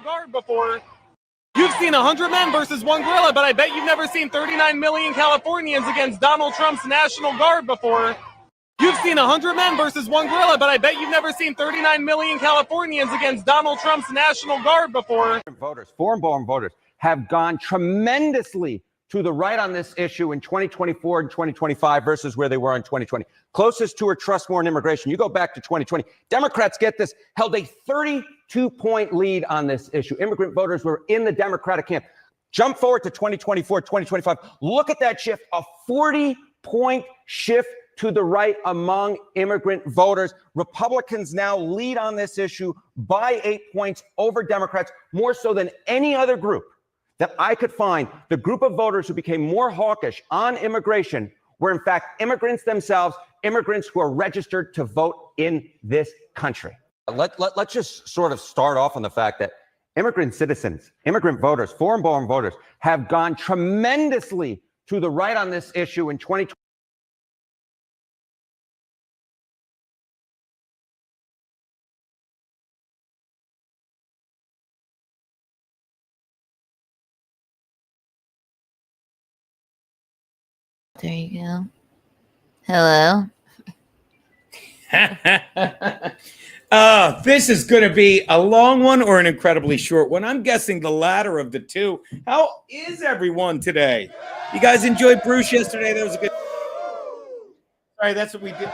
Guard before. You've seen 100 men versus one gorilla, but I bet you've never seen 39 million Californians against Donald Trump's National Guard before. You've seen 100 men versus one gorilla, but I bet you've never seen 39 million Californians against Donald Trump's National Guard before. Voters, foreign-born voters, have gone tremendously to the right on this issue in 2024 and 2025 versus where they were in 2020. Closest to or trust more in immigration. You go back to 2020. Democrats, get this, held a 32-point lead on this issue. Immigrant voters were in the Democratic camp. Jump forward to 2024, 2025. Look at that shift, a 40-point shift to the right among immigrant voters. Republicans now lead on this issue by 8 points over Democrats, more so than any other group that I could find. The group of voters who became more hawkish on immigration were, in fact, immigrants themselves, immigrants who are registered to vote in this country. Let's just sort of start off on the fact that immigrant citizens, immigrant voters, foreign-born voters have gone tremendously to the right on this issue in 2020. There you go. Hello. This is going to be a long one or an incredibly short one. I'm guessing the latter of the two. How is everyone today? You guys enjoyed Bruce yesterday? That was a good. All right, that's what we did.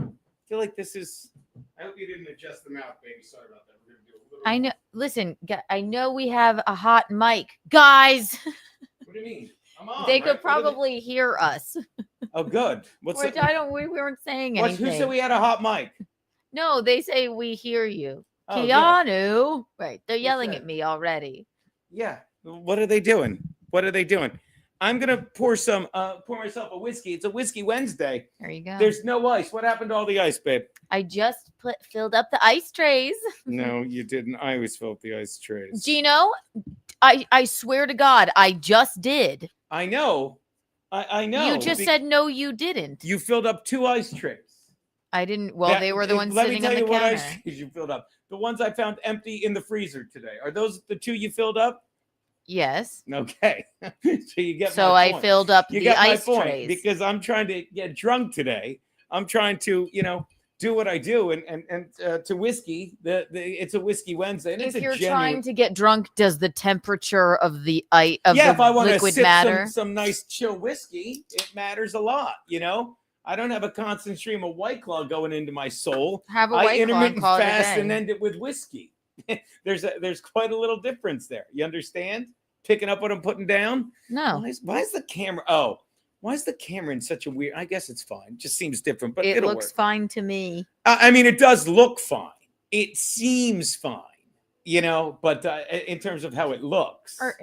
I feel like this is. I hope you didn't adjust the mouth, baby. Sorry about that. We're going to do a little. I know. Listen, I know we have a hot mic, guys. What do you mean? I'm on, They right? could probably hear us. Oh, good. What's Which we weren't saying anything. Who said we had a hot mic? No, they say we hear you. Oh, Keanu. Right. They're yelling that? at me already. Yeah. What are they doing? I'm going to pour myself a whiskey. It's a Whiskey Wednesday. There you go. There's no ice. What happened to all the ice, babe? I just filled up the ice trays. No, you didn't. I always fill up the ice trays. Geno, I swear to God, I just did. I know. I know. You just said no, you didn't. You filled up 2 ice trays. I didn't. Well, they were the ones sitting on the counter. Let me tell you what ice trays you filled up. The ones I found empty in the freezer today. Are those the 2 you filled up? Yes. Okay. So you get. So my I point. filled up you the got ice my point trays because I'm trying to get drunk today. I'm trying to, do what I do, and to whiskey. It's a Whiskey Wednesday, and if it's a you're genuine... trying to get drunk, does the temperature of the ice of if I the want to liquid sip matter? some nice chill whiskey, it matters a lot. I don't have a constant stream of White Claw going into my soul. Have a I White Claw and intermittent call it a fast day. and end it with whiskey. There's quite a little difference there. You understand? Picking up what I'm putting down. No. Why is the camera? Oh, why is the camera in such a weird? I guess it's fine. It just seems different, but It it'll looks work. fine to me. I mean, it does look fine. It seems fine, but in terms of how it looks. Or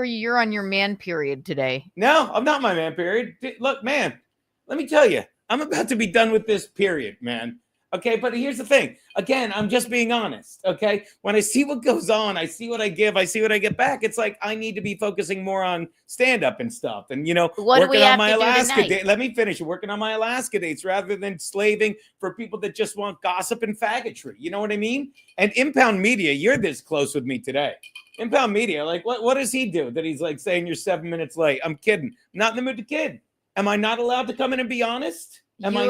you're on your man period today. No, I'm not my man period. Look, man, let me tell you, I'm about to be done with this period, man. Okay, but here's the thing. Again, I'm just being honest, okay? When I see what goes on, I see what I give, I see what I get back. It's like I need to be focusing more on stand-up and stuff. And, What do we working on have my to do Alaska tonight? date. Let me finish. Working on my Alaska dates rather than slaving for people that just want gossip and faggotry. You know what I mean? And Impound Media, you're this close with me today. Impound Media, like, what does he do that he's like saying you're 7 minutes late? I'm kidding. I'm not in the mood to kid. Am I not allowed to come in and be honest? Am I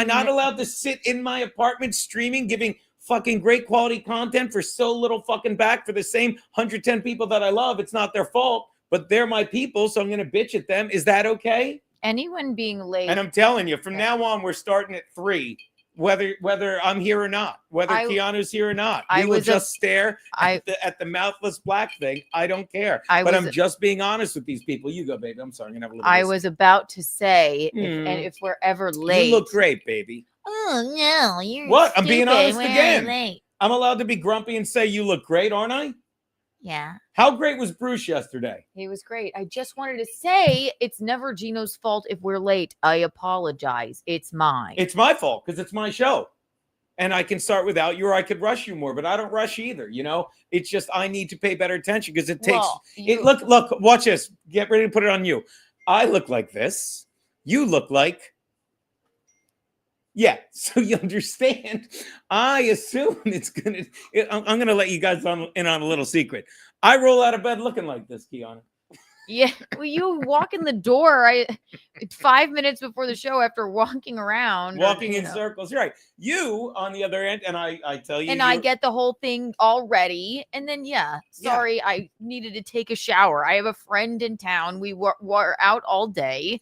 not allowed to sit in my apartment streaming, giving fucking great quality content for so little fucking back for the same 110 people that I love? It's not their fault, but they're my people, so I'm going to bitch at them. Is that okay? Anyone being late. And I'm telling you, from now on, we're starting at 3, whether I'm here or not, whether Keanu's here or not. We will just stare at the mouthless black thing. I don't care. But I'm just being honest with these people. You go, baby. I'm sorry. I'm going to have a little I was about to say, if we're ever late. You look great, baby. Oh, no. You're What? stupid. I'm being honest We're again. Late. I'm allowed to be grumpy and say you look great, aren't I? Yeah. How great was Bruce yesterday? He was great. I just wanted to say it's never Geno's fault if we're late. I apologize. It's mine. It's my fault because it's my show. And I can start without you or I could rush you more, but I don't rush either. It's just I need to pay better attention because it takes look, watch this. Get ready to put it on you. I look like this. You look like Yeah, so you understand. I assume I'm gonna let you guys in on a little secret. I roll out of bed looking like this, Kiana. Yeah, well, you walk in the door 5 minutes before the show after walking around, Walking in circles. Right. You, on the other end, and I tell you. And I get the whole thing all ready. And then, sorry, I needed to take a shower. I have a friend in town. We were out all day.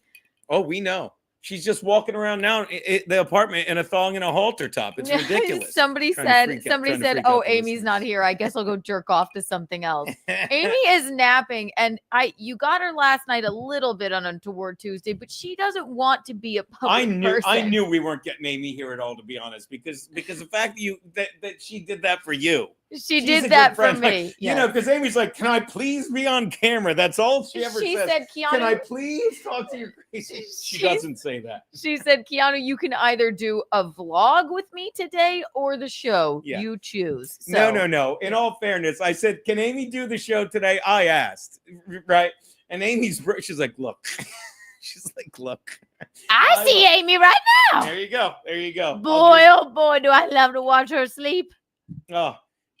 Oh, we know. She's just walking around now in the apartment in a thong and a halter top. It's ridiculous. Somebody said, "Oh, Amy's not here. I guess I'll go jerk off to something else." Amy is napping, and you got her last night a little bit on Untoward Tuesday, but she doesn't want to be a public person. I knew we weren't getting Amy here at all, to be honest, because the fact that she did that for you. She's did that for me. Like, you know, because Amy's like, "Can I please be on camera?" That's all she ever says. Said, "Can I please talk to your crazy?" She doesn't say that. She said, "Keanu, you can either do a vlog with me today or the show. Yeah. You choose." So. No. In all fairness, I said, "Can Amy do the show today?" I asked, right? And she's like, "Look." She's like, "Look, I see Amy right now." There you go. Boy, oh boy, do I love to watch her sleep. Oh,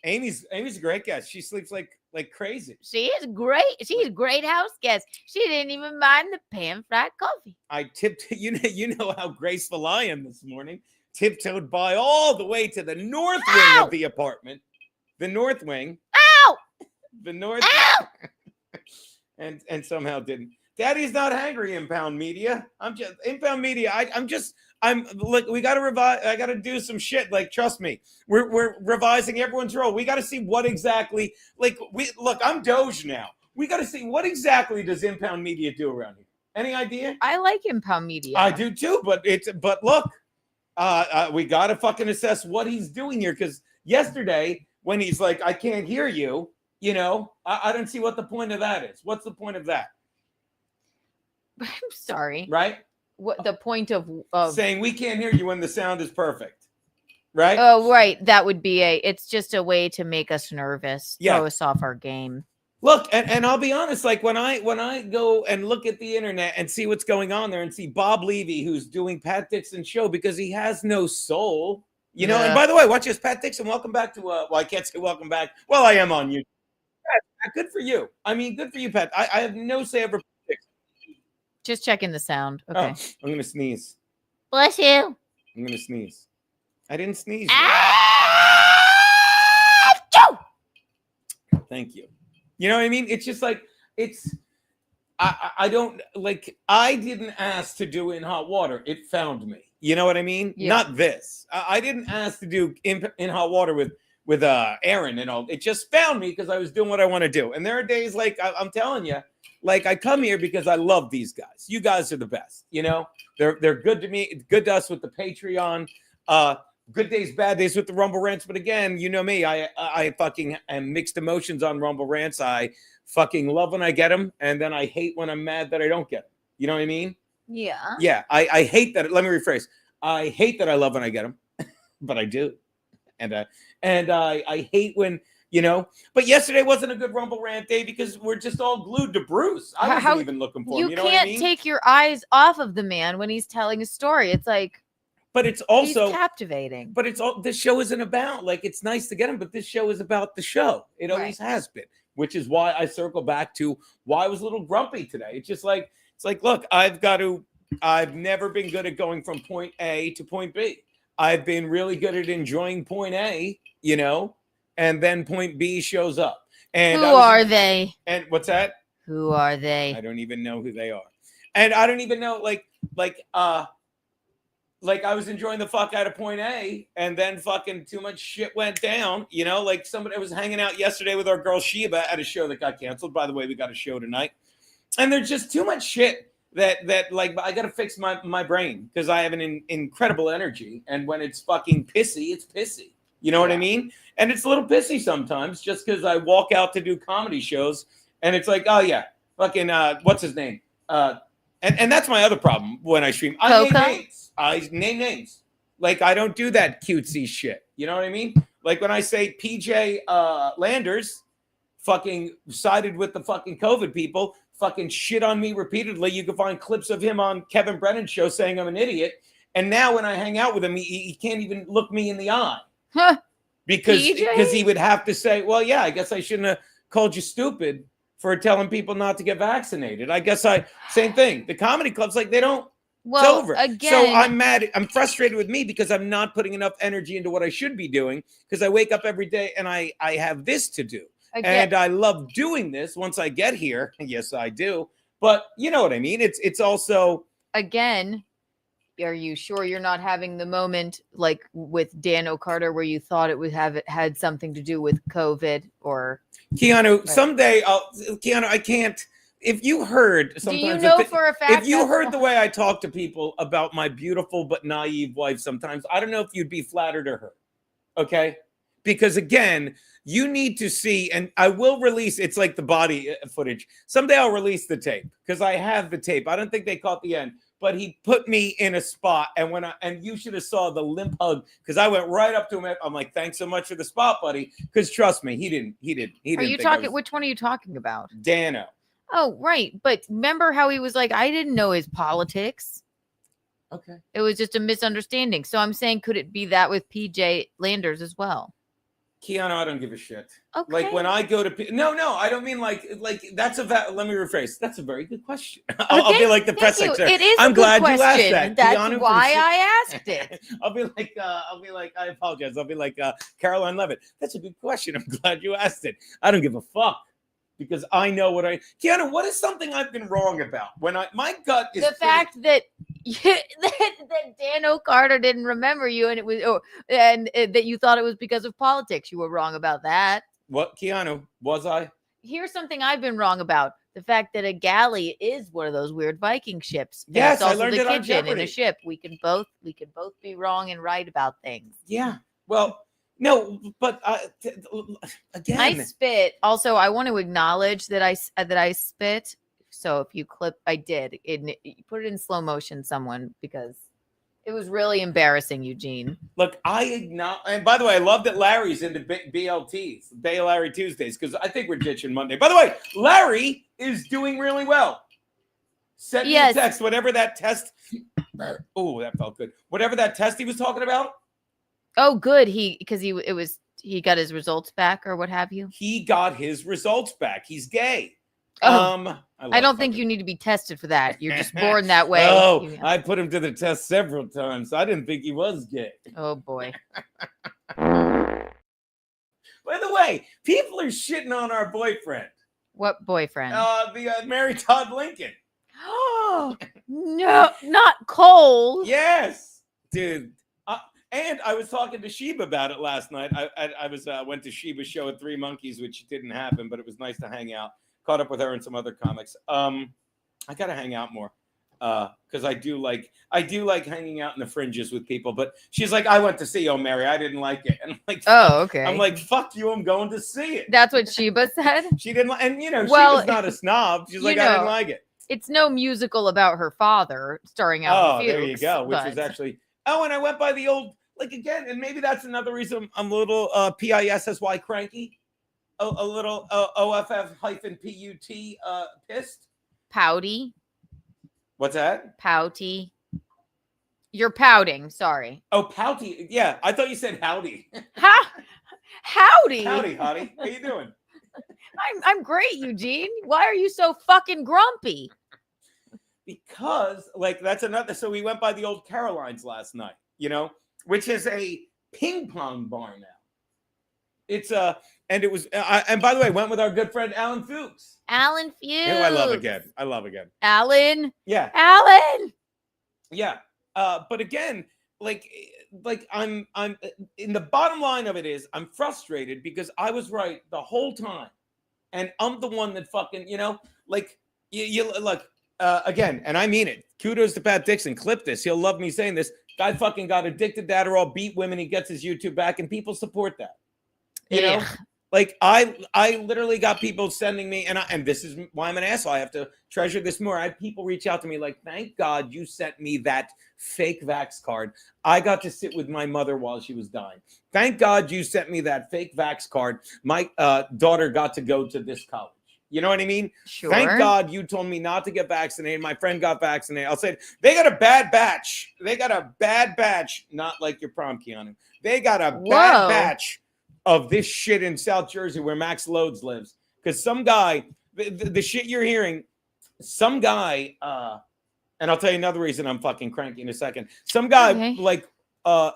Amy's a great guest. She sleeps like crazy. She is great. She's a great house guest. She didn't even mind the pan-fried coffee. I you know how graceful I am this morning. Tiptoed by all the way to the north wing of the apartment. The north wing. Ow! The north. Ow! and somehow didn't. Daddy's not hangry, Impound Media. I'm just Impound Media. I'm look, we gotta revise. I gotta do some shit. Like, trust me, we're revising everyone's role. We gotta see what exactly, I'm Doge now. We gotta see what exactly does Impound Media do around here. Any idea? I like Impound Media. I do too, but look, we gotta fucking assess what he's doing here, because yesterday when he's like, "I can't hear you," I don't see what the point of that is. What's the point of that? I'm sorry. Right? What the point of saying we can't hear you when the sound is perfect, right? Oh, right. That would be it's just a way to make us nervous, throw us off our game. Look, and I'll be honest, like when I go and look at the internet and see what's going on there and see Bob Levy, who's doing Pat Dixon's show because he has no soul, And by the way, watch this, Pat Dixon. Welcome back to well, I can't say welcome back. Well, I am on YouTube. Good for you. I mean, good for you, Pat. I have no say over. Just checking the sound. Okay. Oh, I'm gonna sneeze. Bless you. I'm gonna sneeze. I didn't sneeze. Thank you. You know what I mean? It's just like I don't like. I didn't ask to do In Hot Water. It found me. You know what I mean? Yeah. Not this. I didn't ask to do in Hot Water with Aaron and all. It just found me because I was doing what I want to do. And there are days like I'm telling you. Like, I come here because I love these guys. You guys are the best, They're good to me, good to us with the Patreon. Good days, bad days with the Rumble Rants. But again, you know me, I fucking am mixed emotions on Rumble Rants. I fucking love when I get them, and then I hate when I'm mad that I don't get them. You know what I mean? Yeah. Yeah, I hate that. Let me rephrase. I hate that I love when I get them, but I do. And I hate when... but yesterday wasn't a good Rumble Rant day because we're just all glued to Bruce. I wasn't even looking for him. You know can't what I mean? Take your eyes off of the man when he's telling a story. It's like, but it's also he's captivating. But it's all this show isn't about. Like, it's nice to get him, but this show is about the show. It always has been, which is why I circle back to why I was a little grumpy today. It's just like look, I've never been good at going from point A to point B. I've been really good at enjoying point A, and then point B shows up. And who are they? And what's that? Who are they? I don't even know who they are. And I don't even know, like I was enjoying the fuck out of point A, and then fucking too much shit went down. Like somebody was hanging out yesterday with our girl Sheba at a show that got canceled. By the way, we got a show tonight. And there's just too much shit that like I got to fix my brain because I have an incredible energy. And when it's fucking pissy, it's pissy. You know what I mean? And it's a little pissy sometimes just because I walk out to do comedy shows and it's like, oh yeah, fucking, what's his name? And that's my other problem when I stream. I name names. Like, I don't do that cutesy shit. You know what I mean? Like when I say PJ Landers fucking sided with the fucking COVID people, fucking shit on me repeatedly. You can find clips of him on Kevin Brennan's show saying I'm an idiot. And now when I hang out with him, he can't even look me in the eye. Huh. Because PJ? he would have to say, well, yeah, I guess I shouldn't have called you stupid for telling people not to get vaccinated. I guess same thing. The comedy clubs, like, they don't, Well, it's over. again, So I'm mad. I'm frustrated with me because I'm not putting enough energy into what I should be doing, because I wake up every day and I have this to do. And I love doing this once I get here. Yes, I do. But you know what I mean? It's also, again, are you sure you're not having the moment like with Dan O'Carter where you thought it would had something to do with COVID or Keanu, someday Keanu, I can't. If you heard, sometimes do you know for a fact? If you heard the way I talk to people about my beautiful but naive wife, sometimes I don't know if you'd be flattered or hurt. Okay, because again, you need to see, and I will release. It's like the body footage. Someday I'll release the tape because I have the tape. I don't think they caught the end, but he put me in a spot, and and you should have saw the limp hug because I went right up to him. I'm like, "Thanks so much for the spot, buddy." Because trust me, he didn't. Are you talking? Which one are you talking about? Dano. Oh, right. But remember how he was like, I didn't know his politics. Okay. It was just a misunderstanding. So I'm saying, could it be that with PJ Landers as well? Keanu, I don't give a shit. Okay. Like when I go to no, I don't mean like that's let me rephrase. That's a very good question. I'll be like the press secretary. It is. I'm glad question. you asked that. That's Keanu, why I asked it. I'll be like, I apologize. I'll be like Caroline Levitt. That's a good question. I'm glad you asked it. I don't give a fuck because I know Keanu, what is something I've been wrong about? My gut is the fact that that Dan O'Carter didn't remember you, and it was, and that you thought it was because of politics. You were wrong about that. What, Keanu? Was I? Here's something I've been wrong about: the fact that a galley is one of those weird Viking ships. And Yes, it's also I learned the it on kitchen in Jeopardy. a ship. We can both be wrong and right about things. Yeah. Well, no, but again, I spit. Also, I want to acknowledge that I spit. So if you clip, I did. Put it in slow motion, someone, because it was really embarrassing, Eugene. Look, I acknowledge, and by the way, I love that Larry's into BLTs, Bay Larry Tuesdays, because I think we're ditching Monday. By the way, Larry is doing really well. Send me a text, whatever that test. Oh, that felt good. Whatever that test he was talking about. Oh, good. He got his results back or what have you. He got his results back. He's gay. Oh. I don't think you need to be tested for that. You're just born that way. Oh, I put him to the test several times. I didn't think he was gay. Oh, boy. By the way, people are shitting on our boyfriend. What boyfriend? The Mary Todd Lincoln. Oh, no, not Cole. Yes, dude. And I was talking to Sheba about it last night. I went to Sheba's show at Three Monkeys, which didn't happen, but it was nice to hang out. Caught up with her and some other comics. I gotta hang out more because I do like hanging out in the fringes with people. But she's like, I went to see Oh Mary, I didn't like it, and I'm like, oh, okay. I'm like, fuck you, I'm going to see it. That's what Sheba said. She didn't, and Sheba's not a snob. She's like, I didn't like it. It's no musical about her father starring out. Oh, there you go. Which was actually. Oh, and I went by the old again, and maybe that's another reason I'm a little PISSY cranky. A little OFF-PUT pissed. Pouty. What's that? Pouty. You're pouting. Sorry. Oh, pouty. Yeah, I thought you said howdy. Howdy. Howdy, hottie. How you doing? I'm great, Eugene. Why are you so fucking grumpy? Because that's another. So we went by the old Caroline's last night. Which is a ping pong bar now. It's and it was, and by the way, went with our good friend Alan Fuchs. Alan Fuchs. Who I love again. Alan. Yeah. Alan. Yeah. But again, I'm in the bottom line of it is I'm frustrated because I was right the whole time, and I'm the one that fucking you look again, and I mean it. Kudos to Pat Dixon. Clip this. He'll love me saying this. Guy fucking got addicted to Adderall, beat women. He gets his YouTube back, and people support that. You know, I literally got people sending me, and this is why I'm an asshole. I have to treasure this more. I had people reach out to me like, thank God you sent me that fake vax card. I got to sit with my mother while she was dying. Thank God you sent me that fake vax card. My daughter got to go to this college. You know what I mean? Sure. Thank God you told me not to get vaccinated. My friend got vaccinated. I'll say they got a bad batch. They got a bad batch, not like your prom, Keanu. They got a bad batch of this shit in South Jersey where Max Loads lives. Because some guy, the shit you're hearing, some guy, and I'll tell you another reason I'm fucking cranky in a second. Some guy, like a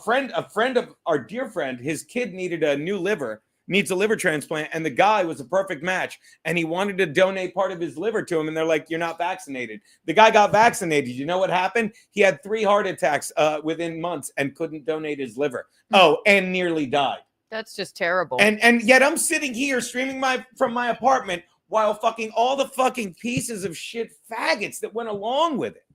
friend of our dear friend, his kid needed a new liver. Needs a liver transplant, and the guy was a perfect match, and he wanted to donate part of his liver to him, and they're like, you're not vaccinated. The guy got vaccinated. You know what happened? He had 3 heart attacks within months and couldn't donate his liver. Oh, and nearly died. That's just terrible. And yet I'm sitting here streaming from my apartment while fucking all the fucking pieces of shit faggots that went along with it.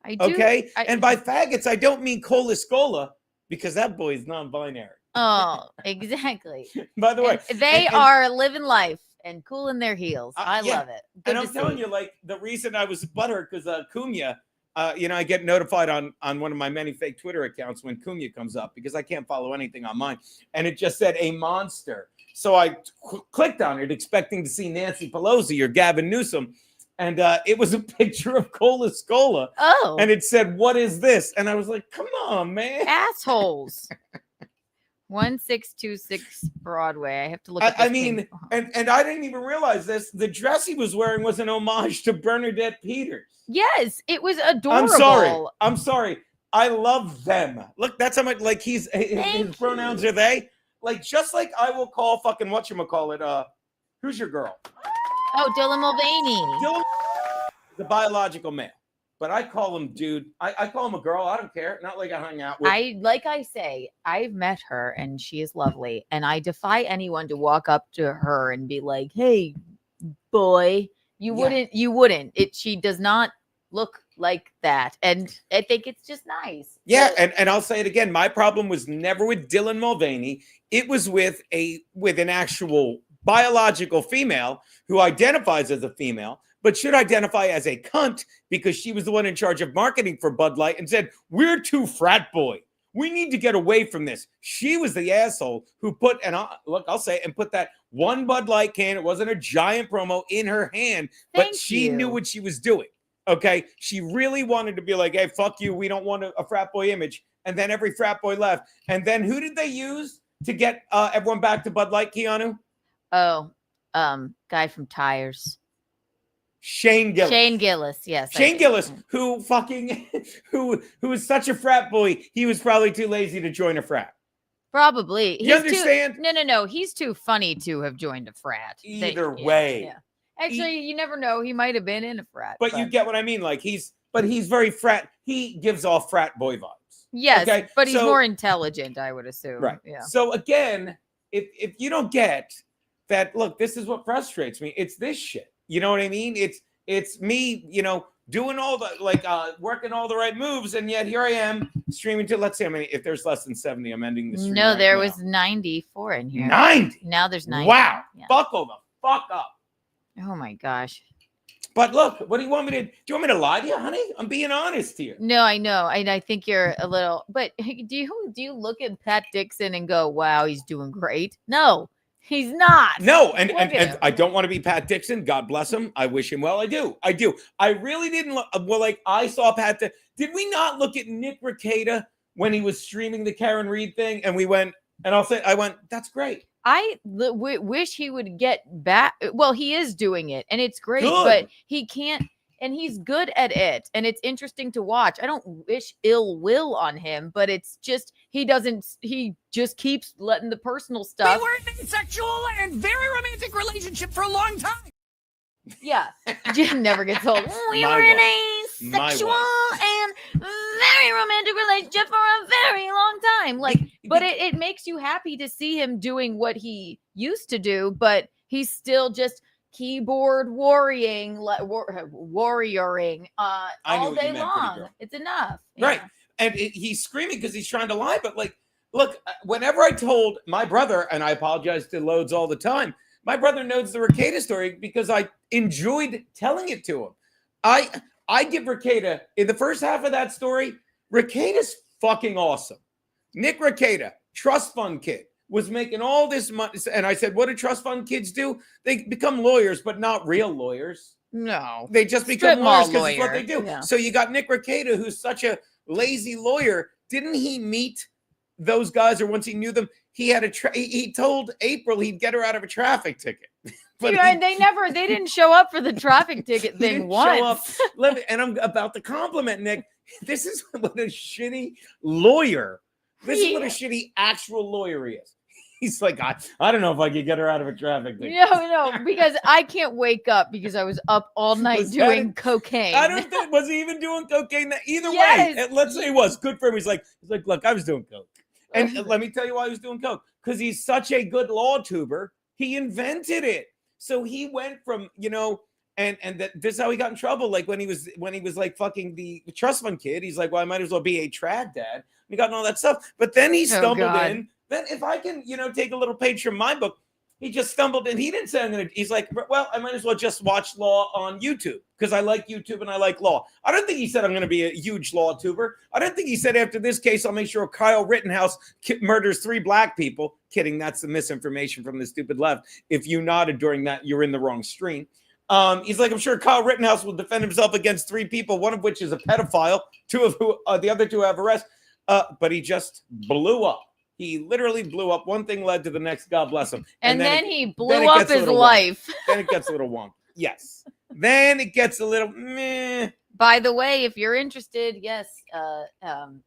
I do. Okay? And by faggots, I don't mean Cola Scola, because that boy is non-binary. Oh, exactly. By the way, they are living life and cooling their heels. I love it. Good and I'm telling you, like, the reason I was butthurt because Cunha, I get notified on one of my many fake Twitter accounts when Cunha comes up because I can't follow anything on mine, and it just said a monster. So I clicked on it, expecting to see Nancy Pelosi or Gavin Newsom. And it was a picture of Cola Scola. Oh. And it said, what is this? And I was like, come on, man. Assholes. 1626 Broadway. I have to look at this. I mean, and I didn't even realize this. The dress he was wearing was an homage to Bernadette Peters. Yes, it was adorable. I'm sorry. I love them. Look, that's how much, like, his pronouns are they. Like, just like I will call fucking whatchamacallit, who's your girl? Oh, Dylan Mulvaney. Dylan, the biological male. But I call him dude. I call him a girl. I don't care. Not like I hung out with. I've met her and she is lovely. And I defy anyone to walk up to her and be like, hey, boy. You wouldn't. She does not look like that. And I think it's just nice. Yeah, and I'll say it again. My problem was never with Dylan Mulvaney. It was with an actual biological female who identifies as a female, but should identify as a cunt because she was the one in charge of marketing for Bud Light and said, we're too frat boy. We need to get away from this. She was the asshole who put that one Bud Light can, it wasn't a giant promo, in her hand, but she knew what she was doing. Okay? She really wanted to be like, hey, fuck you. We don't want a frat boy image. And then every frat boy left. And then who did they use to get everyone back to Bud Light, Keanu? Oh, guy from Tires. Shane Gillis. Shane Gillis, yes. Shane Gillis, who is such a frat boy, he was probably too lazy to join a frat. Probably. You understand? No. He's too funny to have joined a frat. Either way. Yeah. Actually, you never know. He might have been in a frat. But you get what I mean. Like he's very frat. He gives off frat boy vibes. Yes, okay? But he's more intelligent, I would assume. Right. Yeah. So again, if you don't get that, look, this is what frustrates me. It's this shit. You know what I mean? It's me, doing all the working all the right moves, and yet here I am streaming to. Let's see how many. If there's less than 70, I'm ending the stream. No, there was 94 in here. 90. Now there's 90. Wow. Yeah. Buckle the fuck up. Oh my gosh. But look, what do you want me to? Do you want me to lie to you, honey? I'm being honest here. No, I know. I think you're a little. But do you look at Pat Dixon and go, "Wow, he's doing great"? No. He's not. No, and I don't want to be Pat Dixon. God bless him. I wish him well. I do. I really didn't look. Well, like I saw Pat. Did we not look at Nick Rekieta when he was streaming the Karen Reed thing? And we went, and I went, that's great. I wish he would get back. Well, he is doing it, and it's great, good. But he can't. And he's good at it, and it's interesting to watch. I don't wish ill will on him, but it's just he just keeps letting the personal stuff. We were in a sexual and very romantic relationship for a long time. Yeah, Jim never gets old. We were in a sexual and very romantic relationship for a very long time. But it makes you happy to see him doing what he used to do, but he's still just keyboard warrioring all day long. It's enough. Right. Yeah. And he's screaming because he's trying to lie. But look, whenever I told my brother, and I apologize to Loads all the time, my brother knows the Rekieta story because I enjoyed telling it to him. I give Rekieta, in the first half of that story, Rekieta's fucking awesome. Nick Rekieta, trust fund kid, was making all this money. And I said, what do trust fund kids do? They become lawyers, but not real lawyers. No. They just Strip become mall lawyers because it's what they lawyer. do. Yeah. So you got Nick Recato, who's such a lazy lawyer. Didn't he meet those guys, or once he knew them, he had he told April he'd get her out of a traffic ticket. But they didn't show up for the traffic ticket thing once. And I'm about to compliment Nick. This is what a shitty lawyer. This is what a shitty actual lawyer he is. He's like, I don't know if I could get her out of a traffic ticket. No, because I can't wake up because I was up all night doing cocaine. I don't think, was he even doing cocaine? Either Yes. way, let's say he was. Good for him. He's like, look, I was doing coke. And let me tell you why he was doing coke. Because he's such a good law tuber. He invented it. So he went from, and this is how he got in trouble. Like when he was like fucking the trust fund kid, he's like, well, I might as well be a trad dad. He got all that stuff. But then he stumbled in. Then if I can, take a little page from my book, he just stumbled in. He didn't say he's like, well, I might as well just watch law on YouTube because I like YouTube and I like law. I don't think he said I'm going to be a huge law tuber. I don't think he said after this case, I'll make sure Kyle Rittenhouse murders 3 black people. Kidding. That's the misinformation from the stupid left. If you nodded during that, you're in the wrong stream. He's like, I'm sure Kyle Rittenhouse will defend himself against 3 people, one of which is a pedophile, 2 of who the other 2 have arrest. But he just blew up. He literally blew up. One thing led to the next. God bless him. And then he blew up his life. Then it gets a little wonky. Yes. Then it gets a little meh. By the way, if you're interested, yes,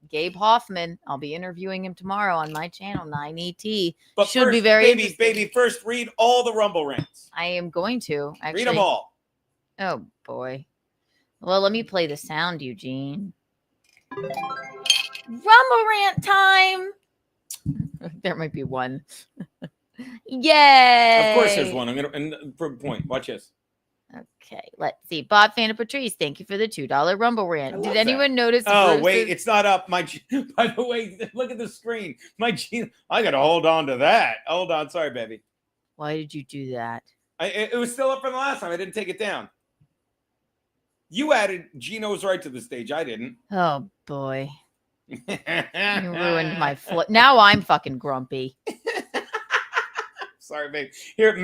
Gabe Hoffman. I'll be interviewing him tomorrow on my channel, 9ET. But should be very interesting. Baby, first read all the Rumble rants. I am going to actually read them all. Oh boy. Well, let me play the sound, Eugene. Rumble rant time. There might be one. Yay! Of course, there's one. I'm gonna for a point. Watch this. Okay, let's see. Bob Fan of Patrice, thank you for the $2 Rumble rant. Did anyone notice? Oh, wait, it's not up. By the way, look at the screen. I gotta hold on to that. Hold on, sorry, baby. Why did you do that? It was still up from the last time. I didn't take it down. You added Geno's right to the stage. I didn't. Oh boy. You ruined my flow. Now I'm fucking grumpy. Sorry, babe. Here,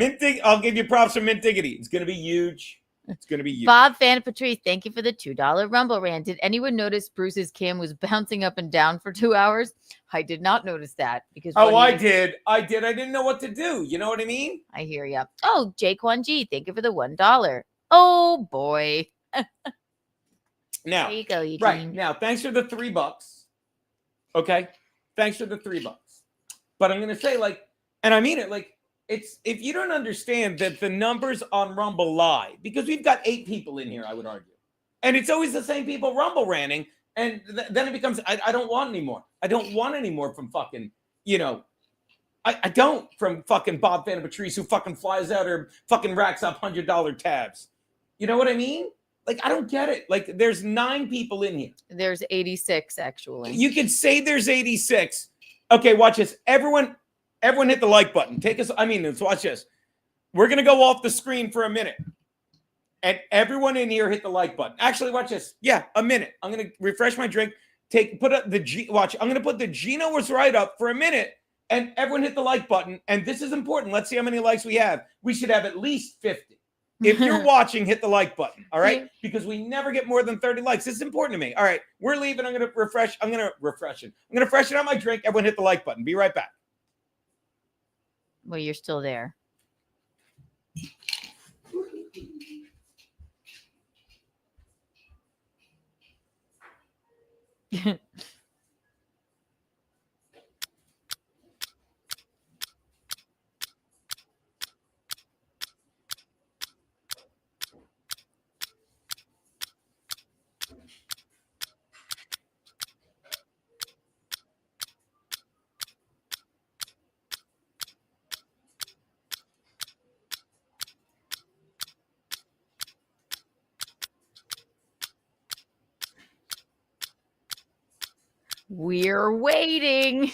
I'll give you props for Mint Diggity. It's going to be huge. It's going to be huge. Bob Fan of Patrice, thank you for the $2 Rumble rant. Did anyone notice Bruce's cam was bouncing up and down for 2 hours? I did not notice that because. I did. I didn't know what to do. You know what I mean? I hear ya. Oh, Jaquan G, thank you for the $1. Oh boy. Now, there you go, Eugene. Right now, thanks for the $3. Okay, thanks for the $3. But I'm gonna say, and I mean it, it's if you don't understand that the numbers on Rumble lie, because we've got 8 people in here, I would argue, and it's always the same people Rumble ranting, and then it becomes I don't want anymore. I don't want any more from fucking I don't from fucking Bob Fan of Patrice who fucking flies out or fucking racks up $100 tabs. You know what I mean? I don't get it. There's 9 people in here. There's 86, actually. You could say there's 86. Okay, watch this. Everyone hit the like button. Let's watch this. We're going to go off the screen for a minute. And everyone in here hit the like button. Actually, watch this. Yeah, a minute. I'm going to refresh my drink. Put up watch. I'm going to put the Geno was right up for a minute. And everyone hit the like button. And this is important. Let's see how many likes we have. We should have at least 50. If you're watching, hit the like button, all right? Because we never get more than 30 likes. This is important to me. All right, we're leaving. I'm going to refresh. I'm going to freshen out my drink. Everyone hit the like button. Be right back. Well, you're still there. We're waiting.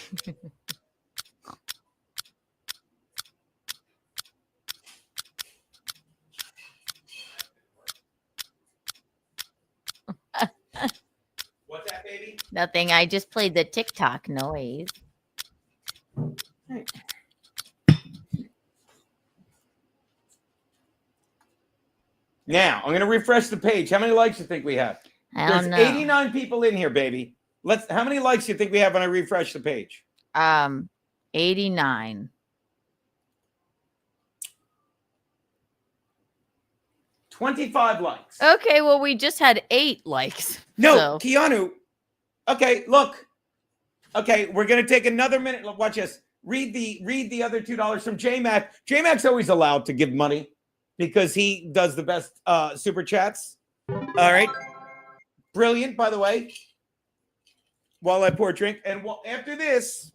What's that, baby? Nothing. I just played the TikTok noise. Now, I'm going to refresh the page. How many likes do you think we have? I don't There's know. 89 people in here, baby. How many likes do you think we have when I refresh the page? 89. 25 likes. Okay, well, we just had 8 likes. No, so. Keanu. Okay, look. Okay, we're gonna take another minute. Look, watch this. Read the other $2 from J-Mac. J-Mac's always allowed to give money because he does the best super chats. All right. Brilliant, by the way. While I pour a drink. And after this,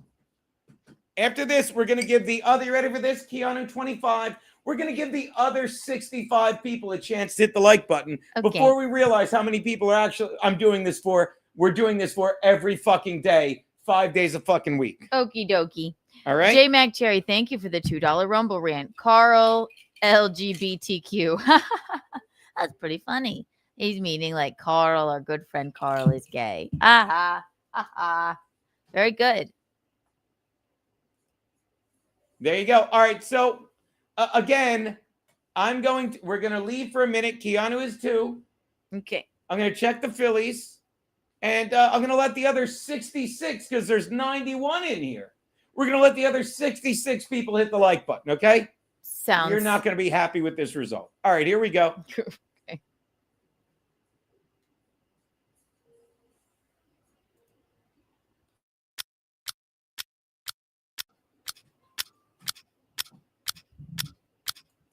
we're gonna give the other, you ready for this? Keanu 25. We're going to give the other 65 people a chance to hit the like button before we realize how many people are actually I'm doing this for. We're doing this for every fucking day, 5 days a fucking week. Okie dokie. All right. J Mac Cherry, thank you for the $2 Rumble rant. Carl LGBTQ. That's pretty funny. He's meaning like Carl, our good friend Carl, is gay. Very good. There you go. All right. So again, we're going to leave for a minute. Keanu is 2. Okay. I'm going to check the Phillies. And I'm going to let the other 66, because there's 91 in here. We're going to let the other 66 people hit the like button, okay? Sounds. You're not going to be happy with this result. All right, here we go. Okay.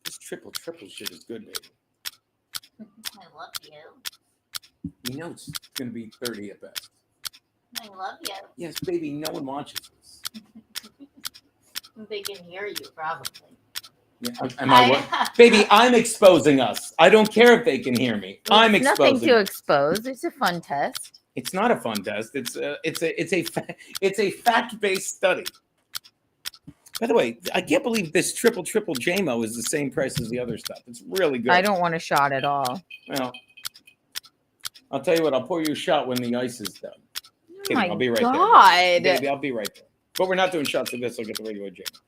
This triple shit is good, baby. I love you. You know it's going to be 30 at best. I love you. Yes, baby, no one watches this. They can hear you, probably. Yeah, baby, I'm exposing us. I don't care if they can hear me. I'm exposing. Nothing to expose. It's a fun test. It's not a fun test. It's a fact-based study. By the way, I can't believe this triple JMO is the same price as the other stuff. It's really good. I don't want a shot at all. Well, I'll tell you what. I'll pour you a shot when the ice is done. Kidding, My I'll be right God. there. Baby, I'll be right there. But we're not doing shots of this. I'll get the regular JMO.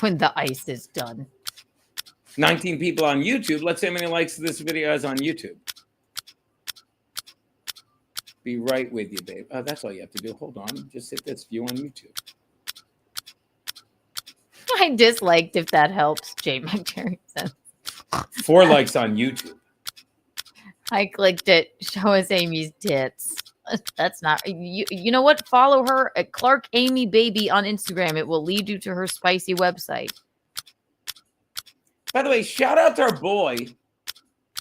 When the ice is done. 19 people on YouTube. Let's see how many likes this video has on YouTube. Be right with you, babe. Oh, that's all you have to do. Hold on. Just hit this view on YouTube. I disliked, if that helps, J. McJerry says. 4 likes on YouTube. I clicked it. Show us Amy's tits. That's not you know what? Follow her at Clark Amy Baby on Instagram. It will lead you to her spicy website. By the way, shout out to our boy.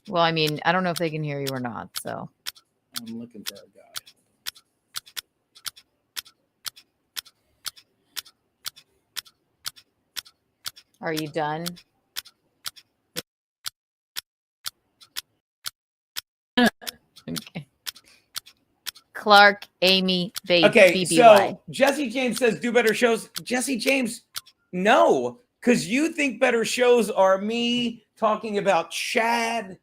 Well, I mean, I don't know if they can hear you or not, so I'm looking for a guy. are you done? Okay. Clark, Amy, Baby. Okay, BBY. so Jesse James says do better shows. Jesse James, no, because you think better shows are me talking about Chad,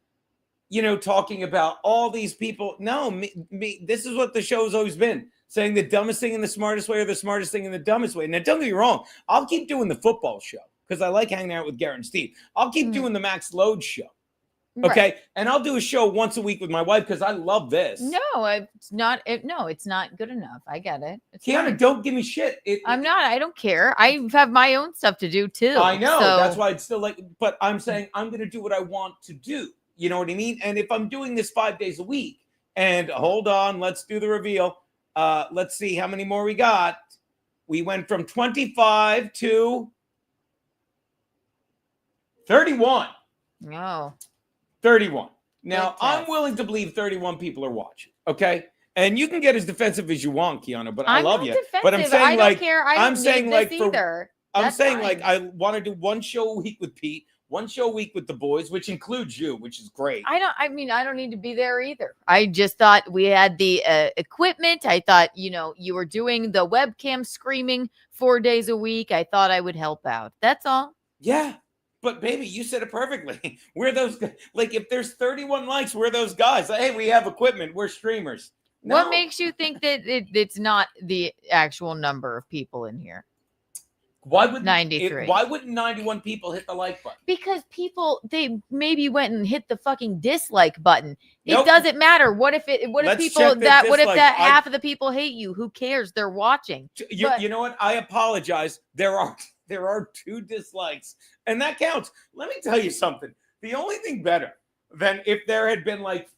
talking about all these people. No, me. This is what the show has always been, saying the dumbest thing in the smartest way or the smartest thing in the dumbest way. Now, don't get me wrong. I'll keep doing the football show because I like hanging out with Garrett and Steve. I'll keep doing the Max Load show. Okay. Right. And I'll do a show once a week with my wife because I love this. No, it's not. No, it's not good enough. I get it. Kiana, don't give me shit. I'm not. I don't care. I have my own stuff to do too. I know. So. That's why I'd still like, but I'm saying I'm going to do what I want to do. You know what I mean? And if I'm doing this 5 days a week, and hold on, let's do the reveal. Let's see how many more we got. We went from 25 to 31. No. 31. Now, I'm willing to believe 31 people are watching, okay? And you can get as defensive as you want, Kiana, but I love you. Defensive. But I'm saying I don't care. I I'm don't saying need like this for, either. I'm saying like I want to do one show a week with Pete, one show a week with the boys, which includes you, which is great. I don't need to be there either. I just thought we had the equipment. I thought, you were doing the webcam screaming 4 days a week. I thought I would help out. That's all. Yeah. But baby, you said it perfectly. We're those guys. Like if there's 31 likes, we're those guys. Like, hey, we have equipment. We're streamers. No. What makes you think that it's not the actual number of people in here? Why would 93. Why wouldn't 91 people hit the like button? Because people, they maybe went and hit the fucking dislike button. It Nope. doesn't matter. What if Let's people check the what if dislike. that half of the people hate you? Who cares? They're watching. You know what? I apologize. There are 2 dislikes, and that counts. Let me tell you something. The only thing better than if there had been like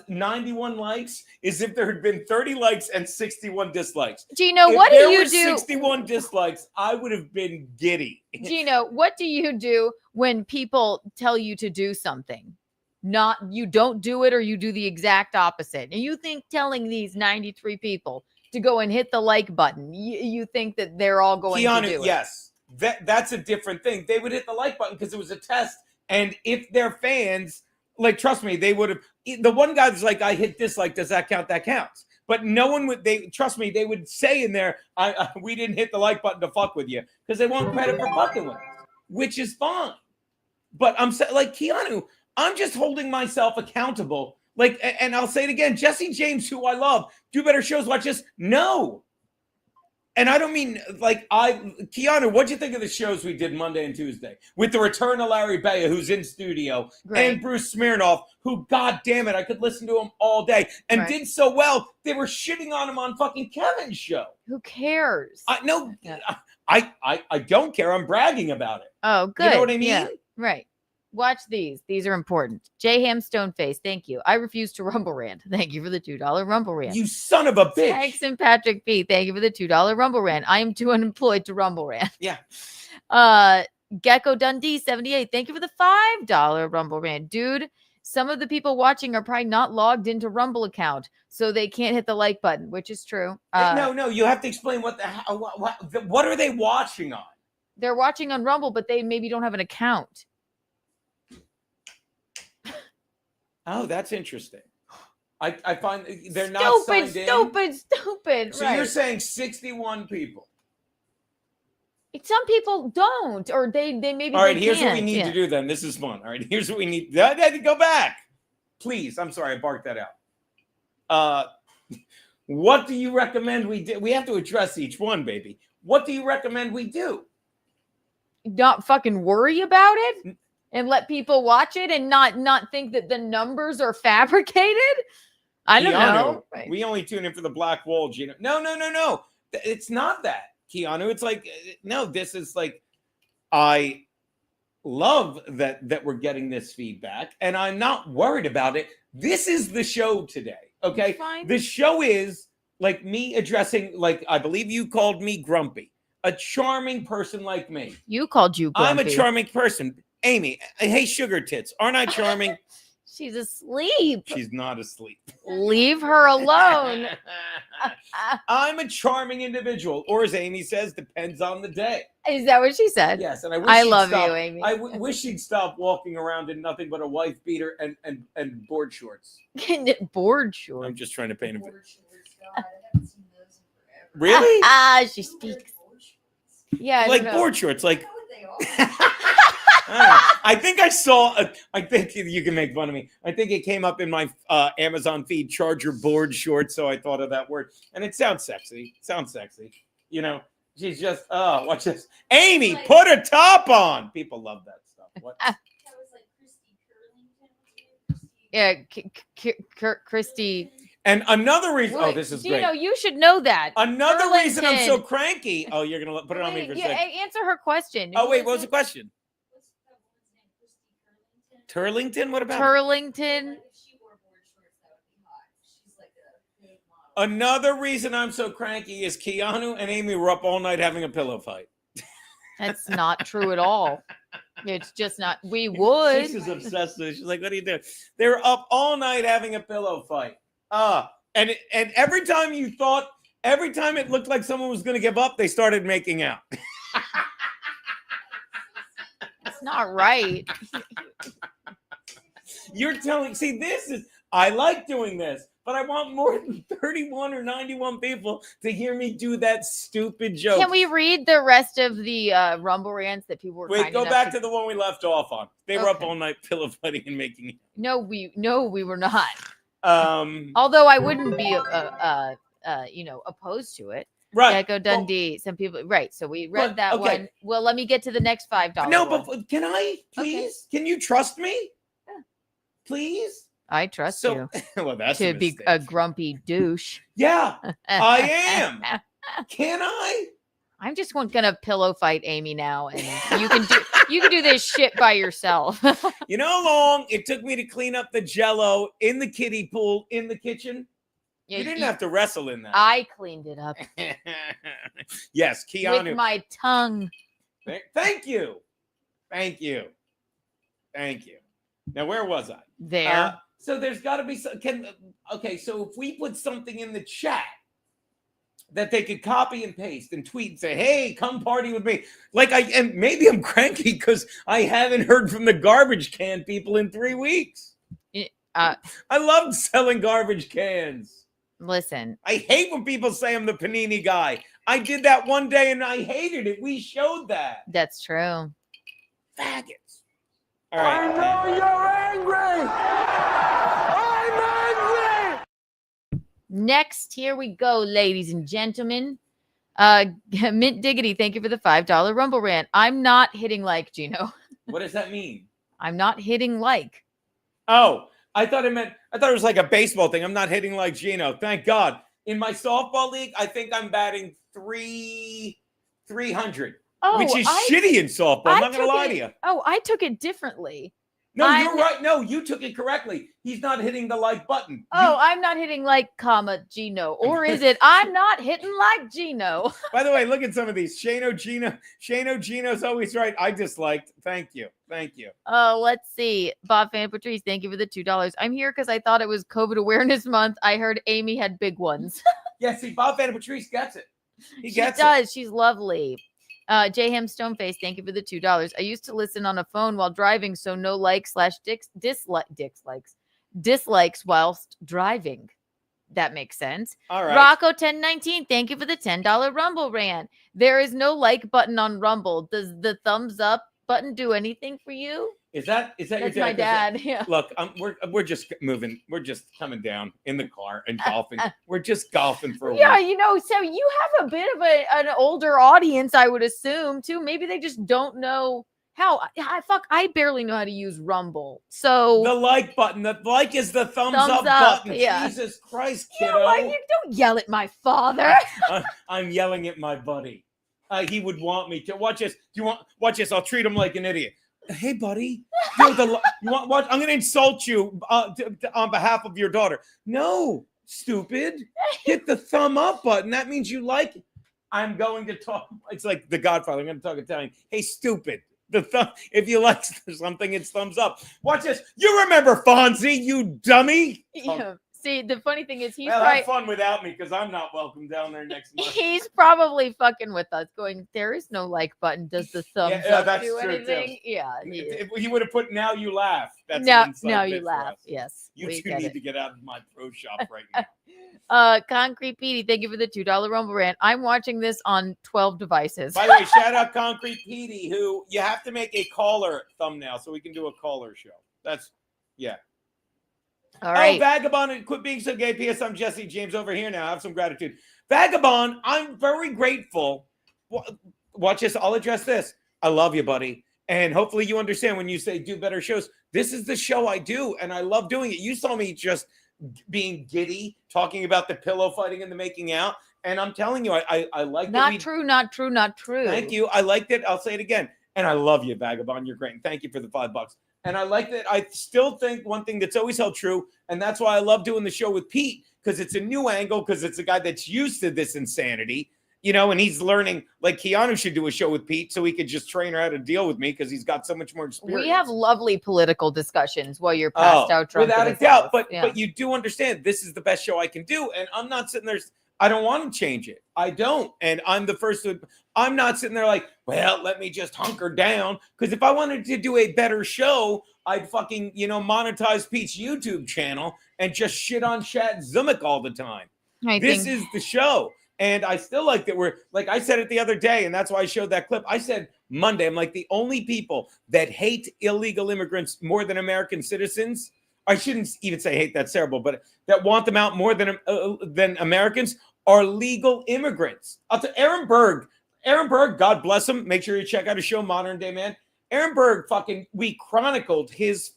91 likes is if there had been 30 likes and 61 dislikes. Geno, if what do you were do? 61 dislikes, I would have been giddy. Geno, what do you do when people tell you to do something? Not you don't do it, or you do the exact opposite. And you think telling these 93 people to go and hit the like button, you think that they're all going Keanu, to do it? Yes, that's a different thing. They would hit the like button because it was a test, and if they're fans, like, trust me, they would have. The one guy was like, I hit dislike. Does that count? That counts. But no one would. Trust me, they would say in there, we didn't hit the like button to fuck with you, because they want credit for fucking with us, which is fine. But I'm saying, like, Keanu, I'm just holding myself accountable. Like, and I'll say it again, Jesse James, who I love, do better shows. Watch this. No. And I don't mean like Keanu, what'd you think of the shows we did Monday and Tuesday with the return of Larry Baya, who's in studio, and Bruce Smirnoff, who, God damn it, I could listen to him all day, and did so well. They were shitting on him on fucking Kevin's show. Who cares? I don't care. I'm bragging about it. Oh, good. You know what I mean? Yeah, right. Watch these. These are important. J Ham Stoneface, thank you. I refuse to Rumble Rant. Thank you for the $2 Rumble Rant. You son of a bitch. Thanks, and Patrick P. Thank you for the $2 Rumble Rant. I am too unemployed to Rumble Rant. Yeah. Gecko Dundee 78. Thank you for the $5 Rumble Rant. Dude, some of the people watching are probably not logged into Rumble account, so they can't hit the like button, which is true. No, you have to explain what are they watching on? They're watching on Rumble, but they maybe don't have an account. Oh, that's interesting. I find they're not signed in. Stupid. So you're saying 61 people. Some people don't, or they maybe. All right, here's what we need to do then. This is fun. All right, here's what we need. Go back, please. I'm sorry, I barked that out. What do you recommend we do? We have to address each one, baby. What do you recommend we do? Not fucking worry about it and let people watch it and not think that the numbers are fabricated. I don't know. We only tune in for the black wall, Geno. No. It's not that, Keanu. It's like, no, this is like, I love that we're getting this feedback, and I'm not worried about it. This is the show today, okay? The show is like me addressing, like, I believe you called me grumpy. A charming person like me. You called you grumpy. I'm a charming person. Amy, hey, sugar tits, aren't I charming? She's asleep. She's not asleep. Leave her alone. I'm a charming individual, or as Amy says, depends on the day. Is that what she said? Yes, and I love you, Amy. I wish she'd stop walking around in nothing but a wife beater and board shorts. Board shorts. I'm just trying to paint a Board shorts, God, I haven't seen those in forever. Really? She speaks. Yeah, like board shorts, like. How would they all? I think I saw. I think you can make fun of me. I think it came up in my Amazon feed. Charger board shorts. So I thought of that word, and it sounds sexy. You know, she's just. Oh, watch this. Amy, like, put a top on. People love that stuff. What? That was like Christy Curlington. Yeah, Christy. And another reason. Wait, oh, this is great. Geno, you should know that. Another reason I'm so cranky. Oh, you're gonna put it on me for a second. Answer her question. Oh wait, what was the question? What's that woman's name? Christy Turlington? What about Turlington? If she wore board shorts, that would be hot. She's like a big model. Another reason I'm so cranky is Keanu and Amy were up all night having a pillow fight. That's not true at all. It's just not. We would. She's obsessed with it. She's like, what are you doing? They were up all night having a pillow fight. And every time it looked like someone was going to give up, they started making out. That's not right. You're telling, see, I like doing this, but I want more than 31 or 91 people to hear me do that stupid joke. Can we read the rest of the Rumble rants that people were? Wait, go back to the one we left off on. They were up all night pillow fighting and making out. No, we were not. Although I wouldn't be, opposed to it. Right. Gecko Dundee. Some people, right? So we read But, that okay. one. Well, let me get to the next $5. No, one. but can I please? Can you trust me? Yeah. Please. I trust you Well, that's to a be mistake. a grumpy douche. Yeah, I am. Can I? I'm just gonna pillow fight Amy now, and you can do this shit by yourself. You know how long it took me to clean up the Jello in the kiddie pool in the kitchen? Yeah, You didn't have to wrestle in that. I cleaned it up Yes, Keanu. with my tongue. Thank you. Thank you. Thank you. Now, where was I? There. So there's got to be some. Okay, so if we put something in the chat that they could copy and paste and tweet and say, "Hey, come party with me," and maybe I'm cranky because I haven't heard from the garbage can people in 3 weeks. I love selling garbage cans. Listen, I hate when people say I'm the panini guy. I did that one day and I hated it. We showed that. that's true. Faggots. All right. I know you're angry. I'm angry. Next, here we go, ladies and gentlemen. Mint Diggity, thank you for the $5 Rumble rant. I'm not hitting like, Geno. What does that mean? I'm not hitting like. Oh, I thought it was like a baseball thing. I'm not hitting like Geno. Thank God. In my softball league, I think I'm batting 300, which is shitty in softball. I'm not going to lie to you. Oh, I took it differently. No, you're right. No, you took it correctly. He's not hitting the like button. I'm not hitting like, Geno. Or is it, I'm not hitting like Geno? By the way, look at some of these. Geno's always right. I disliked. Thank you. Let's see. Bob Fan Patrice, thank you for the $2. I'm here because I thought it was COVID Awareness Month. I heard Amy had big ones. Yeah, see, Bob Van Patrice gets it. He gets it. She's lovely. J Ham Stoneface, thank you for the $2. I used to listen on a phone while driving, so no dislikes whilst driving. That makes sense. All right. Rocco 1019, thank you for the $10 Rumble rant. There is no like button on Rumble. Does the thumbs up button do anything for you? Is that your dad? That's my dad. Yeah. Look, we're just moving. We're just coming down in the car and golfing. We're just golfing for a week. So you have a bit of an older audience, I would assume, too. Maybe they just don't know how. I barely know how to use Rumble. So the like button. The like is the thumbs up button. Yeah. Jesus Christ, kiddo. You don't yell at my father. I'm yelling at my buddy. He would want me to watch this. Watch this? I'll treat him like an idiot. Hey, buddy. You want what? I'm going to insult you on behalf of your daughter. No, stupid. Hit the thumb up button. That means you like it. I'm going to talk. It's like The Godfather. I'm going to talk Italian. Hey, stupid. The thumb. If you like something, it's thumbs up. Watch this. You remember Fonzie, you dummy? Yeah. See, the funny thing is have fun without me because I'm not welcome down there next month. He's probably fucking with us going, there is no like button. Does the thumbs up do anything? Too. Yeah. If he would have put now you laugh. That's now you laugh. Yes. You two need to get out of my pro shop right now. Concrete Petey, thank you for the $2 Rumble rant. I'm watching this on 12 devices. By the way, shout out Concrete Petey, who you have to make a caller thumbnail so we can do a caller show. Yeah. All right. Oh, Vagabond, and quit being so gay. P.S. I'm Jesse James over here now. Have some gratitude. Vagabond, I'm very grateful. Watch this. I'll address this. I love you, buddy. And hopefully you understand when you say do better shows. This is the show I do, and I love doing it. You saw me just being giddy, talking about the pillow fighting and the making out. And I'm telling you, I like that. Not true. Thank you. I liked it. I'll say it again. And I love you, Vagabond. You're great. And thank you for the $5. And I like that. I still think one thing that's always held true, and that's why I love doing the show with Pete, because it's a new angle, because it's a guy that's used to this insanity, and he's learning. Like Keanu should do a show with Pete so he could just train her how to deal with me because he's got so much more experience. We have lovely political discussions while you're passed out drunk. Without a doubt. But you do understand this is the best show I can do. And I'm not sitting there. I don't want to change it. I don't. And I'm the first to. I'm not sitting there like, well, let me just hunker down. Because if I wanted to do a better show, I'd fucking, monetize Pete's YouTube channel and just shit on Chad Zumick all the time. This is the show. And I still like that we're, like I said it the other day, and that's why I showed that clip. I said Monday, I'm like, the only people that hate illegal immigrants more than American citizens, I shouldn't even say hate, that's terrible, but that want them out more than Americans are legal immigrants. I'll tell Aaron Berg, God bless him. Make sure you check out his show, Modern Day Man. Aaron Berg, we chronicled his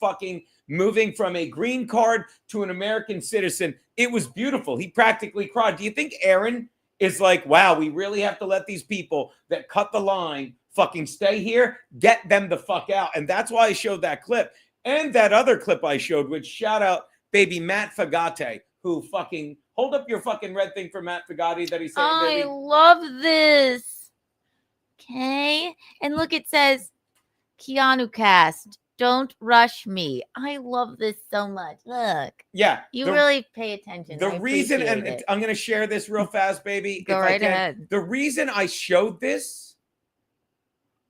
moving from a green card to an American citizen. It was beautiful. He practically cried. Do you think Aaron is like, wow, we really have to let these people that cut the line stay here, get them the fuck out? And that's why I showed that clip. And that other clip I showed, which shout out baby Matt Fagate, who hold up your red thing for Matt Fagate that he said. I love this. Okay. And look, it says Keanu cast. Don't rush me. I love this so much. Look. Yeah. You really pay attention. The reason, and I'm going to share this real fast, baby. Go right ahead. The reason I showed this,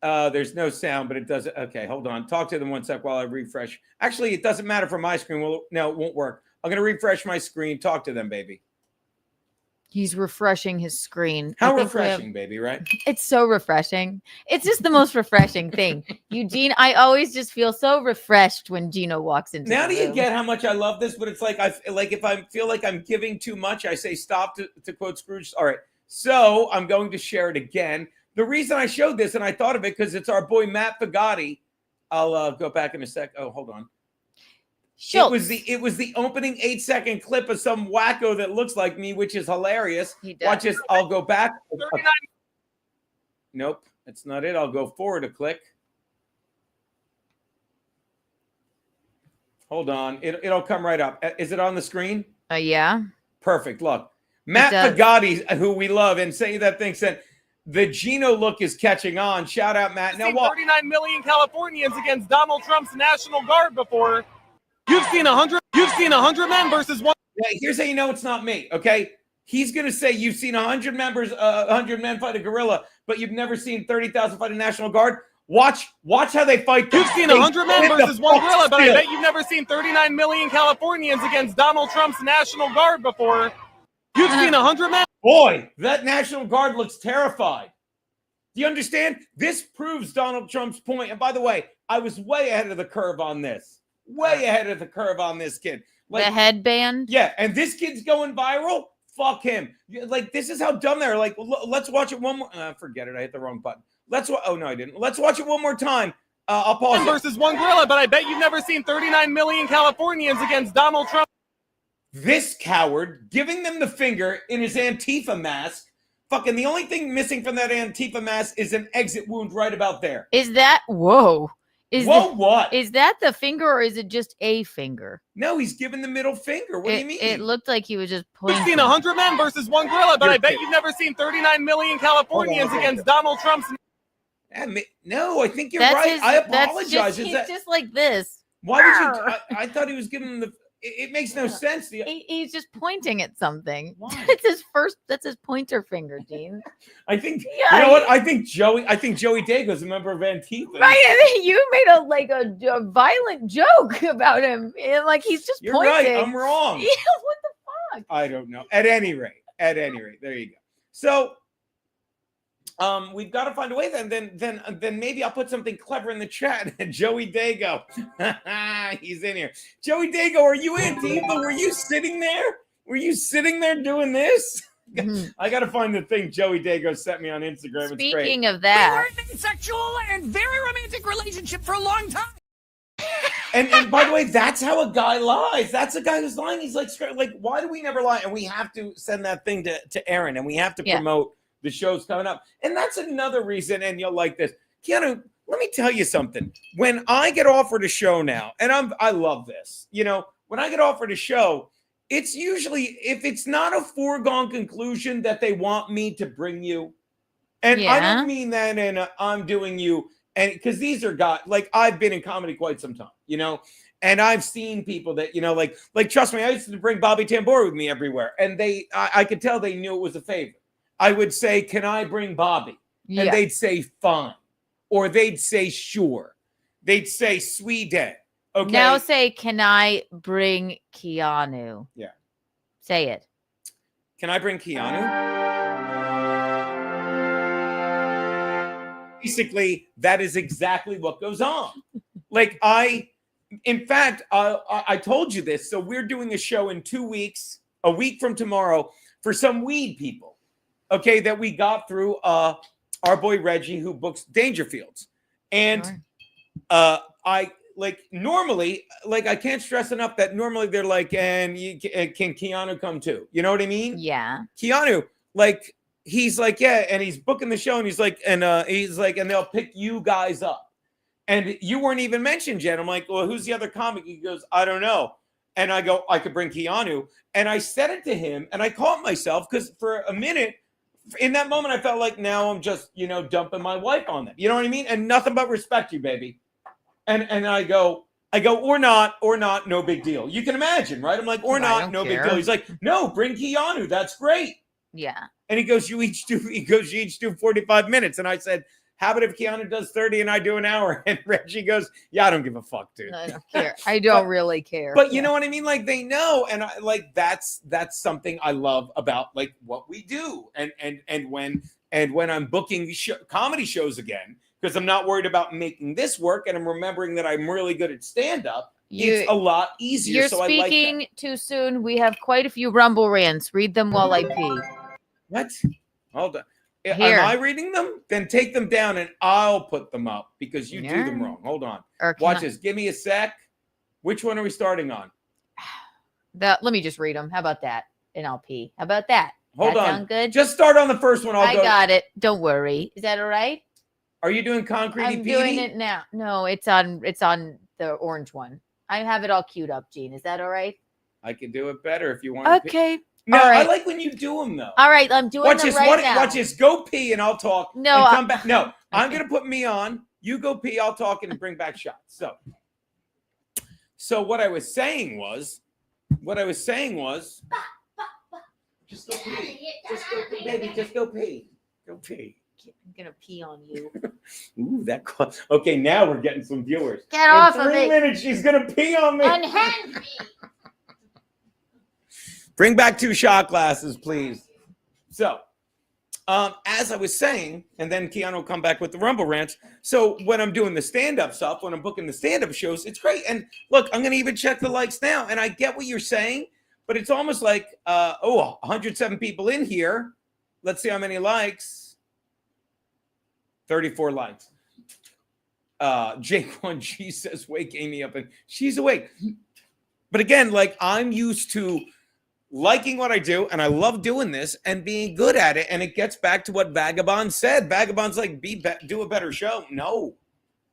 there's no sound, but it doesn't. Okay, hold on. Talk to them one sec while I refresh. Actually, it doesn't matter for my screen. Well, no, it won't work. I'm going to refresh my screen. Talk to them, baby. He's refreshing his screen. How refreshing, baby, right? It's so refreshing. It's just the most refreshing thing. Eugene, I always just feel so refreshed when Geno walks into now the do room. You get how much I love this? But it's like, if I feel like I'm giving too much, I say stop, to quote Scrooge. All right, so I'm going to share it again. The reason I showed this, and I thought of it because it's our boy Matt Fagate. I'll go back in a sec. Oh, hold on. Schultz. It was the opening 8-second clip of some wacko that looks like me, which is hilarious. Watch this. I'll go back. 39. Nope, that's not it. I'll go forward a click. Hold on. It'll come right up. Is it on the screen? Yeah. Perfect. Look, Matt Fagate, who we love, and say that thing said the Geno look is catching on. Shout out, Matt. Now, 39 million Californians against Donald Trump's National Guard before. You've seen 100 men versus one. Yeah, here's how you know it's not me, okay? He's going to say you've seen 100 men fight a gorilla, but you've never seen 30,000 fight a National Guard. Watch how they fight. You've seen 100 men versus one gorilla, but I bet you've never seen 39 million Californians against Donald Trump's National Guard before. You've seen 100 men. Boy, that National Guard looks terrified. Do you understand? This proves Donald Trump's point. And by the way, I was way ahead of the curve on this. Way ahead of the curve on this kid. Like, the headband? Yeah, and this kid's going viral? Fuck him. Like, this is how dumb they're. Like, let's watch it one more. Forget it. I hit the wrong button. Oh, no, I didn't. Let's watch it one more time. I'll pause versus one gorilla, but I bet you've never seen 39 million Californians against Donald Trump. This coward giving them the finger in his Antifa mask. Fucking the only thing missing from that Antifa mask is an exit wound right about there. Is that... Whoa. What? Is that the finger or is it just a finger? No, he's giving the middle finger. What do you mean? It looked like he was just pointing. You've seen 100 men versus one gorilla, but I bet you've never seen 39 million Californians against Donald Trump's. No, I think you're right. I apologize. He's just like this. Why would you? I thought he was giving the. It makes no sense. He's just pointing at something. Why? That's his pointer finger, Dean. I think you know what? I think Joey Dago's a member of Antifa. Right, and you made a violent joke about him, and like he's just You're pointing. Right. I'm wrong. Yeah, what the fuck? I don't know. At any rate, there you go. So, we've got to find a way. Then maybe I'll put something clever in the chat. Joey Dago, he's in here. Joey Dago, are you Antifa? Were you sitting there? Were you sitting there doing this? I got to find the thing Joey Dago sent me on Instagram. Speaking of that, we were in a sexual and very romantic relationship for a long time. And by the way, that's how a guy lies. That's a guy who's lying. He's like, why do we never lie? And we have to send that thing to Aaron, and we have to promote the shows coming up. And that's another reason, and you'll like this. Keanu, let me tell you something. When I get offered a show now, and I love this, when I get offered a show, it's usually, if it's not a foregone conclusion that they want me to bring you, and I don't mean that in I'm doing you, and because these are guys, like I've been in comedy quite some time, and I've seen people that, like trust me, I used to bring Bobby Tambor with me everywhere, and I could tell they knew it was a favor. I would say, can I bring Bobby? And they'd say, fine. Or they'd say, sure. They'd say, Sweden. Okay. Now say, can I bring Keanu? Yeah. Say it. Can I bring Keanu? Basically, that is exactly what goes on. Like in fact, I told you this. So we're doing a show in 2 weeks, a week from tomorrow, for some weed people, okay, that we got through our boy Reggie, who books Dangerfields. And Sure. I like normally, like I can't stress enough that normally they're like, can Keanu come too? You know what I mean? Yeah. Keanu, like he's like, yeah, and he's booking the show, and he's like, and they'll pick you guys up. And you weren't even mentioned, Jen. I'm like, well, who's the other comic? He goes, I don't know. And I go, I could bring Keanu. And I said it to him, and I caught myself because for a minute, in that moment, I felt like now I'm just, dumping my wife on them. You know what I mean? And nothing but respect you, baby. And I go, or not, no big deal. You can imagine, right? I'm like, or not, no big deal. He's like, no, bring Keanu. That's great. Yeah. And he goes, you each do 45 minutes. And I said, how about if Keanu does 30 and I do an hour? And Reggie goes, yeah, I don't give a fuck, dude. I don't care. I don't really care. But you know what I mean? Like they know. And I like, that's something I love about like what we do. And when I'm booking comedy shows again, because I'm not worried about making this work. And I'm remembering that I'm really good at stand-up. It's a lot easier. You're speaking too soon. We have quite a few Rumble rants. Read them while I pee. What? Hold on. Here. Am I reading them? Then take them down and I'll put them up because you do them wrong. Hold on. Watch this. Give me a sec. Which one are we starting on? Let me just read them. How about that? And I'll pee. How about that? Hold on. Sound good? Just start on the first one. I got it. Don't worry. Is that all right? Are you doing concrete? I'm doing it now. No, it's on the orange one. I have it all queued up, Gene. Is that all right? I can do it better if you want. Okay. No, right. I like when you do them though. All right, I'm doing them right now. Watch this. Go pee and I'll talk. No, and come back. No, I'm gonna put me on. You go pee. I'll talk and bring back shots. So what I was saying was, just go pee. Just go pee, baby. Just go pee. Go pee. I'm gonna pee on you. Ooh, okay, now we're getting some viewers. Get off of me. 3 minutes, she's gonna pee on me. Unhand me. Bring back 2 shot glasses, please. So, as I was saying, and then Keanu will come back with the Rumble rants. So when I'm doing the stand-up stuff, when I'm booking the stand-up shows, it's great. And look, I'm gonna even check the likes now, and I get what you're saying, but it's almost like, 107 people in here. Let's see how many likes. 34 likes. Jake1G says, wake Amy up, and she's awake. But again, like I'm used to liking what I do, and I love doing this and being good at it. And it gets back to what Vagabond said. Vagabond's like, do a better show. No,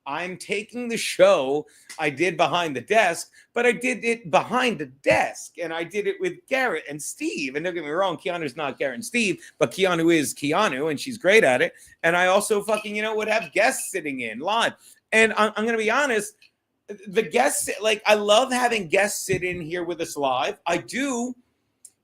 I'm taking the show I did behind the desk, but I did it behind the desk, and I did it with Garrett and Steve. And don't get me wrong, Keanu's not Garrett and Steve, but Keanu is Keanu, and she's great at it. And I also fucking, would have guests sitting in live. And I'm going to be honest, the guests, like, I love having guests sit in here with us live. I do,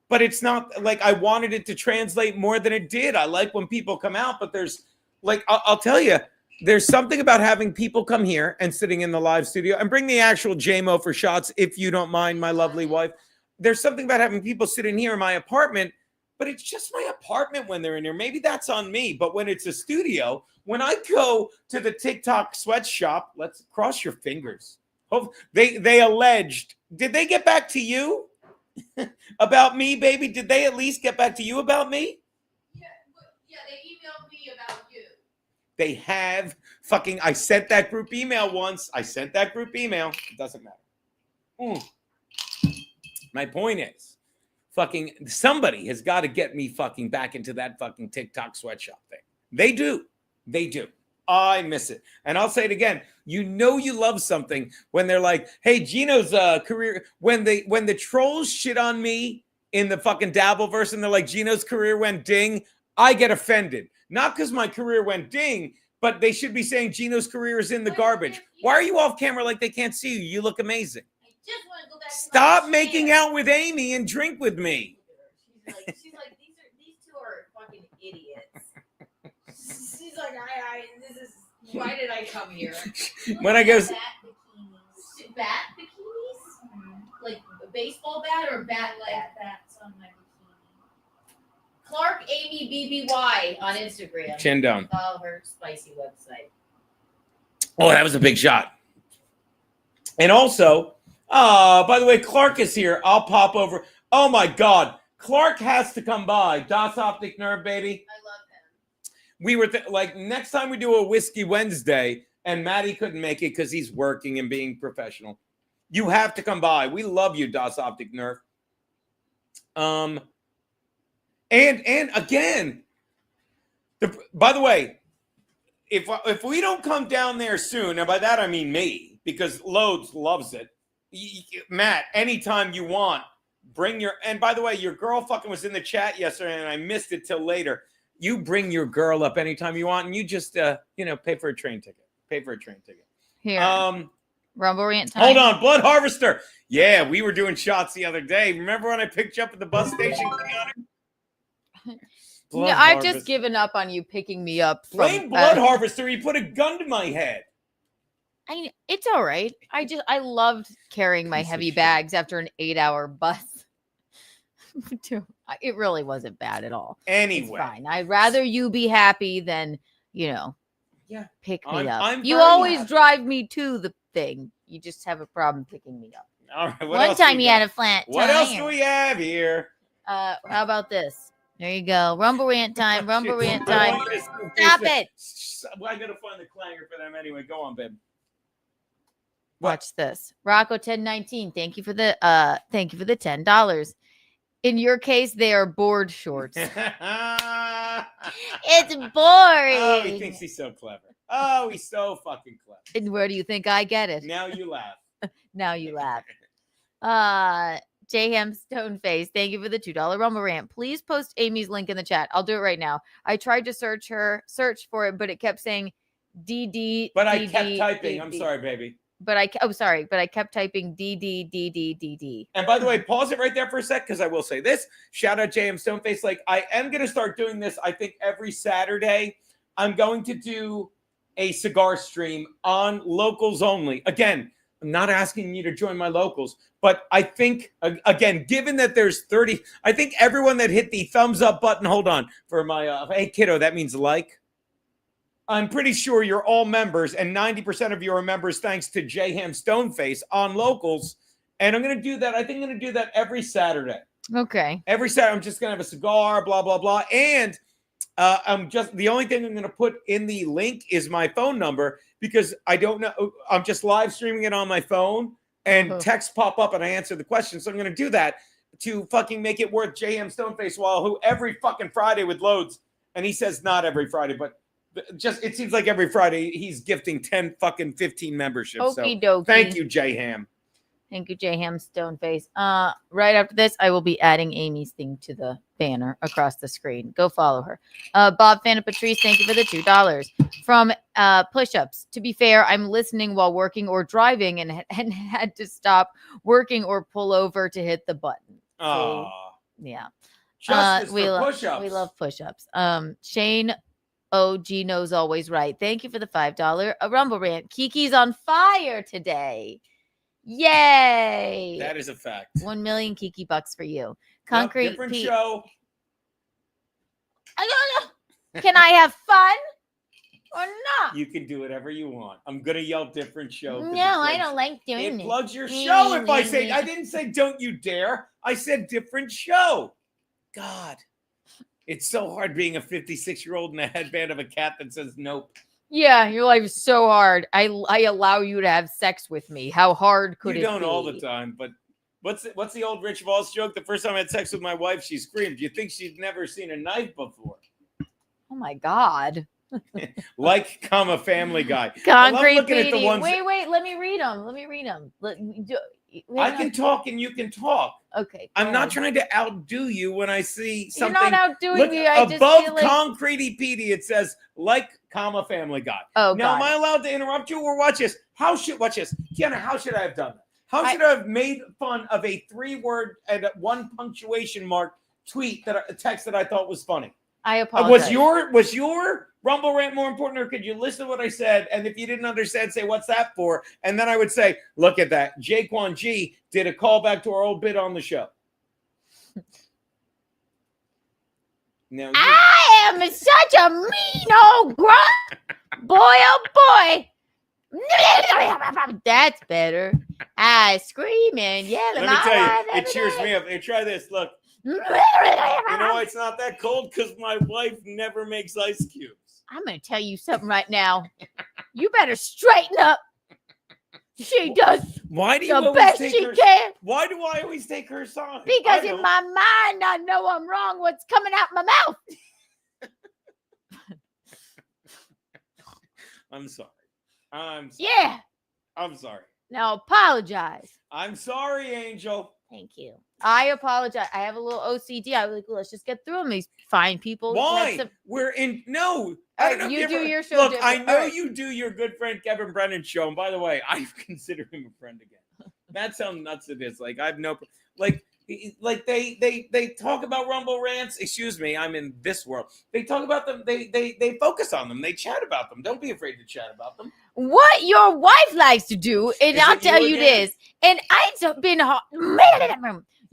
but it's not like I wanted it to translate more than it did. I like when people come out, but there's like, I'll tell you, there's something about having people come here and sitting in the live studio, and bring the actual JMO for shots, if you don't mind, my lovely wife. There's something about having people sit in here in my apartment, but it's just my apartment when they're in here. Maybe that's on me, but when it's a studio, when I go to the TikTok sweatshop, let's cross your fingers. They alleged. Did they get back to you about me, baby? Did they at least get back to you about me? Yeah, they emailed me about you. They have fucking, I sent that group email once. It doesn't matter. My point is, fucking somebody has got to get me fucking back into that fucking TikTok sweatshop thing. They do. I miss it. And I'll say it again. You love something when they're like, hey, Geno's career, when the trolls shit on me in the fucking Dabbleverse and they're like, Geno's career went ding, I get offended. Not because my career went ding, but they should be saying Geno's career is in the garbage. Why are you off camera like they can't see you? You look amazing. I just want to go back. Stop making out with Amy and drink with me. She's like, these two are fucking idiots. She's like, why did I come here? When I goes, bat bikinis, like a baseball bat or bat bats on my bikini. Clark Amy BBY on Instagram. Chin down. Follow her spicy website. Oh, that was a big shot. And also, by the way, Clark is here. I'll pop over. Oh my God, Clark has to come by. Das Optic Nerve, baby. I love him. We were like, next time we do a Whiskey Wednesday, and Maddie couldn't make it because he's working and being professional. You have to come by. We love you, Das Optic Nerve. And again, by the way, if we don't come down there soon, and by that I mean me, because Loads loves it. Matt, anytime you want, bring your. And by the way, your girl fucking was in the chat yesterday, and I missed it till later. You bring your girl up anytime you want, and you just pay for a train ticket. Pay for a train ticket. Here. Rumble rant time. Hold on, Blood Harvester. Yeah, we were doing shots the other day. Remember when I picked you up at the bus station? No, I've just given up on you picking me up. Blame Blood Harvester. You put a gun to my head. I mean, it's all right. I loved carrying my heavy bags after an 8-hour bus. It really wasn't bad at all. Anyway, it's fine. I'd rather you be happy than pick me up. I'm you very always happy. drive me to the thing. You just have a problem picking me up. All right. One time you had a flat tire. What else do we have here? How about this? There you go. Rumble rant time. Rumble rant I time. want you to Stop it. I gotta find the clanger for them anyway. Go on, babe. Watch this. Rocco 1019. Thank you for the $10. In your case, they are board shorts. It's boring. Oh, he thinks he's so clever. Oh, he's so fucking clever. And where do you think I get it? Now you laugh. Now you laugh. J-Ham Stoneface, thank you for the $2 Rumble rant. Please post Amy's link in the chat. I'll do it right now. I tried to search for it, but it kept saying DD. But I kept typing. I'm sorry, baby. But I kept typing DD. And by the way, pause it right there for a sec, because I will say this. Shout out J.M. Stoneface. Like, I am going to start doing this, I think, every Saturday. I'm going to do a cigar stream on locals only. Again, I'm not asking you to join my locals, but I think, again, given that there's 30, I think everyone that hit the thumbs up button, hold on, for my, hey, kiddo, that means like. I'm pretty sure you're all members, and 90% of you are members thanks to J-Ham Stoneface on locals. And I'm going to do that. I think I'm going to do that every Saturday. Okay. Every Saturday, I'm just going to have a cigar, blah, blah, blah. And the only thing I'm going to put in the link is my phone number, because I don't know. I'm just live streaming it on my phone, and texts pop up and I answer the question. So I'm going to do that to fucking make it worth J.M. Stoneface while who every fucking Friday with Loads. And he says not every Friday, but just it seems like every Friday he's gifting 10 fucking 15 memberships. Okie So dokie. thank you, J-Ham. Thank you, J-Ham Stoneface. Right after this, I will be adding Amy's thing to the banner across the screen. Go follow her. Bob Fanta Patrice, thank you for the $2. From Push-Ups. To be fair, I'm listening while working or driving and had to stop working or pull over to hit the button. Oh, yeah. Justice We for push-ups. We love push-ups. Shane Geno's always right. Thank you for the $5 Rumble rant. Kiki's on fire today. Yay! That is a fact. 1 million Kiki bucks for you. Concrete different Pete. show. I don't know. Can I have fun or not? You can do whatever you want. I'm gonna yell different show. No, I don't like doing It it. plugs your show. If I say, I didn't say don't you dare. I said different show. God, it's so hard being a 56-year-old in a headband of a cat that says nope. Yeah, your life is so hard. I allow you to have sex with me. How hard could it be? You don't all the time, but what's the old Rich Voss joke? The first time I had sex with my wife, she screamed. You think she'd never seen a knife before? Oh my God. Like, Family Guy. Concrete I love looking at the Petey. ones. Wait. Let me read them. I can talk and you can talk. Okay. I'm not trying to outdo you when I see something. You're not outdoing Look, me. I just above feel like... Concretey Petey, it says like, Family Guy. Oh, now, am God. I allowed to interrupt you or watch this? Watch this, Kiana? How should I have done that? How should I have made fun of a 3-word and 1 punctuation mark text that I thought was funny? I apologize. Was your Rumble rant more important, or could you listen to what I said? And if you didn't understand, say, what's that for? And then I would say, look at that. Jaquan G did a callback to our old bit on the show. Now, I am such a mean old grunt. Boy, oh boy. That's better. I scream and yell. let me tell you, it cheers me up. Hey, try this. Look. You know why it's not that cold? Because my wife never makes ice cubes. I'm going to tell you something right now. You better straighten up. She does Why do you the always best take she her? can. Why do I always take her side? Because I in don't. my mind, I know I'm wrong. What's coming out my mouth? I'm sorry. I'm Yeah. I'm sorry. Now apologize. I'm sorry, Angel. Thank you. I apologize. I have a little OCD. I was like, let's just get through them. These fine people. Why? Some... We're in. No, I don't know. You if do ever, your show. Look, I different. know All right. you do your good friend Kevin Brennan's show. And by the way, I consider him a friend again. That's how nuts it is. Like I've no like they talk about Rumble rants. Excuse me, I'm in this world. They talk about them. They focus on them. They chat about them. Don't be afraid to chat about them. What your wife likes to do, and Is I'll it tell you you again? this, and it's been hard.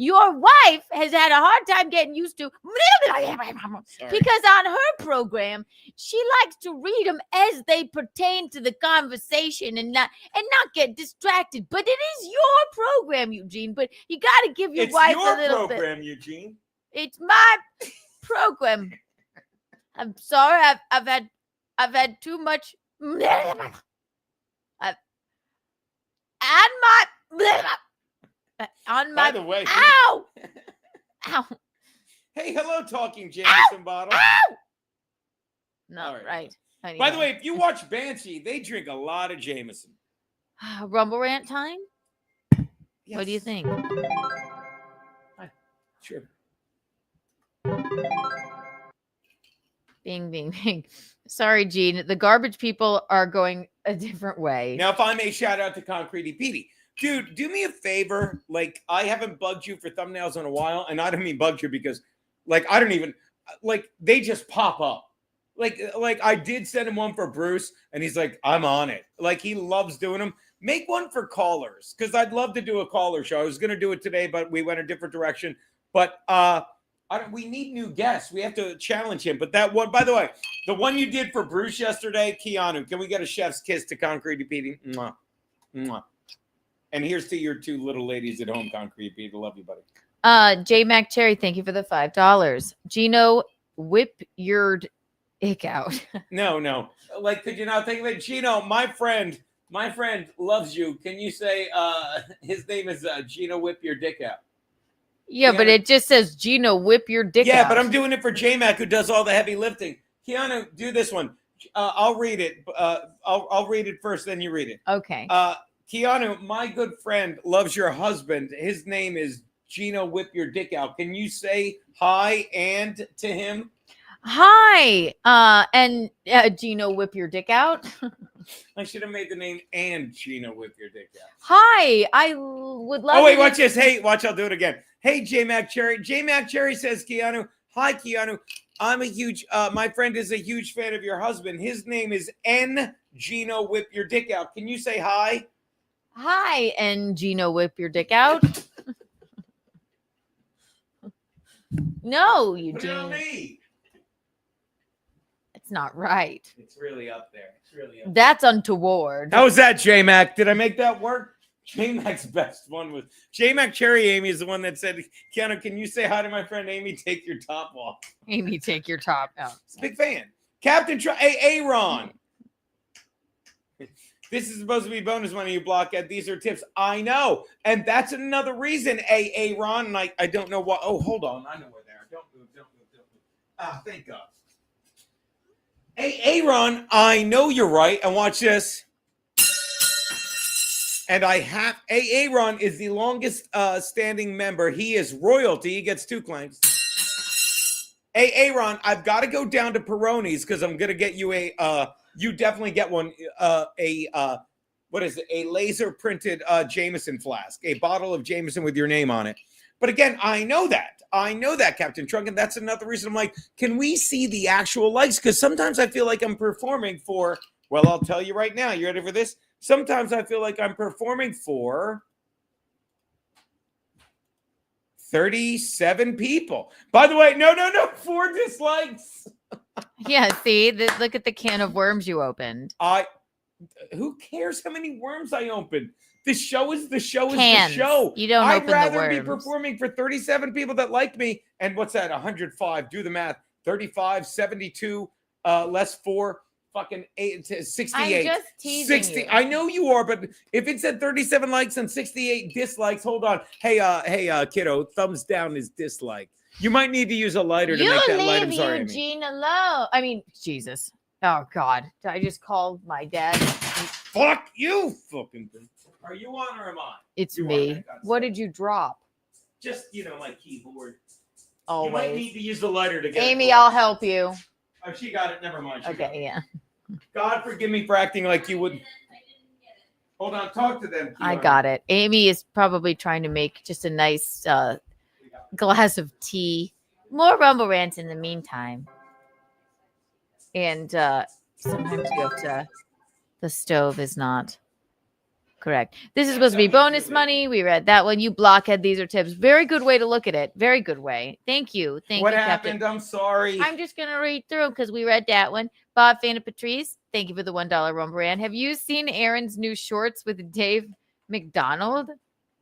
Your wife has had a hard time getting used to Sorry. because on her program she likes to read them as they pertain to the conversation and not get distracted. But it is your program, Eugene. But you got to give your It's wife your a little program, Eugene. It's my program. I'm sorry. I've had too much. On my By the way, ow. hey, hello, talking Jameson bottle. Ow! No, All right. right. By the way, if you watch Banshee, they drink a lot of Jameson. Rumble rant time. Yes. What do you think? Sure. Bing. Sorry, Gene. The garbage people are going a different way. Now, if I may shout out to Concrete Petey. Dude, do me a favor. Like, I haven't bugged you for thumbnails in a while, and I don't mean bugged you because, like, I don't even, like, they just pop up. Like I did send him one for Bruce, and he's like, I'm on it. Like, he loves doing them. Make one for callers, because I'd love to do a caller show. I was going to do it today, but we went a different direction. But we need new guests. We have to challenge him. But that one, by the way, the one you did for Bruce yesterday, Keanu, can we get a chef's kiss to Concrete Petey? Mwah. Mwah. And here's to your two little ladies at home, Concrete Pete. Love you, buddy. J Mac Cherry, thank you for the $5. Geno, whip your ick out. No. Like, could you not think of it? Geno, my friend loves you. Can you say his name is Geno, whip your dick out? Yeah, but it just says Geno, whip your dick out. Yeah, but I'm doing it for J Mac, who does all the heavy lifting. Keanu, do this one. I'll read it. I'll read it first, then you read it. Okay. Keanu, my good friend, loves your husband. His name is Geno, whip your dick out. Can you say hi and to him? Hi. And Geno, whip your dick out. I should have made the name and Geno, whip your dick out. Hi. I would love. Oh wait, watch this. Hey, watch. I'll do it again. Hey, J Mac Cherry. J Mac Cherry says, Keanu. Hi, Keanu. I'm a huge. My friend is a huge fan of your husband. His name is N. Geno, whip your dick out. Can you say hi? Hi, and Geno, whip your dick out. No, you Put it on didn't. me. It's not right. It's really up there. It's really up there. That's untoward. How was that, J Mac? Did I make that work? J Mac's best one was J Mac Cherry. Amy is the one that said, Keanu, can you say hi to my friend Amy? Take your top off. Amy, take your top out. Big fan. Captain Aaron. This is supposed to be bonus money, you blockhead. These are tips. I know. And that's another reason, Aaron. And I don't know what. Oh, hold on. I know where they are. Don't move. Ah, thank God. Aaron, I know you're right. And watch this. And Aaron is the longest standing member. He is royalty. He gets 2 claims. Aaron, I've got to go down to Peroni's because I'm going to get you you definitely get one, what is it? A laser printed Jameson flask, a bottle of Jameson with your name on it. But again, I know that, Captain Trunk. And that's another reason I'm like, can we see the actual likes? Because sometimes I feel like I'm performing for, well, I'll tell you right now. You ready for this? Sometimes I feel like I'm performing for 37 people. By the way, no, 4 dislikes. Yeah, see, look at the can of worms you opened. Who cares how many worms I open? The show is the show Cans. is the show. You don't I'd open the rather be worms. performing for 37 people that like me. And what's that? 105. Do the math. 35, 72, less 4, fucking 68. I'm just teasing 60. you. I know you are, but if it said 37 likes and 68 dislikes, hold on. Hey, kiddo, thumbs down is dislike. You might need to use a lighter to make that light. I'm sorry, Amy. Eugene alone. I mean, Jesus. Oh God! I just called my dad. Fuck you, fucking thing. Are you on or am I? It's You are, me. thank God. What did you drop? Just, my keyboard. You might Always. need to use the lighter to get Amy, it. I'll help you. Oh, she got it. Never mind. She got Okay, it. yeah. God forgive me for acting like you would. Hold on. Talk to them. I got it. Amy is probably trying to make just a nice glass of tea. More Rumble Rants in the meantime. And sometimes you have to, the stove is not correct. This is supposed to be bonus money. We read that one. You blockhead. These are tips. Very good way to look at it. Very good way. Thank you. Thank What you, happened? Captain. I'm sorry. I'm just going to read through because we read that one. Bob Fan of Patrice, thank you for the $1 Rumble Rant. Have you seen Aaron's new shorts with Dave McDonald?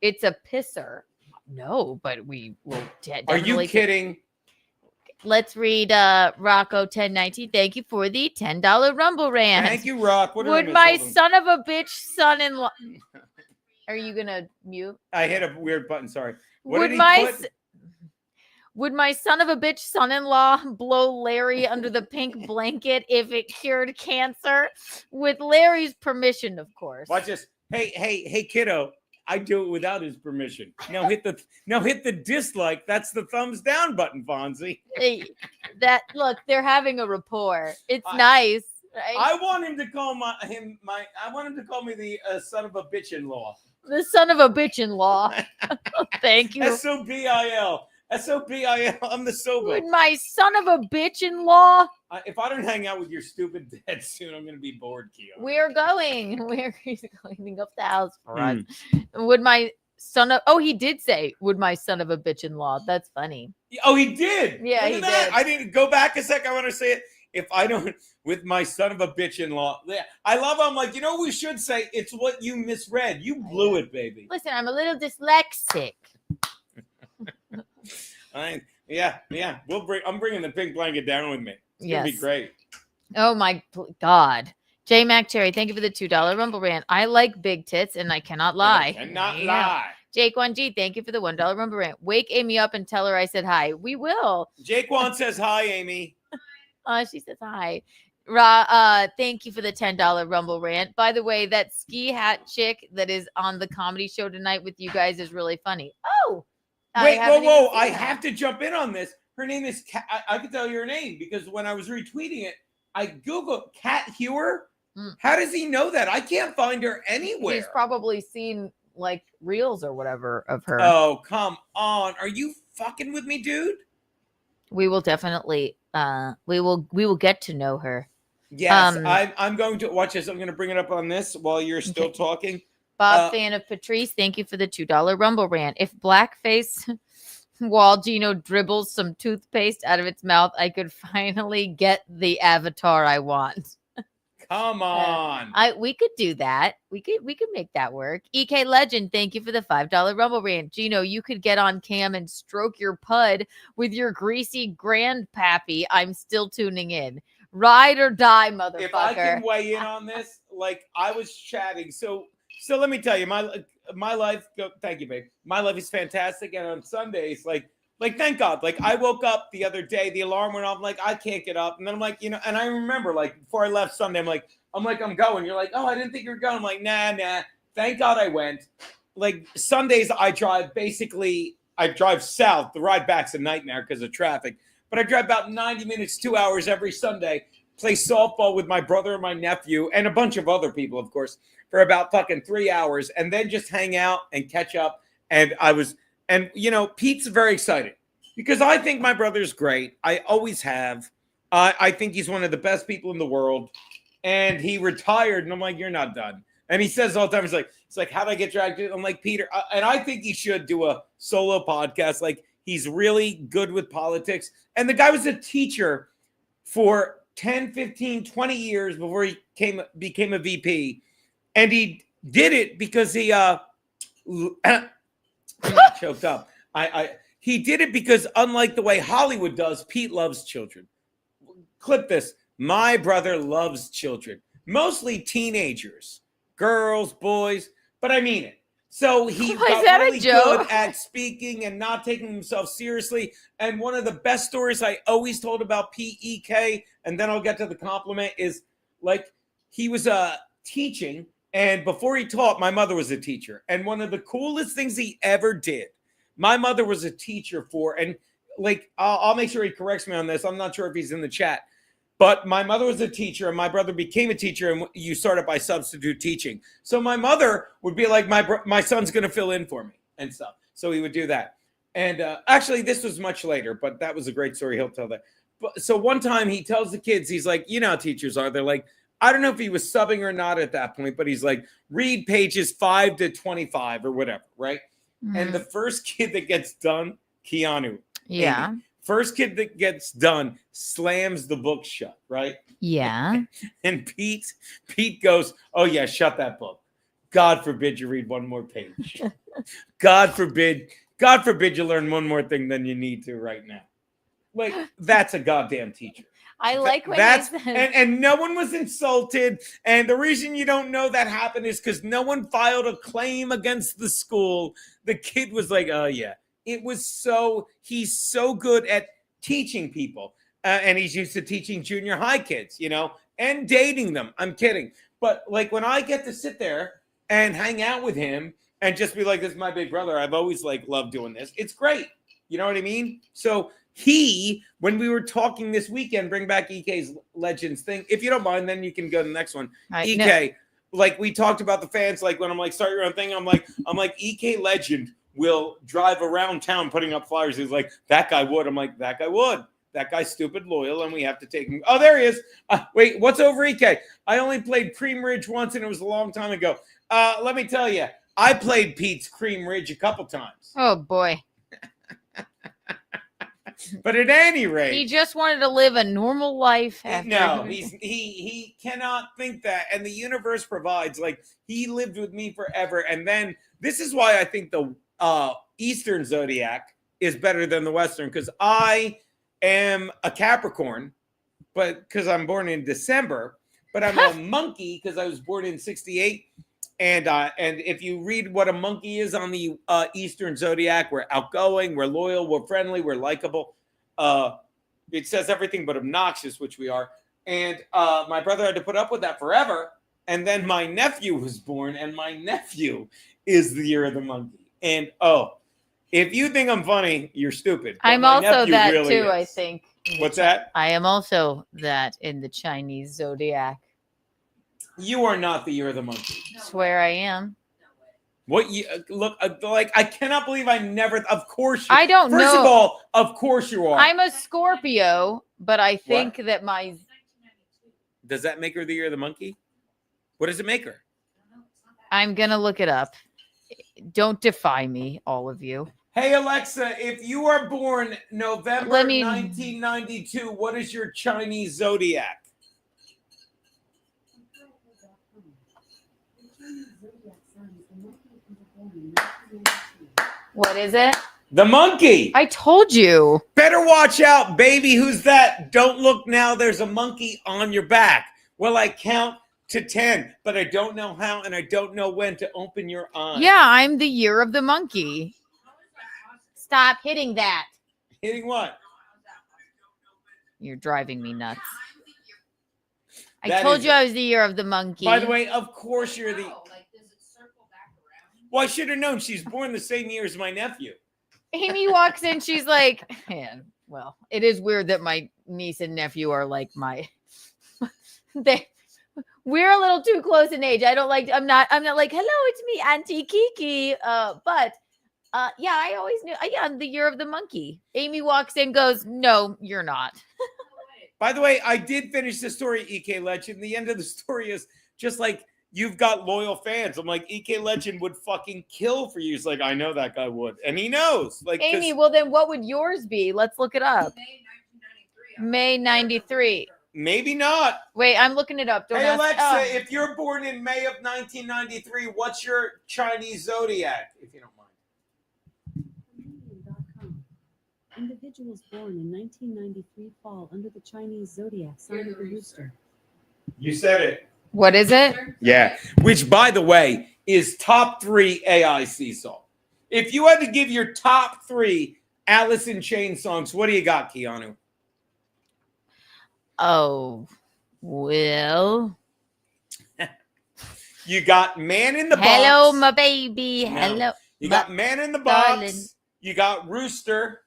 It's a pisser. No, but we will Are definitely. you kidding? Let's read Rocco 1019. Thank you for the $10 Rumble Rant. Thank you, Rock. What did I Would miss? my Hold on. son of a bitch son-in-law? Are you gonna mute? I hit a weird button. Sorry. What Would did he my put? would my son of a bitch son-in-law blow Larry under the pink blanket if it cured cancer? With Larry's permission, of course. Watch this. Hey, kiddo. I do it without his permission. Now hit the dislike. That's the thumbs down button, Fonzie. Hey, look, they're having a rapport. It's I- nice. Right? I want him to call I want him to call me the son of a bitch-in-law. The son of a bitch-in-law. Thank you. SOBIL. SOBIL. I'm the sober. Would my son of a bitch-in-law? If I don't hang out with your stupid dad soon, I'm gonna be bored, Keon. We're cleaning up the house for us. Hmm. Would my son of he did say, would my son of a bitch-in-law? That's funny. Oh, he did. Yeah, Look at he that. did. I didn't go back a sec. I want to say it. If I don't, with my son of a bitch-in-law. Yeah, I love. I'm like, we should say it's what you misread. You blew it, baby. Listen, I'm a little dyslexic. Yeah. I'm bringing the pink blanket down with me. It's gonna be Yes. great. Oh my God. J Mac Cherry, thank you for the $2 Rumble Rant. I like big tits and I cannot lie. Cannot Yeah. lie. Jake 1G, thank you for the $1 Rumble Rant. Wake Amy up and tell her I said hi. We will. Jake Wan says hi, Amy. She says hi. Thank you for the $10 Rumble Rant. By the way, that ski hat chick that is on the comedy show tonight with you guys is really funny. Oh, Wait, haven't even whoa! seen I that. have to jump in on this. Her name is I can tell you her name because when I was retweeting it, I Googled Kat Hewer. How does he know that? I can't find her anywhere. He's probably seen like reels or whatever of her. Oh, come on. Are you fucking with me, dude? We will definitely we will get to know her. Yes, I'm going to watch this. I'm going to bring it up on this while you're still talking. Bob Fan of Patrice, thank you for the $2 Rumble Rant. If blackface while Geno dribbles some toothpaste out of its mouth, I could finally get the avatar I want. Come on. We could do that. We could make that work. EK Legend, thank you for the $5 Rumble Rant. Geno, you could get on cam and stroke your pud with your greasy grandpappy. I'm still tuning in. Ride or die, motherfucker. If I can weigh in on this, like I was chatting. So let me tell you, my life. Thank you, babe. My life is fantastic, and on Sundays, like thank God. Like I woke up the other day, the alarm went off. I'm like, I can't get up, and then I'm like, and I remember like before I left Sunday, I'm like, I'm going. You're like, oh, I didn't think you were going. I'm like, nah. Thank God I went. Like Sundays, I drive south. The ride back's a nightmare because of traffic. But I drive about 90 minutes, 2 hours every Sunday, play softball with my brother and my nephew and a bunch of other people, of course, for about fucking 3 hours and then just hang out and catch up. And Pete's very excited because I think my brother's great. I always have. I think he's one of the best people in the world. And he retired. And I'm like, you're not done. And he says all the time, he's like, how'd I get dragged in? I'm like, Peter, and I think he should do a solo podcast. Like, he's really good with politics. And the guy was a teacher for 10, 15, 20 years before he became a VP. And he did it because he I'm not choked up. He did it because, unlike the way Hollywood does, Pete loves children. Clip this. My brother loves children, mostly teenagers, girls, boys, but I mean it. So he got really good at speaking and not taking himself seriously. And one of the best stories I always told about PEK, and then I'll get to the compliment, is like he was teaching. And before he taught, my mother was a teacher. And one of the coolest things he ever did, my mother was a teacher and like, I'll make sure he corrects me on this. I'm not sure if he's in the chat. But my mother was a teacher, and my brother became a teacher, and you started by substitute teaching. So my mother would be like, my son's going to fill in for me and stuff. So he would do that. And actually, this was much later, but that was a great story. He'll tell that. So one time he tells the kids, he's like, you know how teachers are. They're like, I don't know if he was subbing or not at that point, but he's like, read pages 5 to 25 or whatever, right? Mm-hmm. And the first kid that gets done, Keanu. Yeah. Amy, first kid that gets done slams the book shut, right? Yeah. And Pete goes, oh yeah, shut that book. God forbid you read one more page. God forbid you learn one more thing than you need to right now. Like, that's a goddamn teacher. I like what that's you said. And no one was insulted. And the reason you don't know that happened is because no one filed a claim against the school. The kid was like, oh yeah. It was he's so good at teaching people. And he's used to teaching junior high kids, you know, and dating them. I'm kidding. But like when I get to sit there and hang out with him and just be like, this is my big brother. I've always like loved doing this. It's great. You know what I mean? So when we were talking this weekend, bring back EK's Legends thing. If you don't mind, then you can go to the next one. EK, like we talked about the fans, like when I'm like, start your own thing. I'm like, EK Legend will drive around town putting up flyers. He's like, that guy would. I'm like, that guy would. That guy's stupid loyal, and we have to take him. Oh, there he is. Wait, what's over EK? I only played Cream Ridge once, and it was a long time ago. Let me tell you, I played Pete's Cream Ridge a couple times. Oh, boy. But at any rate, he just wanted to live a normal life. He cannot think that, and the universe provides. Like, he lived with me forever, and then this is why I think the Eastern zodiac is better than the Western, because I am a Capricorn, but because I'm born in December, but I'm a monkey because I was born in '68. And if you read what a monkey is on the Eastern zodiac, we're outgoing, we're loyal, we're friendly, we're likable. It says everything but obnoxious, which we are. And my brother had to put up with that forever. And then my nephew was born, and my nephew is the year of the monkey. And if you think I'm funny, you're stupid. I'm also that really too, is. I think. What's that? I am also that in the Chinese zodiac. You are not the year of the monkey. I swear I am. What you look like? I cannot believe I never. Of course, I don't know. First of all, of course you are. I'm a Scorpio, but I think that my. Does that make her the year of the monkey? What does it make her? I'm gonna look it up. Don't defy me, all of you. Hey Alexa, if you are born November 1992, what is your Chinese zodiac? What is it? The monkey. I told you. Better watch out, baby. Who's that? Don't look now. There's a monkey on your back. Well, I count to 10, but I don't know how and I don't know when to open your eyes. Yeah, I'm the year of the monkey. Stop hitting that. Hitting what? You're driving me nuts. I told you I was the year of the monkey. By the way, of course you're the... Well, I should have known. She's born the same year as my nephew. Amy walks in. She's like, man, well, it is weird that my niece and nephew are like we're a little too close in age. I'm not like, hello, it's me, Auntie Kiki. But I always knew. I'm the year of the monkey. Amy walks in, goes, no, you're not. By the way, I did finish the story, EK Legend. The end of the story is just like, you've got loyal fans. I'm like, EK Legend would fucking kill for you. He's like, I know that guy would. And he knows. Like, Amy, well, then what would yours be? Let's look it up. May 93. Maybe not. Wait, I'm looking it up. Don't Hey, ask. Alexa, if you're born in May of 1993, what's your Chinese zodiac, if you don't mind? Canadian.com. Individuals born in 1993 fall under the Chinese zodiac sign of the rooster. You said it. What is it? Yeah. Which, by the way, is top 3 AIC song. If you had to give your top 3 Alice in Chains songs, what do you got, Keanu? Oh, well. You got Man in the Box. Hello, my baby. No. Hello. You got Man in the Box. darling. You got Rooster.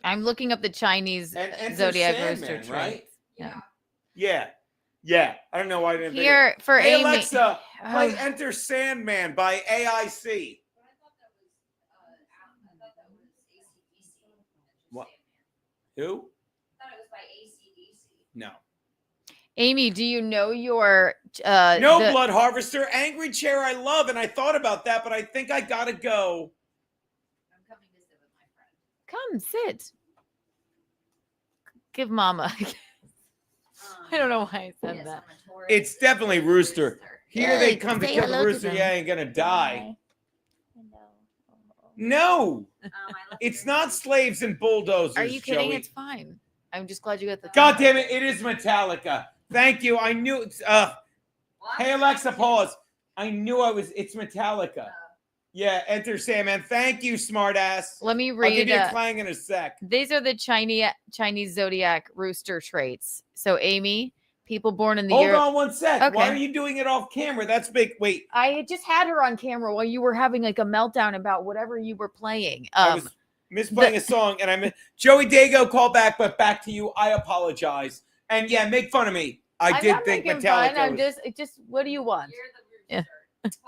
I'm looking up the Chinese And Enter zodiac Sandman, rooster trait. right? Yeah. Yeah. Yeah. I don't know why I didn't think Here for Hey, Amy. Alexa, play Oh. Enter Sandman by AIC. What? Who? No. Amy, do you know your No the- Blood Harvester. Angry Chair I love, and I thought about that, but I think I gotta go. Come sit. Give mama. I don't know why I said that. It's definitely Rooster. Here they Good. come to Say kill hello the to Rooster. them. Yeah, ain't gonna die. No, it's not slaves and bulldozers. Are you kidding? Joey. It's fine. I'm just glad you got the. God damn it! It is Metallica. Thank you. I knew. Hey Alexa, pause. I knew I was. It's Metallica. Yeah, Enter Sandman. Thank you, smartass. Let me I'll give read. you a clang in a sec. These are the Chinese zodiac rooster traits. So, Amy, people born in the Hold year. on one sec. Why Okay. are you doing it off camera? That's big. Wait. I just had her on camera while you were having like a meltdown about whatever you were playing. I was misplaying a song, and I meant Joey Dago, call back, but back to you. I apologize. And yeah, make fun of me. I I'm did not think making Metallica. fun. I'm was- just. What do you want?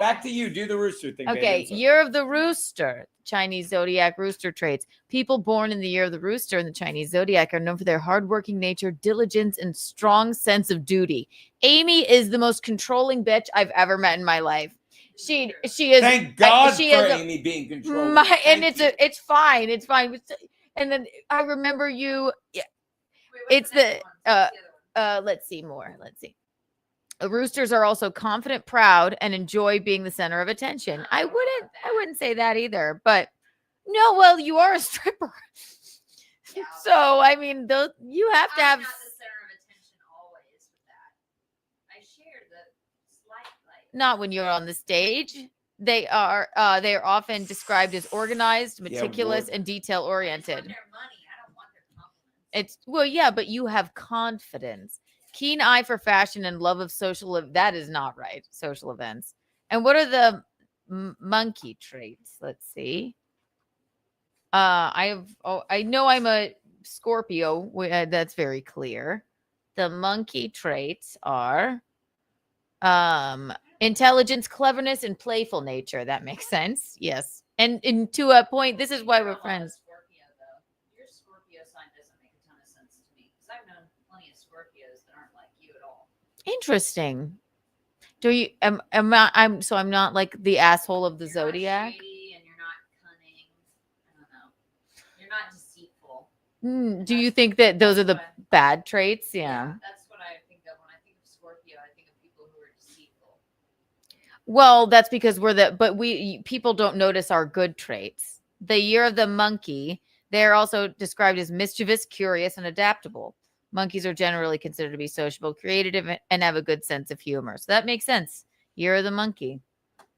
Back to you. Do the rooster thing. Okay, baby. year of the rooster, Chinese zodiac rooster traits. People born in the year of the rooster in the Chinese zodiac are known for their hardworking nature, diligence, and strong sense of duty. Amy is the most controlling bitch I've ever met in my life. She is. Thank God she for is a- Amy being controlled. and it's fine. It's fine. And then I remember you. Yeah, it's the let's see more. Let's see. Roosters are also confident, proud, and enjoy being the center of attention. I wouldn't say that either, but no, well, you are a stripper. So, I mean, you have to have I'm not the center of attention always with that. I share the slight. not when you're on the stage. They are often described as organized, meticulous, well- and detail oriented. Their money. I don't want their compliments. It's well, yeah, but you have confidence, keen eye for fashion, and love of that is not right. Social events. And what are the monkey traits? Let's see. I know I'm a Scorpio. That's very clear. The monkey traits are intelligence, cleverness, and playful nature. That makes sense. Yes. And to a point, this is why we're friends. Scorpio, though. Your Scorpio sign doesn't make a ton of sense to me because I've known plenty of Scorpios that aren't like you at all. Interesting. Do you I'm not like the asshole of the You're not zodiac? shady and you're not cunning. I don't know. You're not deceitful. Do you think that those are the That's what- bad traits? Yeah. That's what I think of when I think of Scorpio. I think of people who are deceitful. Well, that's because people don't notice our good traits. The year of the monkey, they're also described as mischievous, curious, and adaptable. Monkeys are generally considered to be sociable, creative, and have a good sense of humor. So that makes sense. Year of the monkey.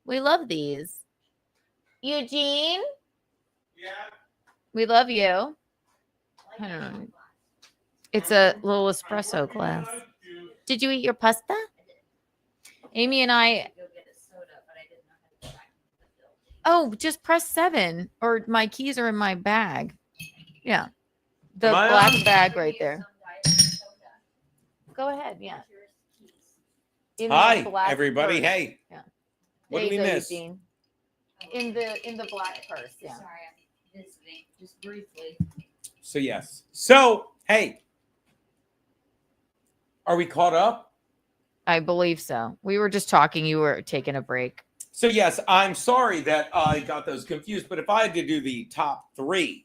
We love these. Eugene, Yeah. we love you. I don't know. It's a little espresso glass. Did you eat your pasta? Amy and I. Go get a soda, but I didn't know how to go back to the building. Oh, just press 7, or my keys are in my bag. Yeah, the Am I black on? bag right there. Go ahead. Yeah. In the Hi, black everybody. purse. Hey. Yeah. What There did you we go, miss? Eugene. In the black purse. Yeah. Sorry, I'm visiting just briefly. So yes. So hey, are we caught up? I believe so. We were just talking. You were taking a break. So yes, I'm sorry that I got those confused. But if I had to do the top 3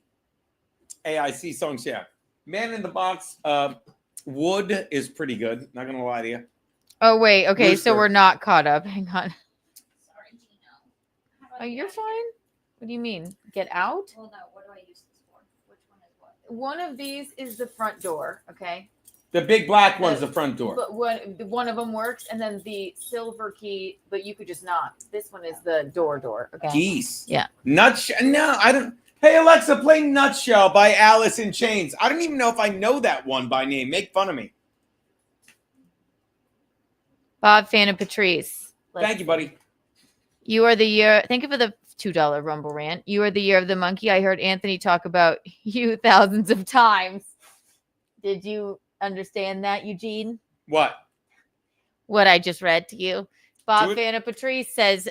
AIC songs, yeah, Man in the Box. Wood is pretty good. Not gonna lie to you. Oh wait, okay, so Rooster. we're not caught up. Hang on. Sorry, Geno. How do Oh, I you're get fine. What do you mean? Get out? Well, no. What do I use this for? Which one is what? One of these is the front door, okay? The big black one's the front door. But one of them works, and then the silver key, but you could just knock. This one is the door, okay? Geese. Yeah. Nutshell. No, I don't. Hey, Alexa, play Nutshell by Alice in Chains. I don't even know if I know that one by name. Make fun of me. Bob, Fan, and Patrice. Thank you, buddy. You are the year. Thank you for the $2 Rumble rant. You are the year of the monkey. I heard Anthony talk about you thousands of times. Did you understand that, Eugene? What? What I just read to you. Bob Fan, and Patrice says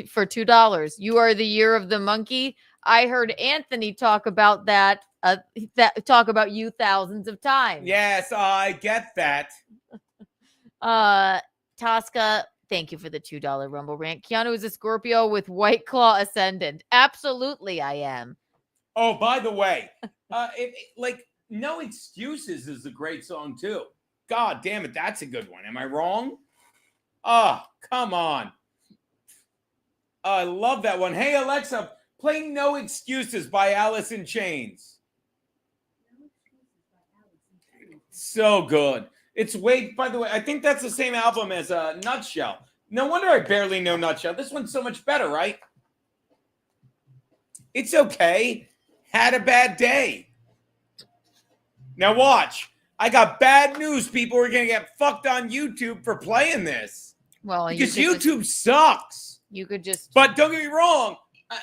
for $2, you are the year of the monkey. I heard Anthony talk about that talk about you thousands of times. Yes, I get that. Tosca, thank you for the $2 Rumble rant. Keanu is a Scorpio with White Claw ascendant. Absolutely, I am. Oh, by the way, like No Excuses is a great song too. God damn it, that's a good one. Am I wrong? Oh, come on. I love that one. Hey, Alexa, play No Excuses by Alice in Chains. So good. It's way, by the way, I think that's the same album as Nutshell. No wonder I barely know Nutshell. This one's so much better, right? It's okay. Had a bad day. Now watch. I got bad news. People are going to get fucked on YouTube for playing this. Well, because YouTube sucks. You could just. But don't get me wrong.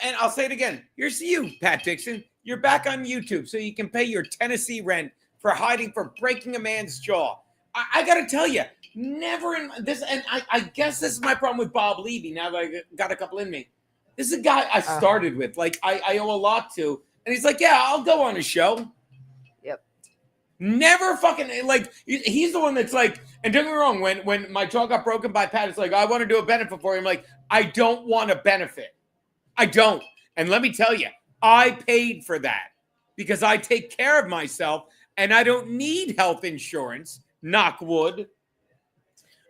And I'll say it again. Here's to you, Pat Dixon. You're back on YouTube so you can pay your Tennessee rent for breaking a man's jaw. I got to tell you, never in this, and I guess this is my problem with Bob Levy now that I got a couple in me. This is a guy I started with, like I owe a lot to. And he's like, yeah, I'll go on a show. Yep. Never fucking, like, he's the one that's like, and don't get me wrong, when my jaw got broken by Pat, it's like, I want to do a benefit for him. I'm like, I don't want a benefit. I don't. And let me tell you, I paid for that because I take care of myself and I don't need health insurance. Knock wood,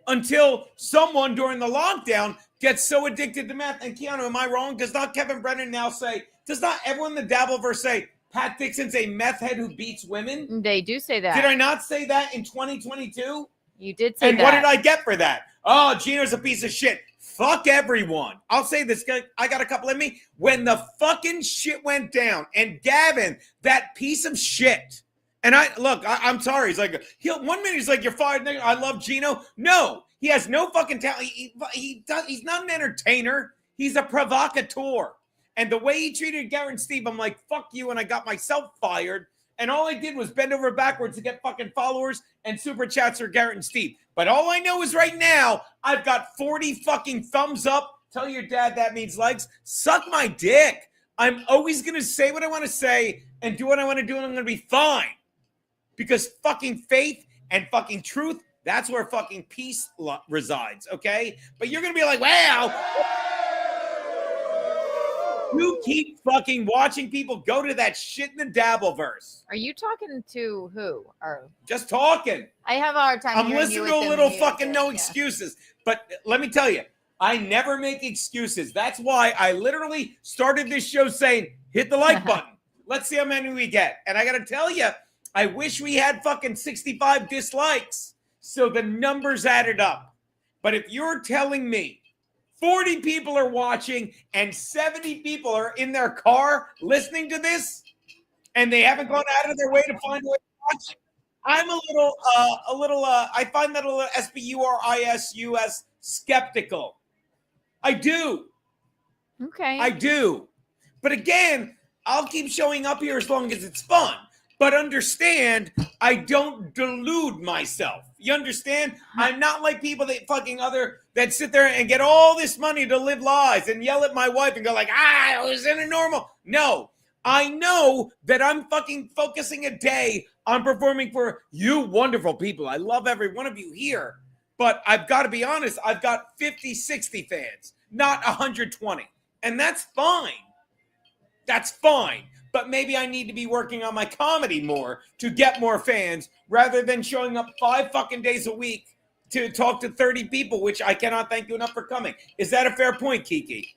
until someone during the lockdown gets so addicted to meth. And Keanu, am I wrong? Does not Kevin Brennan now say, does not everyone in the Dabbleverse say Pat Dixon's a meth head who beats women? They do say that. Did I not say that in 2022? You did say that. And what did I get for that? Oh, Geno's a piece of shit. Fuck everyone. I'll say this. I got a couple in me. When the fucking shit went down and Gavin, that piece of shit, and I'm sorry. He's like, 1 minute he's like, you're fired. I love Geno. No, he has no fucking talent. He's not an entertainer. He's a provocateur. And the way he treated Garrett Steve, I'm like, fuck you. And I got myself fired. And all I did was bend over backwards to get fucking followers and super chats for Garrett and Steve. But all I know is right now, I've got 40 fucking thumbs up. Tell your dad that means likes. Suck my dick. I'm always going to say what I want to say and do what I want to do, and I'm going to be fine. Because fucking faith and fucking truth, that's where fucking peace resides, okay? But you're going to be like, wow. You keep fucking watching people go to that shit in the Dabbleverse. Are you talking to who? Or just talking. I have a hard time. I'm listening to a little fucking No Excuses. But let me tell you, I never make excuses. That's why I literally started this show saying, hit the like button. Let's see how many we get. And I got to tell you, I wish we had fucking 65 dislikes so the numbers added up. But if you're telling me 40 people are watching and 70 people are in their car listening to this and they haven't gone out of their way to find a way to watch, I'm a little, I find that a little SBURISUS skeptical. I do. Okay. I do. But again, I'll keep showing up here as long as it's fun. But understand, I don't delude myself. You understand? I'm not like people that sit there and get all this money to live lies and yell at my wife and go like, isn't it normal? No, I know that I'm fucking focusing a day on performing for you wonderful people. I love every one of you here. But I've got to be honest, I've got 50, 60 fans, not 120. And that's fine. That's fine. but maybe I need to be working on my comedy more to get more fans rather than showing up 5 fucking days a week to talk to 30 people, which I cannot thank you enough for coming. Is that a fair point, Kiki?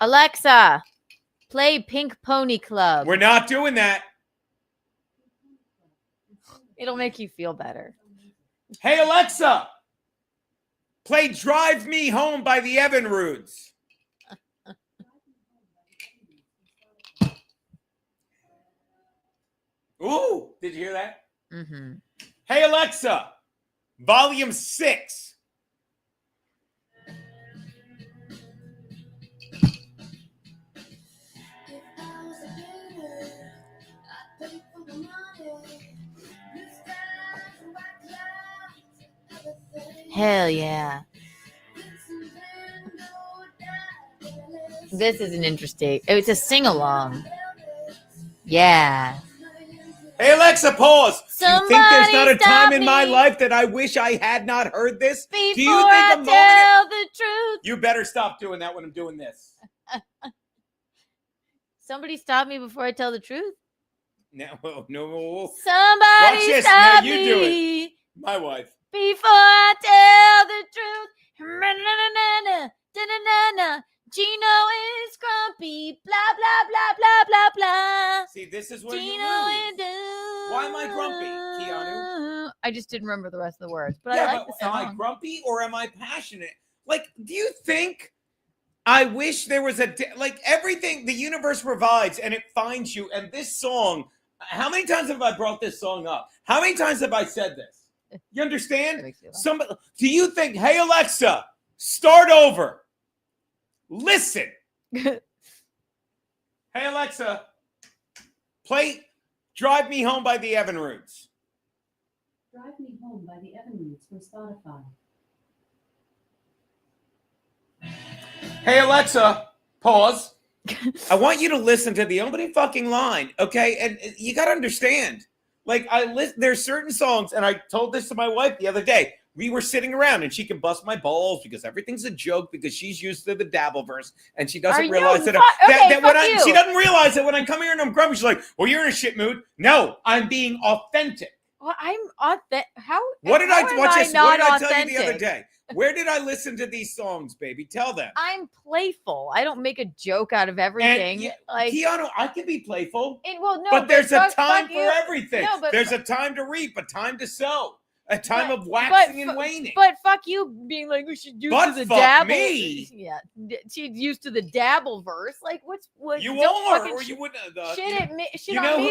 Alexa, play Pink Pony Club. We're not doing that. It'll make you feel better. Hey, Alexa, play Drive Me Home by the Evinrudes. Ooh, did you hear that? Mm-hmm. Hey, Alexa, volume 6. Hell yeah. This is an interesting. It's a sing along. Yeah. Hey, Alexa, pause. Do you think there's not a Somebody time in stop my me life that I wish I had not heard this? Before Do you think I a moment? tell the truth. You better stop doing that when I'm doing this. Somebody stop me before I tell the truth. No. Somebody Watch this. stop Now you do me it. My wife. before I tell the truth. Na-na-na-na-na, da-na-na-na. Geno is grumpy. Blah blah blah blah blah blah. See, this is where you Geno lose. is. Why am I grumpy, Keanu? I just didn't remember the rest of the words, but I Yeah, like the but am I song. grumpy or am I passionate? Like, do you think I wish there was like everything the universe provides and it finds you? And this song, how many times have I brought this song up? How many times have I said this? You understand? Somebody, do you think, hey, Alexa, start over? Listen. Hey, Alexa, play Drive Me Home by the Evinrudes. Drive Me Home by the Evinrudes from Spotify. Hey, Alexa, pause. I want you to listen to the opening fucking line, okay? And you got to understand. Like, there's certain songs, and I told this to my wife the other day. We were sitting around, and she can bust my balls because everything's a joke because she's used to the Dabbleverse, and she doesn't realize that she doesn't realize that when I come here and I'm grumpy, she's like, well, you're in a shit mood. No, I'm being authentic. Well, I'm authentic. What did I tell you the other authentic? day? Where did I listen to these songs, baby? Tell them. I'm playful. I don't make a joke out of everything. And Keanu, I can be playful. Well, no, but there's a time for you. everything. No, there's a time to reap, a time to sow, a time of waxing and waning. But fuck you being like, she's used to the fuck dabble. Me. Yeah, she's used to the Dabbleverse. Like, what? You are, or you wouldn't. Shit on me.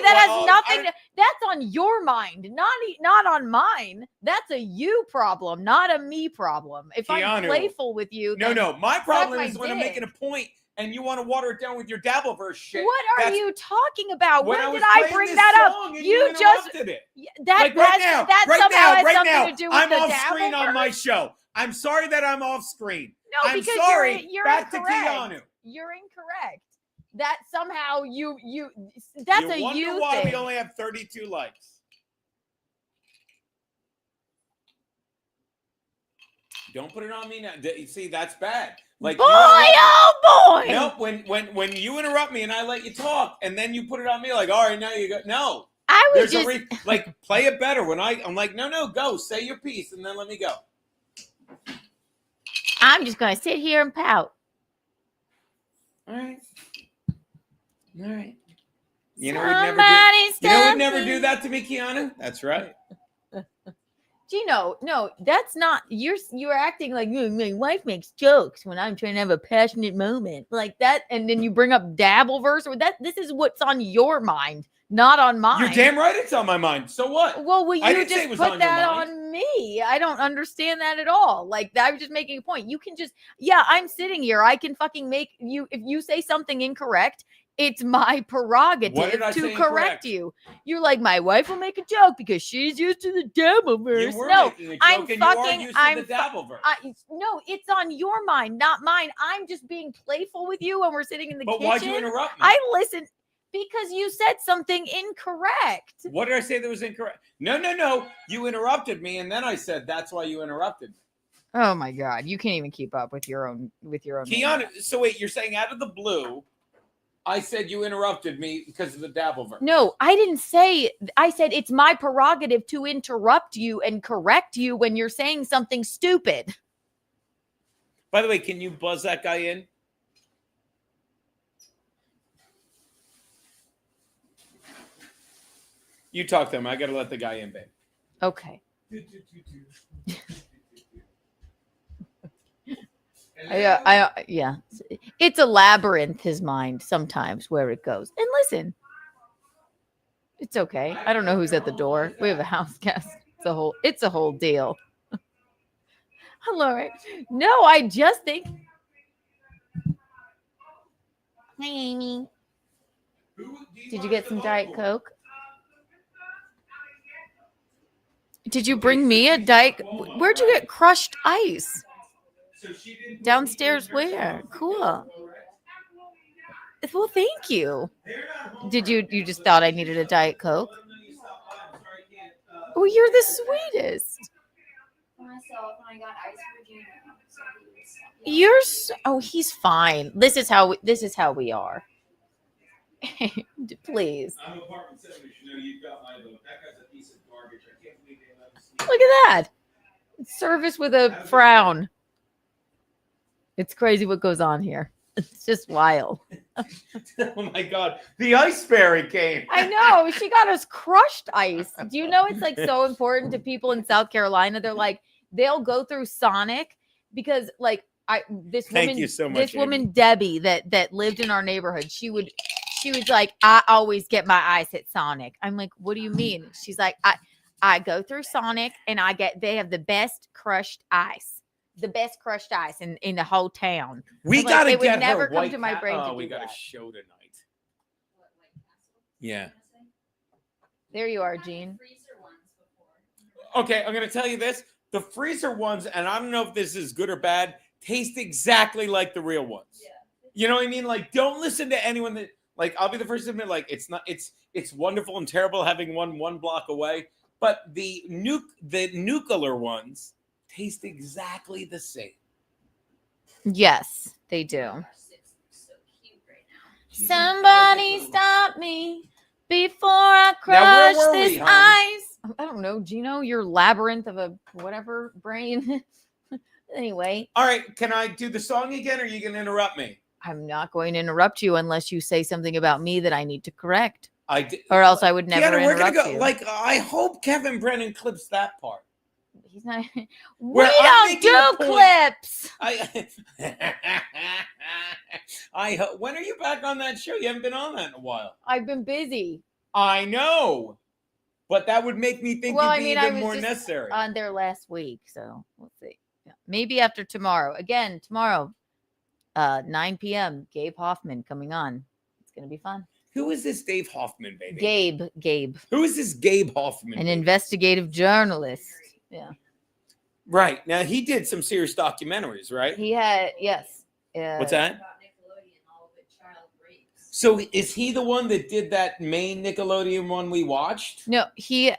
That has nothing. That's on your mind, not on mine. That's a you problem, not a me problem. If Keanu, I'm playful with you, no. My problem is when I'm making a point and you want to water it down with your Dabbleverse shit. What are you talking about? When did I bring that up? You just it. That right now, to do with I'm off screen on my show. I'm sorry that I'm off screen. No, I'm because sorry. You're Back incorrect. to Keanu. You're incorrect. That somehow that's a you wonder why thing. we only have 32 likes. Don't put it on me now. You see, that's bad. Like, boy, oh boy. Nope. When you interrupt me and I let you talk, and then you put it on me, like, all right, now you go. No. I was like, play it better. When I'm like, no, go say your piece, and then let me go. I'm just gonna sit here and pout. All right. You know we'd never do that to me, Keanu. That's right. Geno, no, that's not. You're acting like my wife makes jokes when I'm trying to have a passionate moment like that, and then you bring up Dabbleverse or that. This is what's on your mind, not on mine. You're damn right, it's on my mind. So what? Well, will you just put that on me? I don't understand that at all. Like, I was just making a point. You can just, I'm sitting here. I can fucking make you. If you say something incorrect, it's my prerogative to correct you. You're like, my wife will make a joke because she's used to the Dabbleverse. No, no, it's on your mind, not mine. I'm just being playful with you when we're sitting in the kitchen. But why'd you interrupt me? I listen because you said something incorrect. What did I say that was incorrect? No. You interrupted me, and then I said that's why you interrupted me. Oh my God, you can't even keep up with your own. Keanu, so wait, you're saying out of the blue, I said you interrupted me because of the dabble verse. No, I didn't say. I said it's my prerogative to interrupt you and correct you when you're saying something stupid. By the way, can you buzz that guy in? You talk to him. I got to let the guy in, babe. Okay. Yeah. It's a labyrinth, his mind, sometimes, where it goes. And listen, it's okay. I don't know who's at the door. We have a house guest. It's a whole deal. Hello. Right? No, I just think. Hi, Amy. Did you get some Diet Coke? Did you bring me a Diet? Where'd you get crushed ice? Downstairs where? Cool. Well, thank you. Did you just thought I needed a Diet Coke? Oh, you're the sweetest. He's fine. This is how we are. Please. I'm apartment 7. You know you've got my vote. That guy's a piece of garbage. I can't believe they let him. Look at that. Service with a frown. It's crazy what goes on here. It's just wild. Oh my God. The ice fairy came. I know. She got us crushed ice. Do you know it's like so important to people in South Carolina? They're like, they'll go through Sonic because like this woman Debbie that lived in our neighborhood, she was like, I always get my ice at Sonic. I'm like, what do you mean? She's like, I go through Sonic and they have the best crushed ice. The best crushed ice in the whole town. We got to get her. It would never come to my brain to do we got that. a show tonight. Yeah. There you are, Gene. Okay, I'm going to tell you this. The freezer ones, and I don't know if this is good or bad, taste exactly like the real ones. Yeah. You know what I mean? Like, don't listen to anyone that, like, I'll be the first to admit, like, it's wonderful and terrible having one block away. But the nuclear ones taste exactly the same. Yes, they do. Somebody stop me before I crush this ice. I don't know, Geno, your labyrinth of a whatever brain. Anyway. All right, can I do the song again, or are you going to interrupt me? I'm not going to interrupt you unless you say something about me that I need to correct. I did, or else I would never interrupt you. Like, I hope Kevin Brennan clips that part. He's not. We don't do clips. When are you back on that show? You haven't been on that in a while. I've been busy. I know, but that would make me think you'd be even more necessary. On there last week, so we'll see. Yeah. Maybe after tomorrow. Again, tomorrow, 9 p.m. Gabe Hoffman coming on. It's gonna be fun. Who is this Dave Hoffman, baby? Gabe. Who is this Gabe Hoffman? An investigative journalist. Yeah. Right. Now, he did some serious documentaries, right? He had, yes. What's that? So is he the one that did that main Nickelodeon one we watched? No, he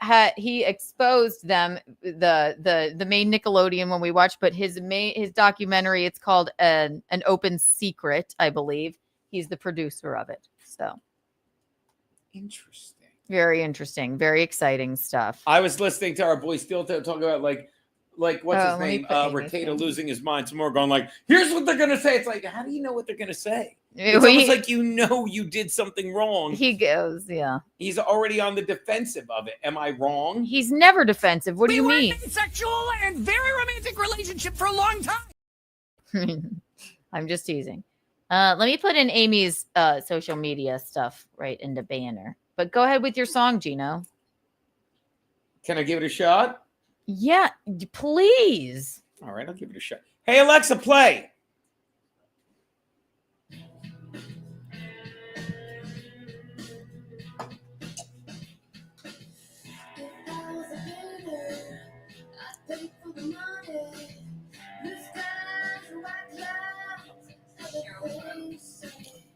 exposed them, the main Nickelodeon one we watched, but his documentary, it's called an Open Secret, I believe. He's the producer of it. So interesting. Very interesting. Very exciting stuff. I was listening to our boy Steel talk about like what's his name? Ricada losing his mind. Some more going like, here's what they're gonna say. It's like, how do you know what they're gonna say? It's almost like you know you did something wrong. He goes, yeah. He's already on the defensive of it. Am I wrong? He's never defensive. What do you mean? We were in a sexual and very romantic relationship for a long time. I'm just teasing. Let me put in Amy's social media stuff right in the banner. But go ahead with your song, Geno. Can I give it a shot? Yeah, please. All right, I'll give it a shot. Hey, Alexa, play.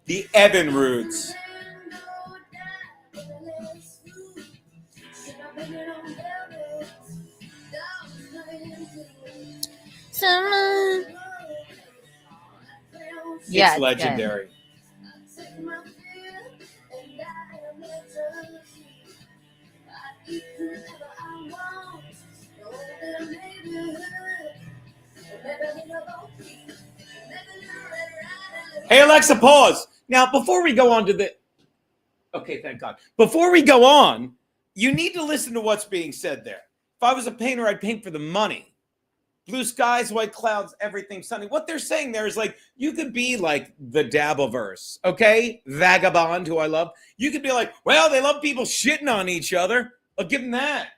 The Evan Roots. Yeah, it's legendary. Hey, Alexa, pause. Now, before we go on to the... Okay, thank God. Before we go on, you need to listen to what's being said there. If I was a painter, I'd paint for the money. Blue skies, white clouds, everything sunny. What they're saying there is like, you could be like the Dabbleverse, okay? Vagabond, who I love. You could be like, well, they love people shitting on each other. I'll give them that.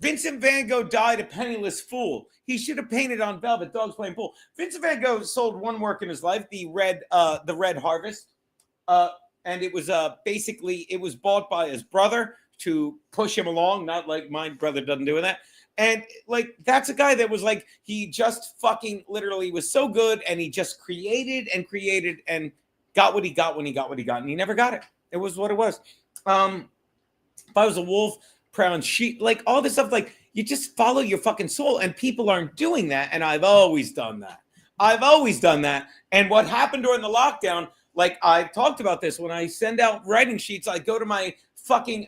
Vincent van Gogh died a penniless fool. He should have painted on velvet, dogs playing pool. Vincent van Gogh sold one work in his life, the Red Harvest. And it was basically, it was bought by his brother to push him along, not like my brother doesn't do that. And like, that's a guy that was like, he just fucking literally was so good, and he just created and created and got what he got when he got what he got, and he never got it. It was what it was. If I was a wolf, proud sheep, like all this stuff, like you just follow your fucking soul, and people aren't doing that. And I've always done that. I've always done that. And what happened during the lockdown, like I talked about this, when I send out writing sheets, I go to fucking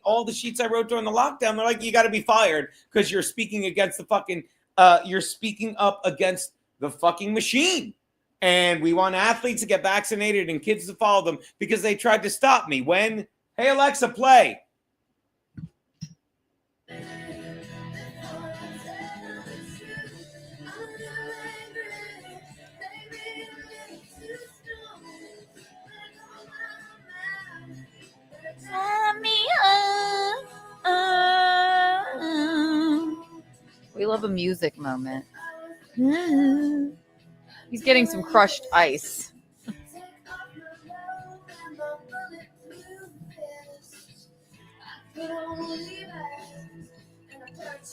all the sheets I wrote during the lockdown. They're like, you got to be fired because you're speaking against the fucking, you're speaking up against the fucking machine. And we want athletes to get vaccinated and kids to follow them because they tried to stop me when, hey, Alexa, play. We love a music moment. He's getting some crushed ice.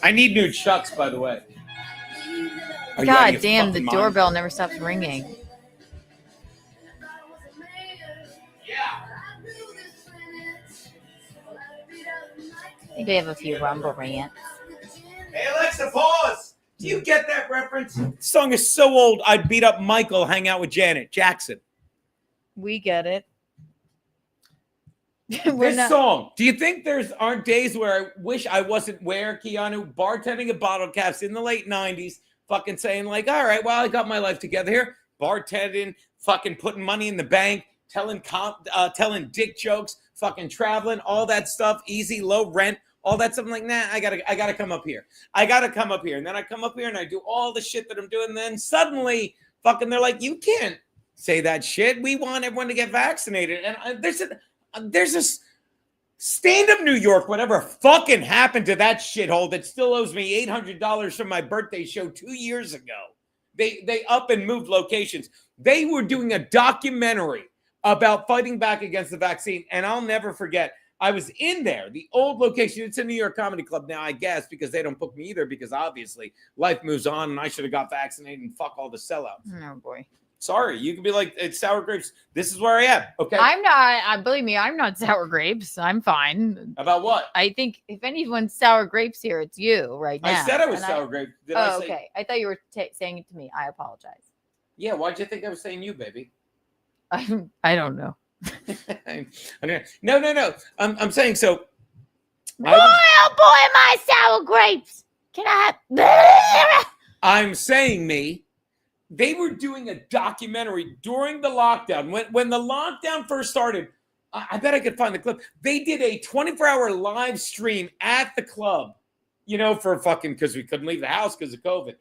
I need new Chucks, by the way. God damn, the doorbell never stops ringing. I think they have a few rumble rants. Hey, Alexa, pause. Do you get that reference? The song is so old, I'd beat up Michael, hang out with Janet Jackson. We get it. This song. Do you think aren't days where I wish I wasn't where, Keanu, bartending at bottle caps in the late 90s, fucking saying like, all right, well, I got my life together here. Bartending, fucking putting money in the bank, telling dick jokes, fucking traveling, all that stuff, easy, low rent, all that stuff. I'm like, nah, I gotta come up here. I gotta come up here. And then I come up here and I do all the shit that I'm doing. And then suddenly fucking they're like, you can't say that shit. We want everyone to get vaccinated. And there's this stand-up New York, whatever fucking happened to that shithole that still owes me $800 from my birthday show 2 years ago. They up and moved locations. They were doing a documentary about fighting back against the vaccine. And I'll never forget, I was in there, the old location. It's a New York Comedy Club now, I guess, because they don't book me either, because obviously life moves on and I should have got vaccinated and fuck all the sellouts. Oh, boy. Sorry, you can be like, it's sour grapes. This is where I am, okay? I'm not, believe me, I'm not sour grapes. I'm fine. About what? I think if anyone's sour grapes here, it's you right now. I said I was sour grapes. Did I say? Okay. I thought you were saying it to me. I apologize. Yeah, why'd you think I was saying you, baby? I don't know. No. I'm saying so. Boy, oh boy, am I sour grapes. Can I have... I'm saying they were doing a documentary during the lockdown. When the lockdown first started, I bet I could find the clip. They did a 24-hour live stream at the club, for fucking, because we couldn't leave the house because of COVID.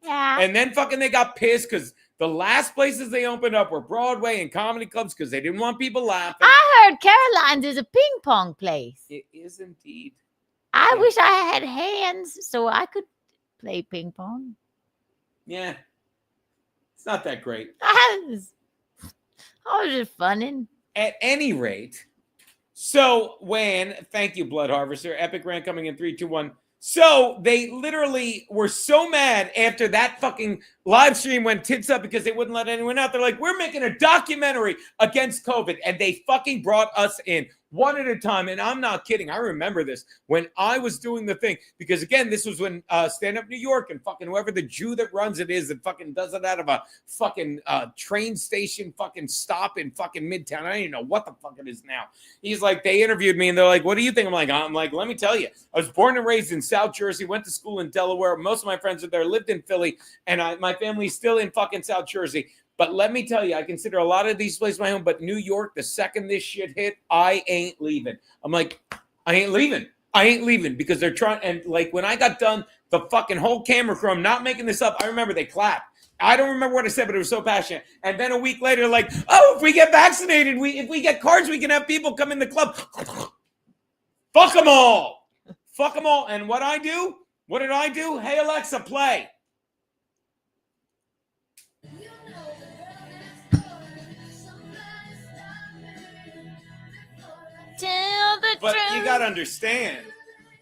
Yeah. And then fucking they got pissed because the last places they opened up were Broadway and comedy clubs because they didn't want people laughing. I heard Caroline's is a ping pong place. It is indeed. I wish I had hands so I could play ping pong. Yeah. It's not that great. I was just funning. At any rate, thank you, Blood Harvester, Epic Rant coming in 3, 2, 1. So they literally were so mad after that fucking live stream went tits up because they wouldn't let anyone out. They're like, we're making a documentary against COVID. And they fucking brought us in one at a time. And I'm not kidding. I remember this when I was doing the thing. Because again, this was when Stand Up New York and fucking whoever the Jew that runs it is that fucking does it out of a fucking train station fucking stop in fucking Midtown. I don't even know what the fuck it is now. He's like, they interviewed me and they're like, what do you think? I'm like, let me tell you. I was born and raised in South Jersey, went to school in Delaware. Most of my friends are there, lived in Philly, and my family's still in fucking South Jersey. But let me tell you, I consider a lot of these places my home, but New York, the second this shit hit, I ain't leaving. I'm like, I ain't leaving because they're trying. And like when I got done, the fucking whole camera crew, I'm not making this up. I remember they clapped. I don't remember what I said, but it was so passionate. And then a week later, like, oh, if we get vaccinated, if we get cards, we can have people come in the club. Fuck them all. Fuck them all. And what did I do? Hey, Alexa, play. But you got to understand,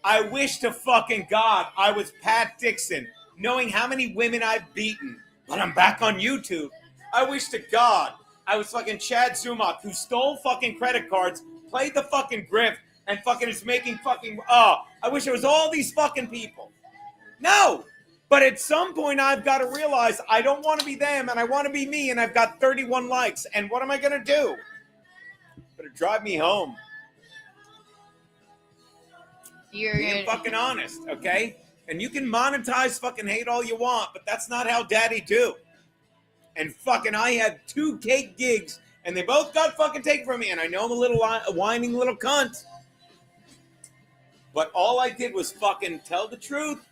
I wish to fucking God I was Pat Dixon, knowing how many women I've beaten, but I'm back on YouTube. I wish to God I was fucking Chad Zumach, who stole fucking credit cards, played the fucking grift, and fucking is making fucking, I wish it was all these fucking people. No, but at some point I've got to realize I don't want to be them and I want to be me, and I've got 31 likes, and what am I going to do? Better drive me home. Being fucking honest, okay? And you can monetize fucking hate all you want, but that's not how daddy do. And fucking I had 2 cake gigs, and they both got fucking taken from me, and I know I'm a little whining little cunt. But all I did was fucking tell the truth.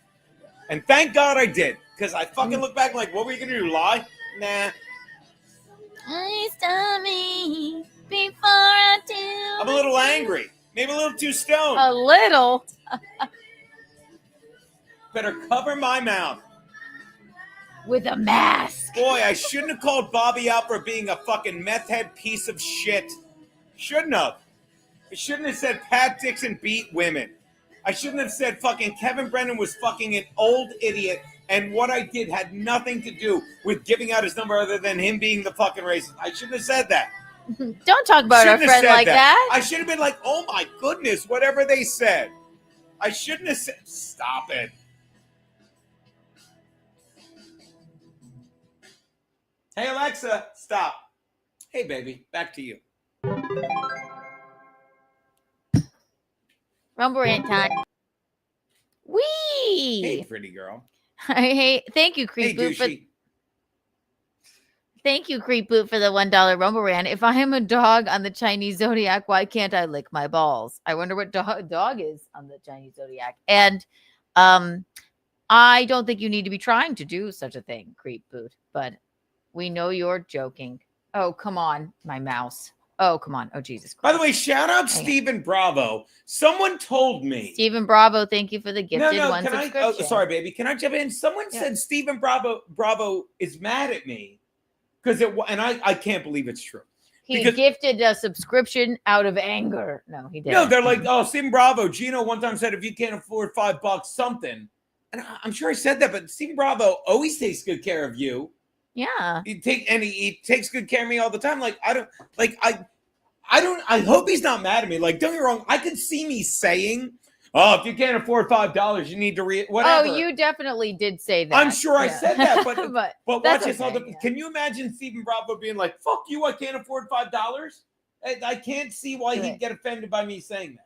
And thank God I did, because I fucking look back like, what were you going to do, lie? Nah. Please tell me before I do. I'm a little angry. Maybe a little too stoned. A little. Better cover my mouth. With a mask. Boy, I shouldn't have called Bobby out for being a fucking meth head piece of shit. Shouldn't have. I shouldn't have said Pat Dixon beat women. I shouldn't have said fucking Kevin Brennan was fucking an old idiot, and what I did had nothing to do with giving out his number other than him being the fucking racist. I shouldn't have said that. Don't talk about our friend like that. I should have been like, oh my goodness, whatever they said. I shouldn't have said, stop it. Hey, Alexa, stop. Hey, baby, back to you. Rumble rant time. Wee! Hey, pretty girl. Thank you, Creep Boot. Thank you, Creep Boot, for the $1 Rumble rant. If I am a dog on the Chinese Zodiac, why can't I lick my balls? I wonder what dog is on the Chinese Zodiac. And I don't think you need to be trying to do such a thing, Creep Boot. But we know you're joking. Oh, come on, my mouse. Oh, come on. Oh, Jesus Christ. By the way, shout out Stephen Bravo. Someone told me. Stephen Bravo, thank you for the gifted one can subscription. Sorry, baby. Can I jump in? Someone said Stephen Bravo is mad at me. And I can't believe it's true. He gifted a subscription out of anger. No, he didn't. No, they're like, oh, Stephen Bravo. Geno one time said, if you can't afford $5, something. And I'm sure I said that, but Stephen Bravo always takes good care of you. Yeah. He takes good care of me all the time. Like, I hope he's not mad at me. Like, don't get me wrong. I could see me saying, oh, if you can't afford $5, you need to whatever. Oh, you definitely did say that. I'm sure I said that, but but watch this. Can you imagine Stephen Bravo being like, fuck you, I can't afford $5? I can't see why he'd get offended by me saying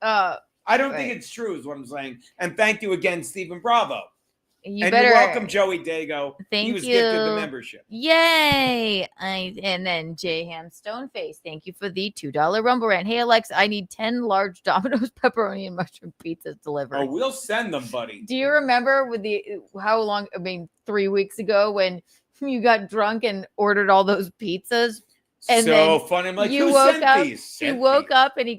that. I don't think it's true is what I'm saying. And thank you again, Stephen Bravo. You're welcome, Joey Dago. He was gifted the membership. Yay! And then J Ham Stoneface, thank you for the $2 Rumble rant. Hey Alexa, I need 10 large Domino's pepperoni and mushroom pizzas delivered. Oh, we'll send them, buddy. Do you remember with 3 weeks ago when you got drunk and ordered all those pizzas? And so funny. I'm like, who sent these? He woke up and he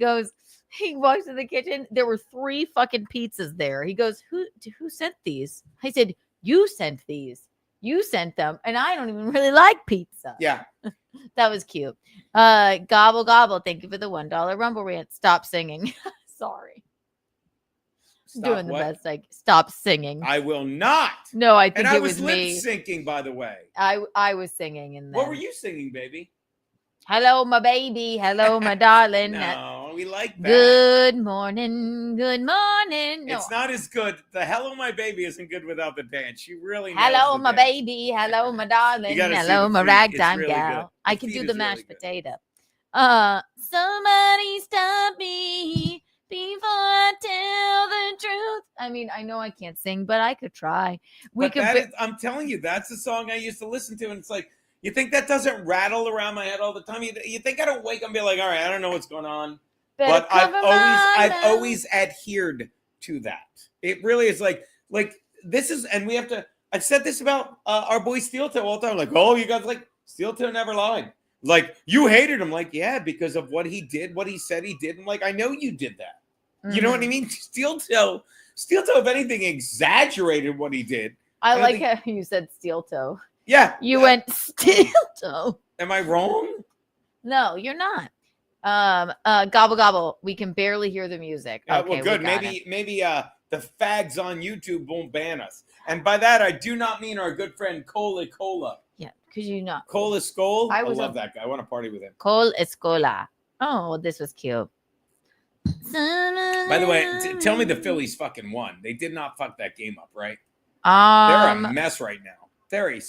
walks to the kitchen. There were 3 fucking pizzas there. He goes, who sent these? I said, you sent these. You sent them. And I don't even really like pizza. Yeah. That was cute. Gobble, gobble. Thank you for the $1 Rumble rant. Stop singing. Sorry. Doing the what? best. Like, stop singing. I will not. No, I think And I it was was lip me. syncing, by the way. I was singing in there. What were you singing, baby? Hello, my baby. Hello, my darling. No, we like that. Good morning. Good morning. No. It's not as good. The "Hello, My Baby" isn't good without the dance. She really nails Hello, the my dance. baby. Hello, my darling. gotta see Hello, the my feet. ragtime It's really gal. good. I The can do feet the is really mashed good. potato. Somebody stop me before I tell the truth. I mean, I know I can't sing, but I could try. But that is, I'm telling you, that's the song I used to listen to, and it's like, you think that doesn't rattle around my head all the time? You think I don't wake up and be like, all right, I don't know what's going on, but I've always adhered to that. It really is like this is, and we have to. I've said this about our boy Steel Toe all the time. Like, oh, you guys like Steel Toe never lied. Like, you hated him. Like, yeah, because of what he did, what he said he did. I'm like, I know you did that. You know what I mean? Steel Toe, if anything, exaggerated what he did. I like how you said steel toe. Yeah. You went steel toe. Am I wrong? No, you're not. Gobble gobble. We can barely hear the music. Yeah, Okay, well, good. we got Maybe the fags on YouTube won't ban us. And by that, I do not mean our good friend Cola. Yeah, because you know. Cola Skull. I was love that guy. I want to party with him. Cole Escola. Oh, this was cute. By the way, tell me the Phillies fucking won. They did not fuck that game up, right? They're a mess right now. They're a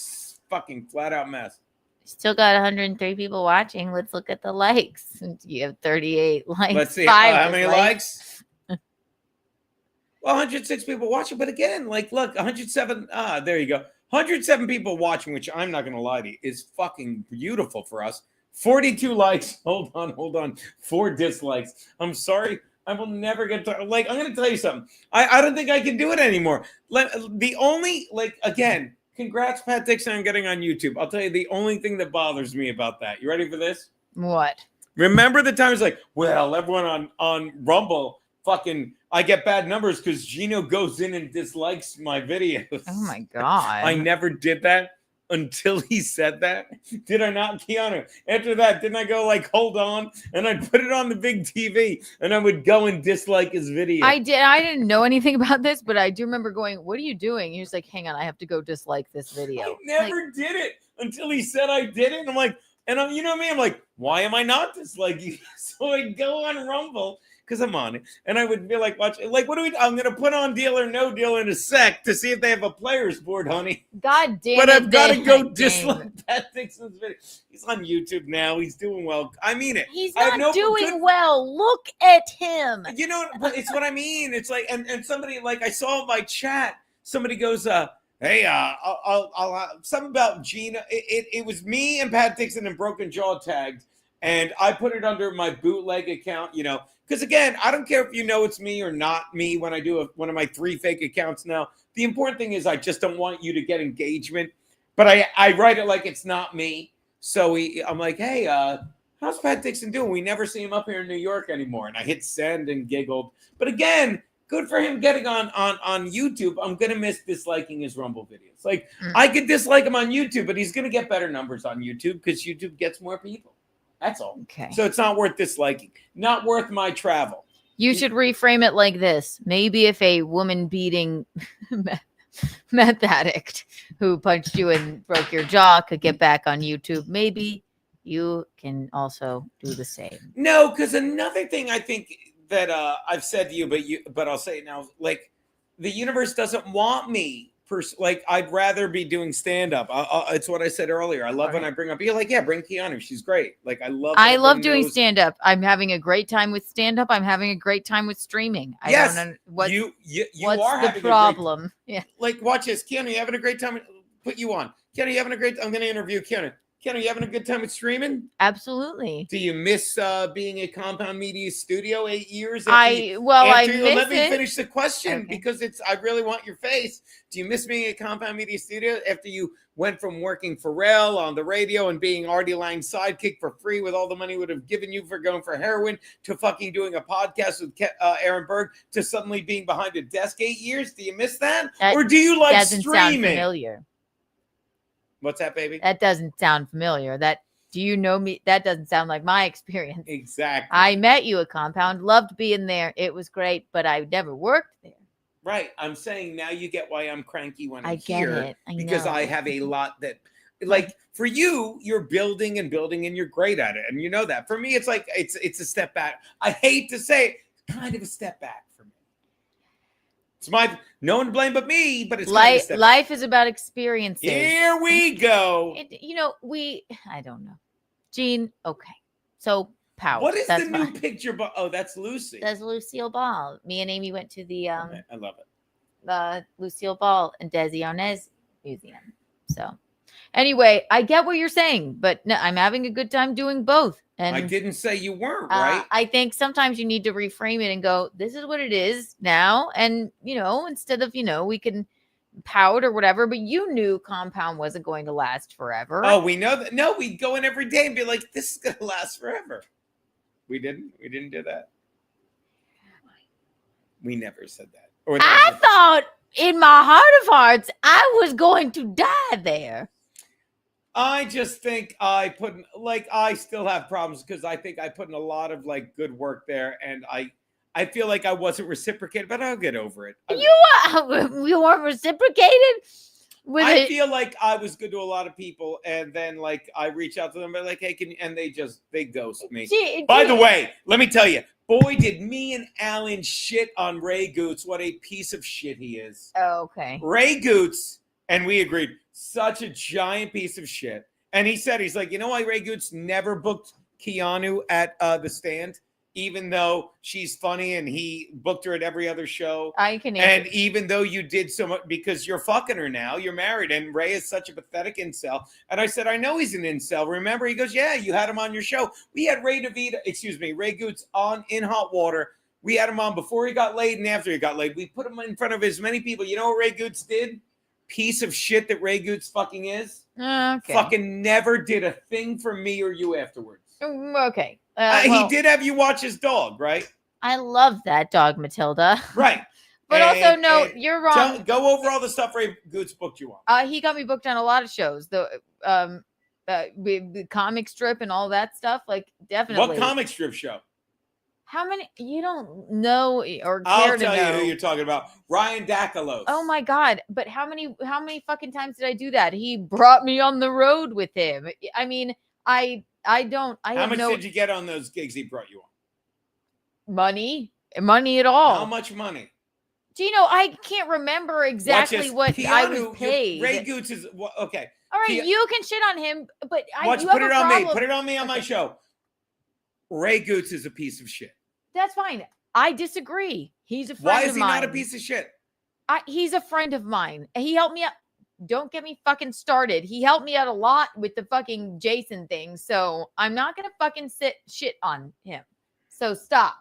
fucking flat out mess. Still got 103 people watching. Let's look at the likes. You have 38 likes. Let's see. 5 How many likes? Well, 106 people watching. But again, like, look, 107. There you go. 107 people watching, which I'm not going to lie to you, is fucking beautiful for us. 42 likes. Hold on. 4 dislikes. I'm sorry. I will never get to, like, I'm going to tell you something. I don't think I can do it anymore. The only, like, again, congrats, Pat Dixon, on getting on YouTube. I'll tell you the only thing that bothers me about that. You ready for this? What? Remember the times like, well, everyone on Rumble, fucking, I get bad numbers because Geno goes in and dislikes my videos. Oh, my God. I never did that until he said that. Did I not, Keanu? After that, didn't I go like, hold on? And I'd put it on the big TV and I would go and dislike his video. I did. I didn't know anything about this, but I do remember going, what are you doing? He was like, hang on, I have to go dislike this video. I never did it until he said I did it. And I'm like, you know me, I'm like, why am I not disliking? So I'd go on Rumble because I'm on it. And I would be like, watch, like, I'm going to put on Deal or No Deal in a sec to see if they have a players board, honey. God damn it. But I've got to go dislike Pat Dixon's video. He's on YouTube now. He's doing well. I mean it. He's not doing well. Look at him. You know, but it's what I mean. It's like, and somebody, like, I saw in my chat, somebody goes, hey, I'll something about Geno. It was me and Pat Dixon and Broken Jaw tagged, and I put it under my bootleg account, you know, because again, I don't care if you know it's me or not me when I do one of my 3 fake accounts now. The important thing is I just don't want you to get engagement, but I write it like it's not me. So I'm like, hey, how's Pat Dixon doing? We never see him up here in New York anymore. And I hit send and giggled. But again, good for him getting on YouTube. I'm going to miss disliking his Rumble videos. Like, I could dislike him on YouTube, but he's going to get better numbers on YouTube because YouTube gets more people. That's all. Okay. So it's not worth disliking. Not worth my travel. You should reframe it like this. Maybe if a woman beating meth addict who punched you and broke your jaw could get back on YouTube, maybe you can also do the same. No, because another thing I think that I've said to you, but I'll say it now, like, the universe doesn't want me. Like, I'd rather be doing stand-up. It's what I said earlier. I love when I bring up, you're like, yeah, bring Keanu. She's great. Like, I love doing stand-up. I'm having a great time with stand-up. I'm having a great time with streaming. I don't know what's the problem. Yeah. Like, watch this. Keanu, you having a great time? Put you on. Keanu, you having a great time? I'm going to interview Keanu. Keanu, you having a good time with streaming? Absolutely. Do you miss being at Compound Media Studio 8 years? I miss Let me finish the question because I really want your face. Do you miss being at Compound Media Studio after you went from working for Rel on the radio and being Artie Lang's sidekick for free with all the money would have given you for going for heroin to fucking doing a podcast with Aaron Berg to suddenly being behind a desk 8 years? Do you miss that? Or do you like doesn't streaming? Sound familiar. What's that, baby? That doesn't sound familiar. Do you know me? That doesn't sound like my experience. Exactly. I met you at Compound, loved being there. It was great, but I never worked there. Right. I'm saying now you get why I'm cranky when I'm I get here it. I because know. I have a lot that, like, for you, you're building and building, and you're great at it, and you know that. For me, it's like it's a step back. I hate to say it, kind of a step back for me. It's no one to blame but me, but it's kind of a step back. Life is about experiences. Here we go. I don't know. Gene, okay. So pout. What is That's the new fine. picture? Oh, that's Lucy. That's Lucille Ball. Me and Amy went to the Okay, I love it. Lucille Ball and Desi Arnaz Museum. So anyway, I get what you're saying, but no, I'm having a good time doing both. And I didn't say you weren't, right? I think sometimes you need to reframe it and go, this is what it is now. And, instead of, we can pout or whatever, but you knew Compound wasn't going to last forever. Oh, we know that. No, we'd go in every day and be like, this is going to last forever. We didn't do that. We never said that. I thought in my heart of hearts, I was going to die there. I just think I still have problems because I think I put in a lot of good work there, and I feel like I wasn't reciprocated, but I'll get over it. You weren't reciprocated? I feel like I was good to a lot of people, and then I reach out to them, but hey, and they ghost me. By the way, let me tell you, boy, did me and Alan shit on Ray Goots. What a piece of shit he is. Oh, okay. Ray Goots, and we agreed, such a giant piece of shit. And he's like, you know why Ray Goots never booked Keanu at the Stand? Even though she's funny and he booked her at every other show. And even though you did so much, because you're fucking her now, you're married, and Ray is such a pathetic incel. And I said, I know he's an incel. Remember? He goes, yeah, you had him on your show. We had Ray Goots in Hot Water. We had him on before he got laid and after he got laid. We put him in front of as many people. You know what Ray Goots did? Piece of shit that Ray Goots fucking is. Okay. Fucking never did a thing for me or you afterwards. Okay. He did have you watch his dog, right? I love that dog, Matilda. Right. But you're wrong. Go over all the stuff Ray Goots booked you on. He got me booked on a lot of shows. The comic strip and all that stuff. Definitely. What comic strip show? How many? You don't know or care I'll to know. tell you who you're talking about. Ryan Dakalos. Oh my God. But how many fucking times did I do that? He brought me on the road with him. I mean, how much did you get on those gigs he brought you on? Money at all. How much money? Geno, I can't remember exactly what I was paid. Ray Goots is okay. All right, you can shit on him, but put it on me. Put it on me on my show. Ray Goots is a piece of shit. That's fine. I disagree. He's a friend of mine. Why is he not a piece of shit? He's a friend of mine. He helped me out. Don't get me fucking started. He helped me out a lot with the fucking Jason thing. So I'm not going to fucking shit on him. So stop.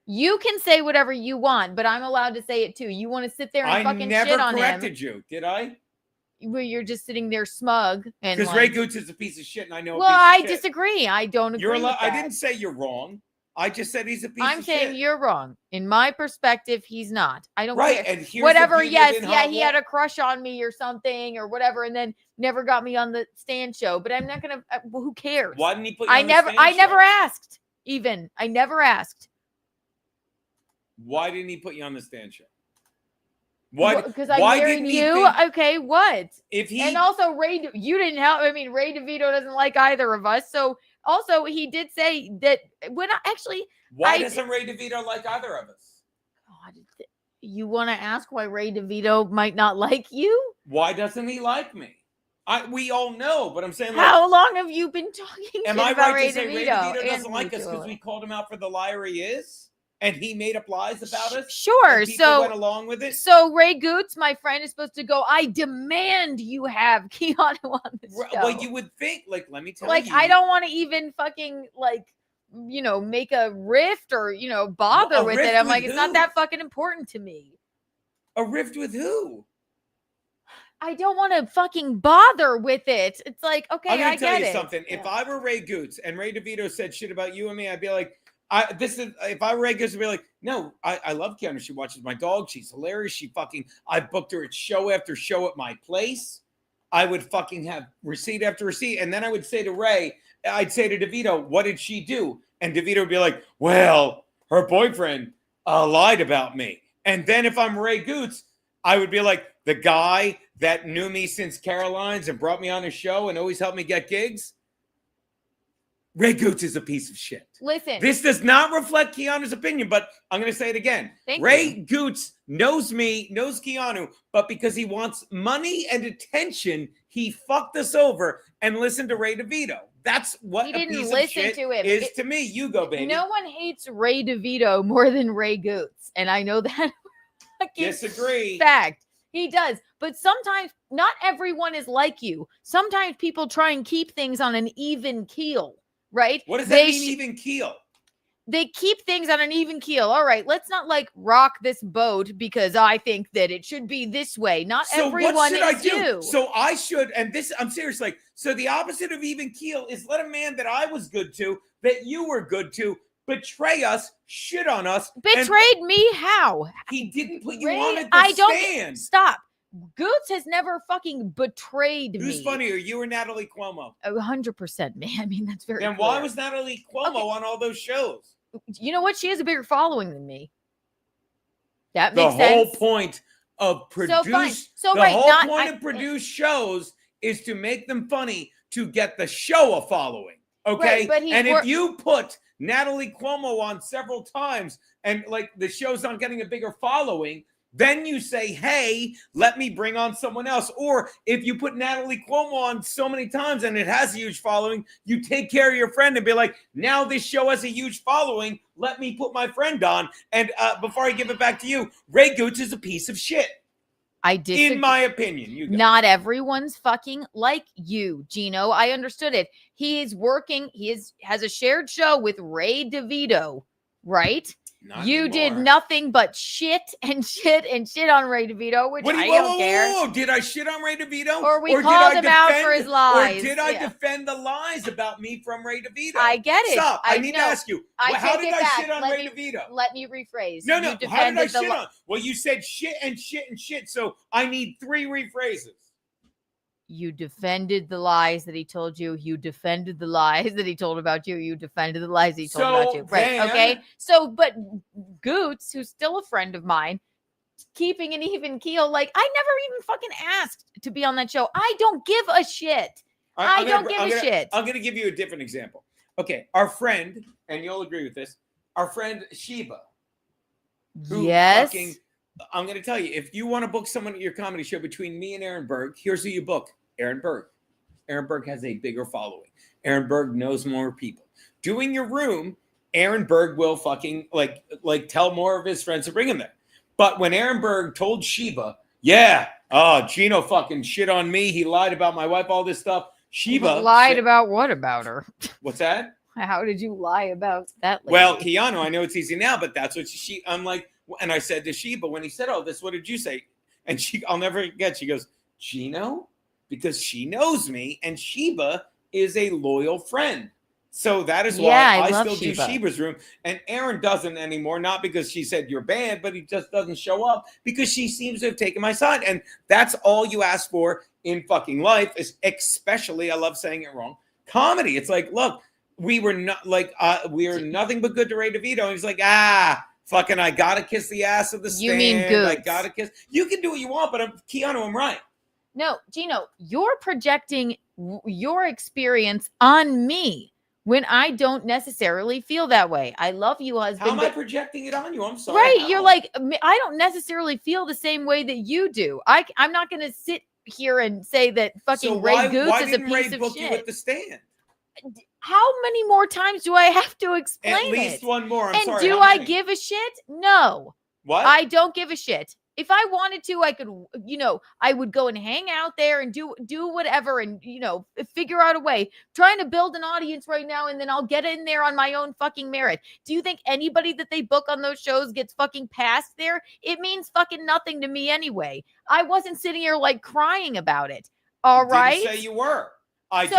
You can say whatever you want, but I'm allowed to say it too. You want to sit there and fucking shit on him. I never corrected you, did I? Where you're just sitting there smug. Because Ray Goots is a piece of shit and I know Well, I disagree. I don't agree with that. I didn't say you're wrong. I just said he's a piece of shit. I'm saying you're wrong. In my perspective, he's not. I don't care. And here's whatever, yes, yeah, he had a crush on me or something or whatever, and then never got me on the Stand show. But I'm not gonna. Who cares? Why didn't he put you on the Stand I show? never asked. Even I never asked. Why didn't he put you on the Stand show? Why? Because I married you. Okay, what? And also you didn't help. I mean, Ray DeVito doesn't like either of us. So also he did say that Why doesn't Ray DeVito like either of us? God, you want to ask why Ray DeVito might not like you? Why doesn't he like me? We all know, but I'm saying, how long have you been talking? Am I right to say Ray DeVito doesn't like us because we called him out for the liar he is? And he made up lies about us? Sure. So went along with it. So Ray Goots, my friend, is supposed to go, I demand you have Keanu on the show. Well, you would think, let me tell you. I don't want to even fucking, make a rift or, bother with it. I'm like, it's not that fucking important to me. A rift with who? I don't want to fucking bother with it. It's like, okay, I get it. I'm going to tell you something. Yeah. If I were Ray Goots and Ray DeVito said shit about you and me, I'd be like, if I were Ray Goots, I'd be like, no, I love Keanu. She watches my dog. She's hilarious. I booked her at show after show at my place. I would fucking have receipt after receipt. And then I would say to Ray, I'd say to DeVito, what did she do? And DeVito would be like, well, her boyfriend lied about me. And then if I'm Ray Goots, I would be like, the guy that knew me since Caroline's and brought me on his show and always helped me get gigs. Ray Goots is a piece of shit. Listen. This does not reflect Keanu's opinion, but I'm going to say it again. Ray Goots knows me, knows Keanu, but because he wants money and attention, he fucked us over and listened to Ray DeVito. That's what he a didn't piece listen of shit to him. is to me. You go, baby. No one hates Ray DeVito more than Ray Goots, and I know that. Disagree. Fact. He does. But sometimes not everyone is like you. Sometimes people try and keep things on an even keel, right? What does that mean, even keel? They keep things on an even keel. All right, let's not like rock this boat because I think that it should be this way. Not everyone what should is I do? you. So I should, and this, I'm serious, like, so the opposite of even keel is let a man that I was good to, that you were good to, betray us, shit on us. Betrayed me? How? He didn't put you Ray, on at the I don't stand. stop. Goots has never fucking betrayed me. Who's funnier, you or Natalie Cuomo? 100%, man. I mean, that's very Then clear. why was Natalie Cuomo on all those shows? You know what? She has a bigger following than me. That The makes sense. whole point of produced shows is to make them funny to get the show a following. Okay, right, and if you put Natalie Cuomo on several times and like the show's not getting a bigger following, then you say, hey, let me bring on someone else. Or if you put Natalie Cuomo on so many times and it has a huge following, you take care of your friend and be like, now this show has a huge following. Let me put my friend on. And before I give it back to you, Ray Goots is a piece of shit. I disagree. In my opinion. Not everyone's fucking like you, Geno. I understood it. He is working. Has a shared show with Ray DeVito, right? Not you anymore. did nothing but shit and shit and shit on Ray DeVito, which I don't care. Whoa. Did I shit on Ray DeVito? Or we called him out for his lies. Or did I defend the lies about me from Ray DeVito? I get it. Stop. I need to ask you. How did I shit on Ray DeVito? Let me rephrase. No. How did I shit on? Well, you said shit and shit and shit. So I need 3 rephrases. You defended the lies that he told you. You defended the lies that he told about you. You defended the lies that he told about you. Right. Okay. So, but Goots, who's still a friend of mine, keeping an even keel, like I never even fucking asked to be on that show. I don't give a shit. I don't give a shit. I'm going to give you a different example. Okay. Our friend, and you'll agree with this, our friend Sheba. Yes. I'm going to tell you, if you want to book someone at your comedy show between me and Aaron Berg, here's who you book. Aaron Berg. Aaron Berg has a bigger following. Aaron Berg knows more people. Doing your room, Aaron Berg will fucking like tell more of his friends to bring him there. But when Aaron Berg told Sheba, Geno fucking shit on me. He lied about my wife, all this stuff. Sheba lied about what about her? What's that? How did you lie about that lady? Well, Keanu, I know it's easy now, but that's what I'm like, and I said to Sheba when he said all this, what did you say? And I'll never forget. She goes, Geno? Because she knows me, and Sheba is a loyal friend. So that is why I still do Sheba's room. And Aaron doesn't anymore, not because she said you're banned, but he just doesn't show up because she seems to have taken my side. And that's all you ask for in fucking life, is especially, I love saying it wrong, comedy. It's like, look, we were not like, we are nothing but good to Ray DeVito. And he's like, fucking, I gotta kiss the ass of the stand. You mean Goots. I gotta kiss. You can do what you want, but Keanu, I'm right. No, Geno, you're projecting your experience on me when I don't necessarily feel that way. I love you, husband. How am I projecting it on you? I'm sorry. Right. You're like, I don't necessarily feel the same way that you do. I'm not going to sit here and say that fucking Ray Goots is a piece of shit. You at the stand? How many more times do I have to explain it? At least one more. I'm sorry. And do I give a shit? No. What? I don't give a shit. If I wanted to, I could, I would go and hang out there and do whatever and, figure out a way. Trying to build an audience right now, and then I'll get in there on my own fucking merit. Do you think anybody that they book on those shows gets fucking passed there? It means fucking nothing to me anyway. I wasn't sitting here like crying about it. All right? Didn't say you were. But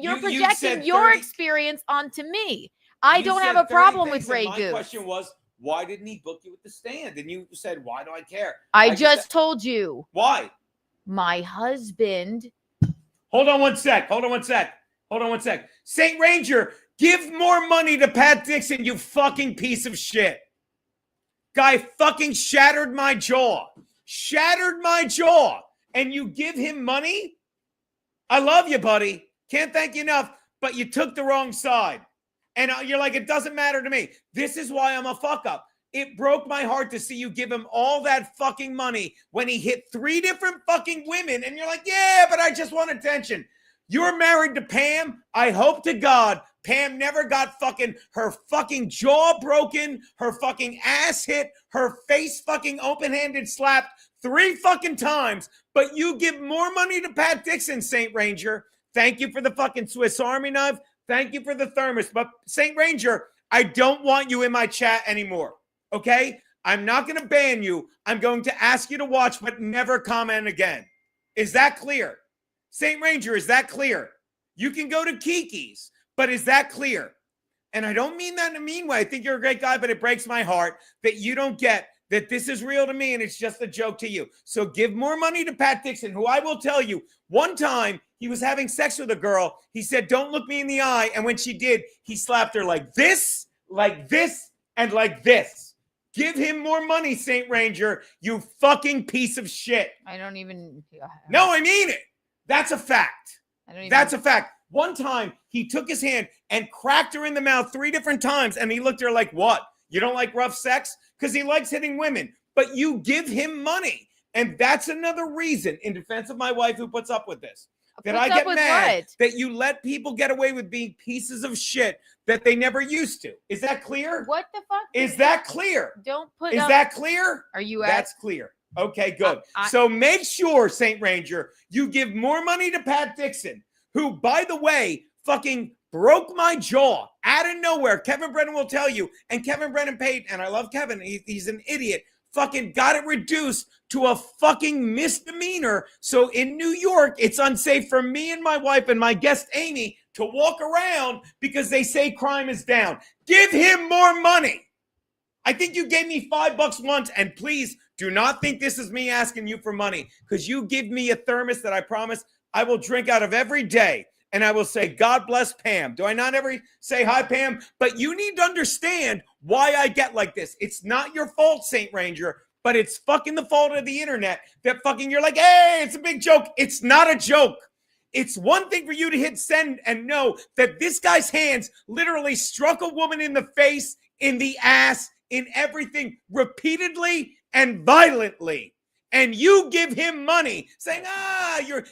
you're projecting your experience onto me. I don't have a problem with Ray Goots. My question was, why didn't he book you at the stand? And you said, why do I care? I just told you. Why? My husband. Hold on one sec. St. Ranger, give more money to Pat Dixon, you fucking piece of shit. Guy fucking shattered my jaw. Shattered my jaw. And you give him money? I love you, buddy. Can't thank you enough, but you took the wrong side. And you're like, it doesn't matter to me. This is why I'm a fuck up. It broke my heart to see you give him all that fucking money when he hit 3 different fucking women. And you're like, yeah, but I just want attention. You're married to Pam. I hope to God Pam never got her fucking jaw broken, her fucking ass hit, her face fucking open-handed slapped 3 fucking times. But you give more money to Pat Dixon, Saint Ranger. Thank you for the fucking Swiss Army knife. Thank you for the thermos. But Saint Ranger, I don't want you in my chat anymore. Okay? I'm not going to ban you. I'm going to ask you to watch, but never comment again. Is that clear? Saint Ranger, is that clear? You can go to Kiki's, but is that clear? And I don't mean that in a mean way. I think you're a great guy, but it breaks my heart that you don't get that this is real to me and it's just a joke to you. So give more money to Pat Dixon, who I will tell you, one time he was having sex with a girl. He said, don't look me in the eye. And when she did, he slapped her like this, and like this. Give him more money, Saint Ranger, you fucking piece of shit. I don't even. No, I mean it. That's a fact. That's a fact. One time, he took his hand and cracked her in the mouth 3 different times, and he looked at her like, what? You don't like rough sex? Because he likes hitting women. But you give him money. And that's another reason, in defense of my wife who puts up with this, that I get mad that you let people get away with being pieces of shit that they never used to. Is that clear? What the fuck? Is that clear? Don't put Is up. that clear? Are you That's clear. Okay, good. So make sure, Saint Ranger, you give more money to Pat Dixon, who, by the way, fucking broke my jaw out of nowhere. Kevin Brennan will tell you. And Kevin Brennan paid, and I love Kevin. He's an idiot. Fucking got it reduced to a fucking misdemeanor. So in New York, it's unsafe for me and my wife and my guest Amy to walk around because they say crime is down. Give him more money. I think you gave me $5 once, and please do not think this is me asking you for money, because you give me a thermos that I promise I will drink out of every day, and I will say, God bless Pam. Do I not ever say hi, Pam? But you need to understand why I get like this. It's not your fault, Saint Ranger, but it's fucking the fault of the internet that fucking you're like, hey, it's a big joke. It's not a joke. It's one thing for you to hit send and know that this guy's hands literally struck a woman in the face, in the ass, in everything, repeatedly and violently. And you give him money saying,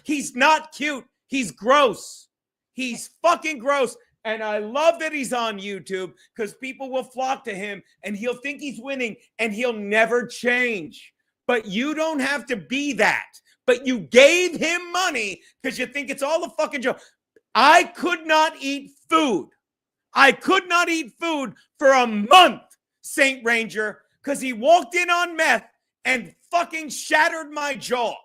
he's not cute. He's gross. He's fucking gross. And I love that he's on YouTube, because people will flock to him and he'll think he's winning and he'll never change. But you don't have to be that. But you gave him money because you think it's all a fucking joke. I could not eat food. I could not eat food for a month, Saint Ranger, because he walked in on meth and fucking shattered my jaw.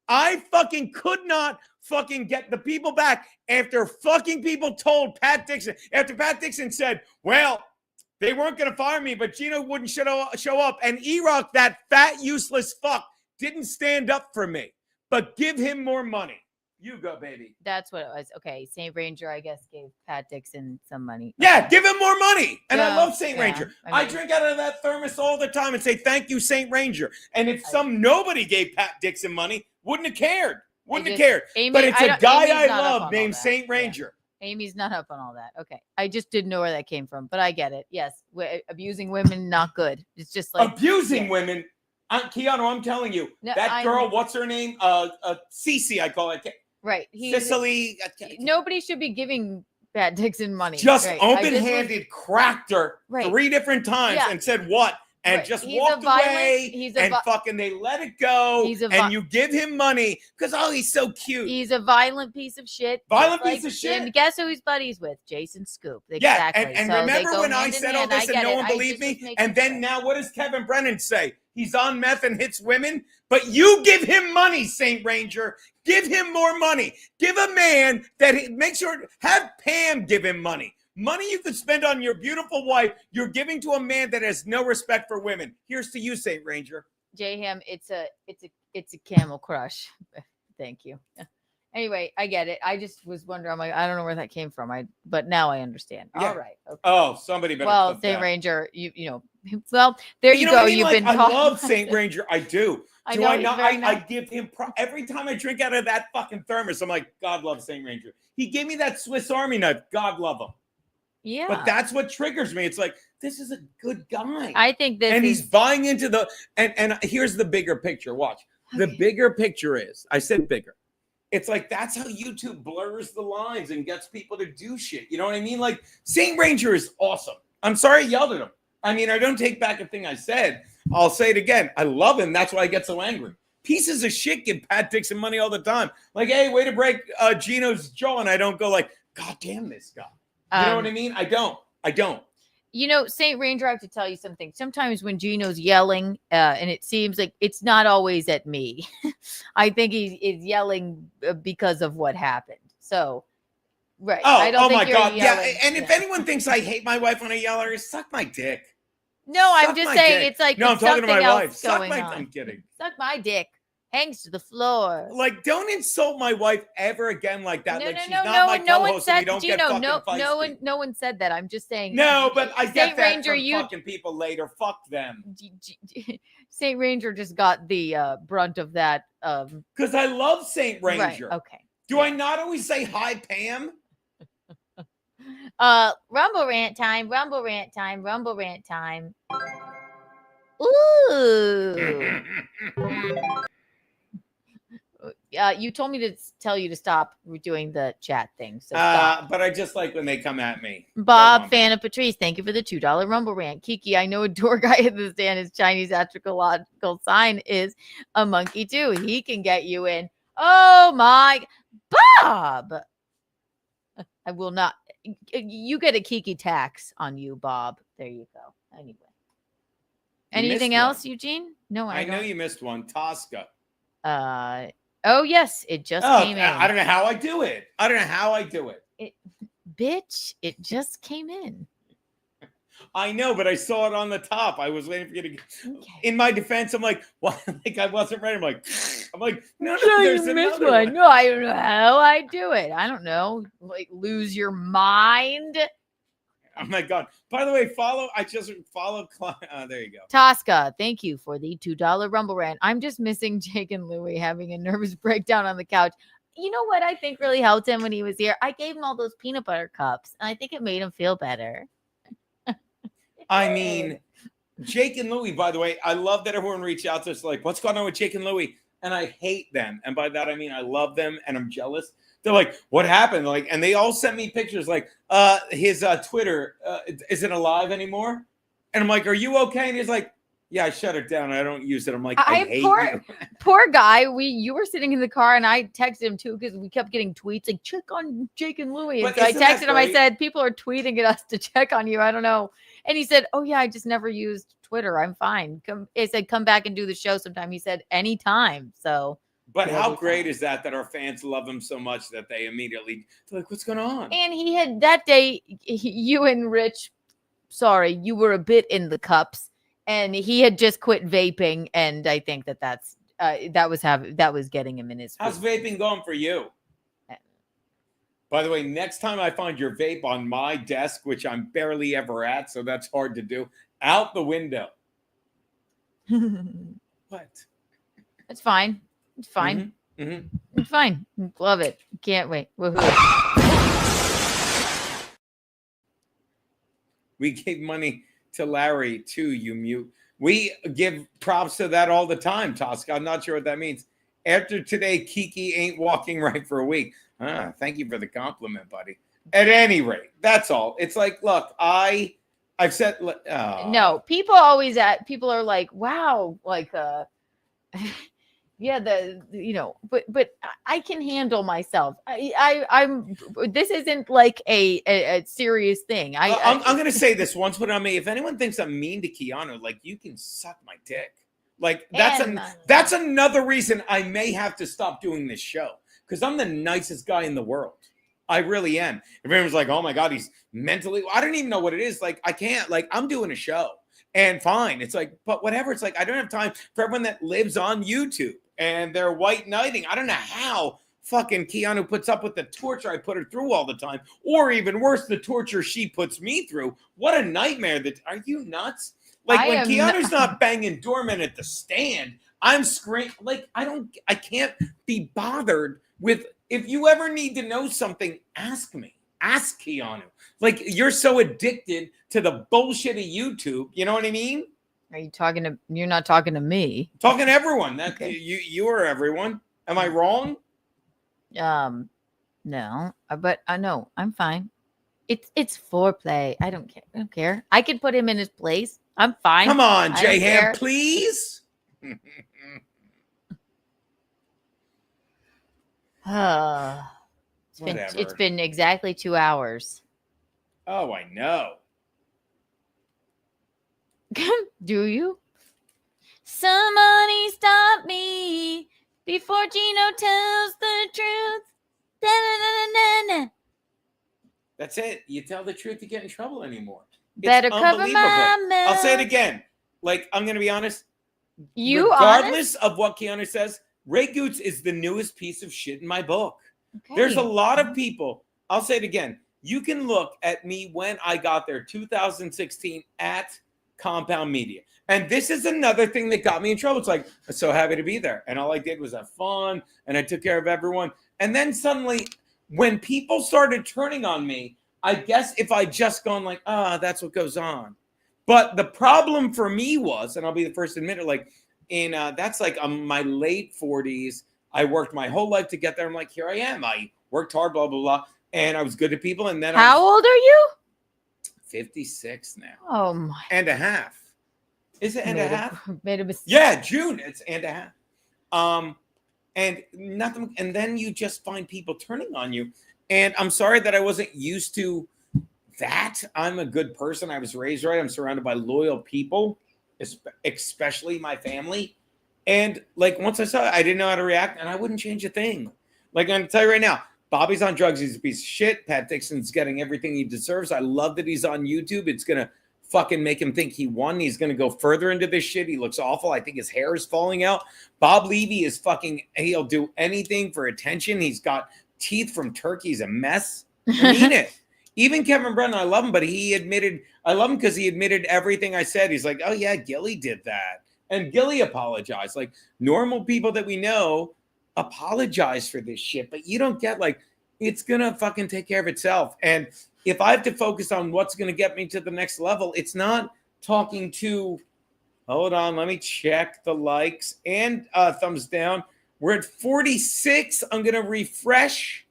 I fucking could not fucking get the people back after fucking people told Pat Dixon, after Pat Dixon said, well, they weren't going to fire me, but Geno wouldn't show up. And E-Rock, that fat, useless fuck, didn't stand up for me. But give him more money. You go, baby. That's what it was. Okay, Saint Ranger, I guess, gave Pat Dixon some money. Yeah, give him more money. And I love Saint Ranger. I mean, I drink out of that thermos all the time and say, thank you, Saint Ranger. And if nobody gave Pat Dixon money, wouldn't have cared. Wouldn't have cared. Amy, but it's a guy I love named Saint Ranger. Yeah. Amy's not up on all that. Okay. I just didn't know where that came from, but I get it. Yes. Abusing women, not good. It's just like. Abusing women. Keanu, I'm telling you, that girl, what's her name? Cece, I call it. Right. Sicily. Nobody should be giving Pat Dixon money. Just open-handed cracked her 3 different times and said what? And just walked away and fucking they let it go. And you give him money because, he's so cute. He's a violent piece of shit. Piece of shit. And guess who he's buddies with? Jason Scoop. Exactly. Yeah, and so remember when I said all this and no one believed me? And then now what does Kevin Brennan say? He's on meth and hits women, but you give him money, Saint Ranger. Give him more money. Give a man make sure, have Pam give him money. Money you could spend on your beautiful wife, you're giving to a man that has no respect for women. Here's to you, Saint Ranger. J-Ham, it's a camel crush. Thank you. Anyway, I get it. I just was wondering. I'm like, I don't know where that came from. But now I understand. Yeah. All right. Okay. Oh, somebody better. Well, Saint Ranger, you know, Well, there you know go. what I mean? You've Like, been I talking. love Saint Ranger. I do. I Do know I he's not? very I nice. give him every time I drink out of that fucking thermos. I'm like, God love Saint Ranger. He gave me that Swiss Army knife. God love him. Yeah. But that's what triggers me. It's like, this is a good guy. I think this and is. he's buying into the and here's the bigger picture. Watch. The bigger picture is, I said bigger. It's like that's how YouTube blurs the lines and gets people to do shit. You know what I mean? Like Saint Ranger is awesome. I'm sorry I yelled at him. I mean, I don't take back a thing I said. I'll say it again. I love him. That's why I get so angry. Pieces of shit give Pat Dixon money all the time. Like, hey, way to break Geno's jaw. And I don't go like, God damn this guy. You know what I mean? I don't. You know, Saint Ranger, I have to tell you something. Sometimes when Geno's yelling, and it seems like it's not always at me. I think he is yelling because of what happened. So, right. I don't think my you're God. yelling. Yeah. And if anyone thinks I hate my wife when I yell at her, suck my dick. No, I'm Suck just my saying dick. it's like No, I'm talking to my something else wife. Suck going my on. I'm kidding. Suck my dick. Hangs to the floor. Like, don't insult my wife ever again like that. No, like, no, she's no, not my no one co-host and said we don't Geno. get fucking feisty. No one said that. I'm just saying. No, but I get Saint that Ranger, from fucking people later. Fuck them. Saint Ranger just got the brunt of that. Because I love Saint Ranger. Right. Okay. Do I not always say hi, Pam? Rumble rant time. Rumble rant time. Rumble rant time. Ooh. You told me to tell you to stop doing the chat thing. So stop. But I just like when they come at me. Bob, fan of Patrice, thank you for the $2 Rumble rant. Kiki, I know a door guy at the stand. His Chinese astrological sign is a monkey too. He can get you in. Oh my, Bob! I will not. You get a Kiki tax on you, Bob. There you go. Anyway, anything else, Eugene? No, I know you missed one. Tosca. Oh yes, it just came in. I don't know how I do it. Bitch, it just came in. I know, but I saw it on the top. I was waiting for you to. Okay. In my defense, I'm like, well, like I wasn't ready. I'm like, no, there's another one. No, I don't know how I do it. I don't know. Like lose your mind. Oh my God. By the way, I just follow. There you go. Tosca, thank you for the $2 Rumble rant. I'm just missing Jake and Louie having a nervous breakdown on the couch. You know what I think really helped him when he was here? I gave him all those peanut butter cups, and I think it made him feel better. I mean, Jake and Louie, by the way, I love that everyone reached out to us like, what's going on with Jake and Louie? And I hate them. And by that, I mean, I love them and I'm jealous. They're like, what happened? Like, and they all sent me pictures like, his Twitter, is it alive anymore? And I'm like, are you okay? And he's like, yeah, I shut it down. I don't use it. I'm like, I hate you. Poor guy. You were sitting in the car and I texted him too because we kept getting tweets like, check on Jake and Louie. And so I texted him. I said, people are tweeting at us to check on you. I don't know. And he said, oh yeah, I just never used Twitter. I'm fine. I said, come back and do the show sometime. He said, anytime. So. But how great is that our fans love him so much that they immediately, they're like, what's going on? And he had that day, you and Rich, sorry, you were a bit in the cups. And he had just quit vaping, and I think that was getting him in his. How's vaping going for you? By the way, next time I find your vape on my desk, which I'm barely ever at, so that's hard to do, out the window. What? It's fine. It's fine. Mm-hmm. It's fine. Love it. Can't wait. Woohoo. We gave money to Larry too, you mute. We give props to that all the time, Tosca. I'm not sure what that means. After today, Kiki ain't walking right for a week. Thank you for the compliment, buddy. At any rate, that's all. It's like, look, I've said no, people are like, wow, like yeah, but I can handle myself. I'm this isn't like a serious thing. I'm going to say this once put on me. If anyone thinks I'm mean to Keanu, like you can suck my dick. Like that's another reason I may have to stop doing this show because I'm the nicest guy in the world. I really am. If everyone's like, oh my God, he's mentally, I don't even know what it is. Like I can't, like I'm doing a show and fine. It's like, but whatever. It's like, I don't have time for everyone that lives on YouTube. And they're white knighting. I don't know how fucking Keanu puts up with the torture I put her through all the time. Or even worse, the torture she puts me through. What a nightmare. Are you nuts? Like I when am Keanu's not banging doorman at the stand, I'm screaming. Like I can't be bothered with. If you ever need to know something, ask me. Ask Keanu. Like you're so addicted to the bullshit of YouTube. You know what I mean? Are you talking to? You're not talking to me. Talking to everyone. That Okay. you are everyone. Am I wrong? No, but I know I'm fine. It's foreplay. I don't care. I don't care. I could put him in his place. I'm fine. Come on, I don't J Ham, care. please. It's been exactly 2 hours. Oh, I know. Do you? Somebody stop me before Geno tells the truth. Da-da-da-da-da-da. That's it. You tell the truth, you get in trouble anymore. It's Better cover my unbelievable. mouth. I'll say it again. Like, I'm going to be honest. You Regardless of what Keanu says, Ray Goots is the newest piece of shit in my book. Okay. There's a lot of people. I'll say it again. You can look at me when I got there, 2016, at Compound Media. And this is another thing that got me in trouble. It's like, I'm so happy to be there. And all I did was have fun. And I took care of everyone. And then suddenly, when people started turning on me, I guess if I just gone like, that's what goes on. But the problem for me was, and I'll be the first to admit it, like that's like my late 40s. I worked my whole life to get there. I'm like, here I am. I worked hard, blah, blah, blah. And I was good to people. And then How old are you? 56 now. Oh my. And a half. Is it and a half? Made a mistake. Yeah, June. It's and a half. And nothing. And then you just find people turning on you. And I'm sorry that I wasn't used to that. I'm a good person. I was raised right. I'm surrounded by loyal people, especially my family. And like once I saw it, I didn't know how to react, and I wouldn't change a thing. Like I'm gonna tell you right now, Bobby's on drugs. He's a piece of shit. Pat Dixon's getting everything he deserves. I love that he's on YouTube. It's gonna fucking make him think he won. He's gonna go further into this shit. He looks awful. I think his hair is falling out. Bob Levy is fucking. He'll do anything for attention. He's got teeth from turkey. He's a mess. I mean it. Even Kevin Brennan, I love him, but he admitted. I love him because he admitted everything I said. He's like, oh yeah, Gilly did that. And Gilly apologized. Like normal people that we know apologize for this shit, but you don't get like it's gonna fucking take care of itself. And if I have to focus on what's gonna get me to the next level, it's not talking to. Hold on, let me check the likes and thumbs down. We're at 46. I'm gonna refresh.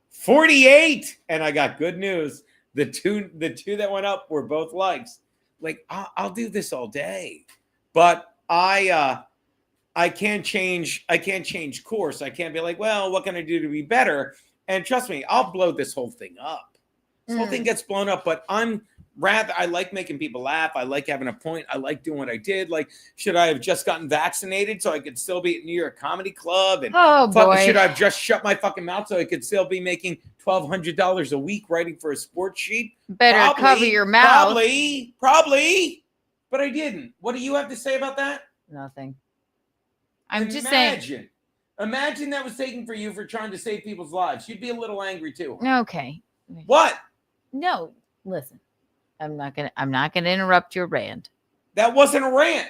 48, and I got good news. The two that went up were both likes. Like I'll do this all day. But I can't change course. I can't be like, well, what can I do to be better? And trust me, I'll blow this whole thing up. This whole thing gets blown up, but I like making people laugh. I like having a point. I like doing what I did. Like, should I have just gotten vaccinated so I could still be at New York Comedy Club? And should I have just shut my fucking mouth so I could still be making $1,200 a week writing for a sports sheet? Better cover your mouth. Probably. But I didn't. What do you have to say about that? Nothing. I'm just saying. Imagine that was taken for you for trying to save people's lives. You'd be a little angry too. Okay. What? No, listen. I'm not gonna interrupt your rant. That wasn't a rant.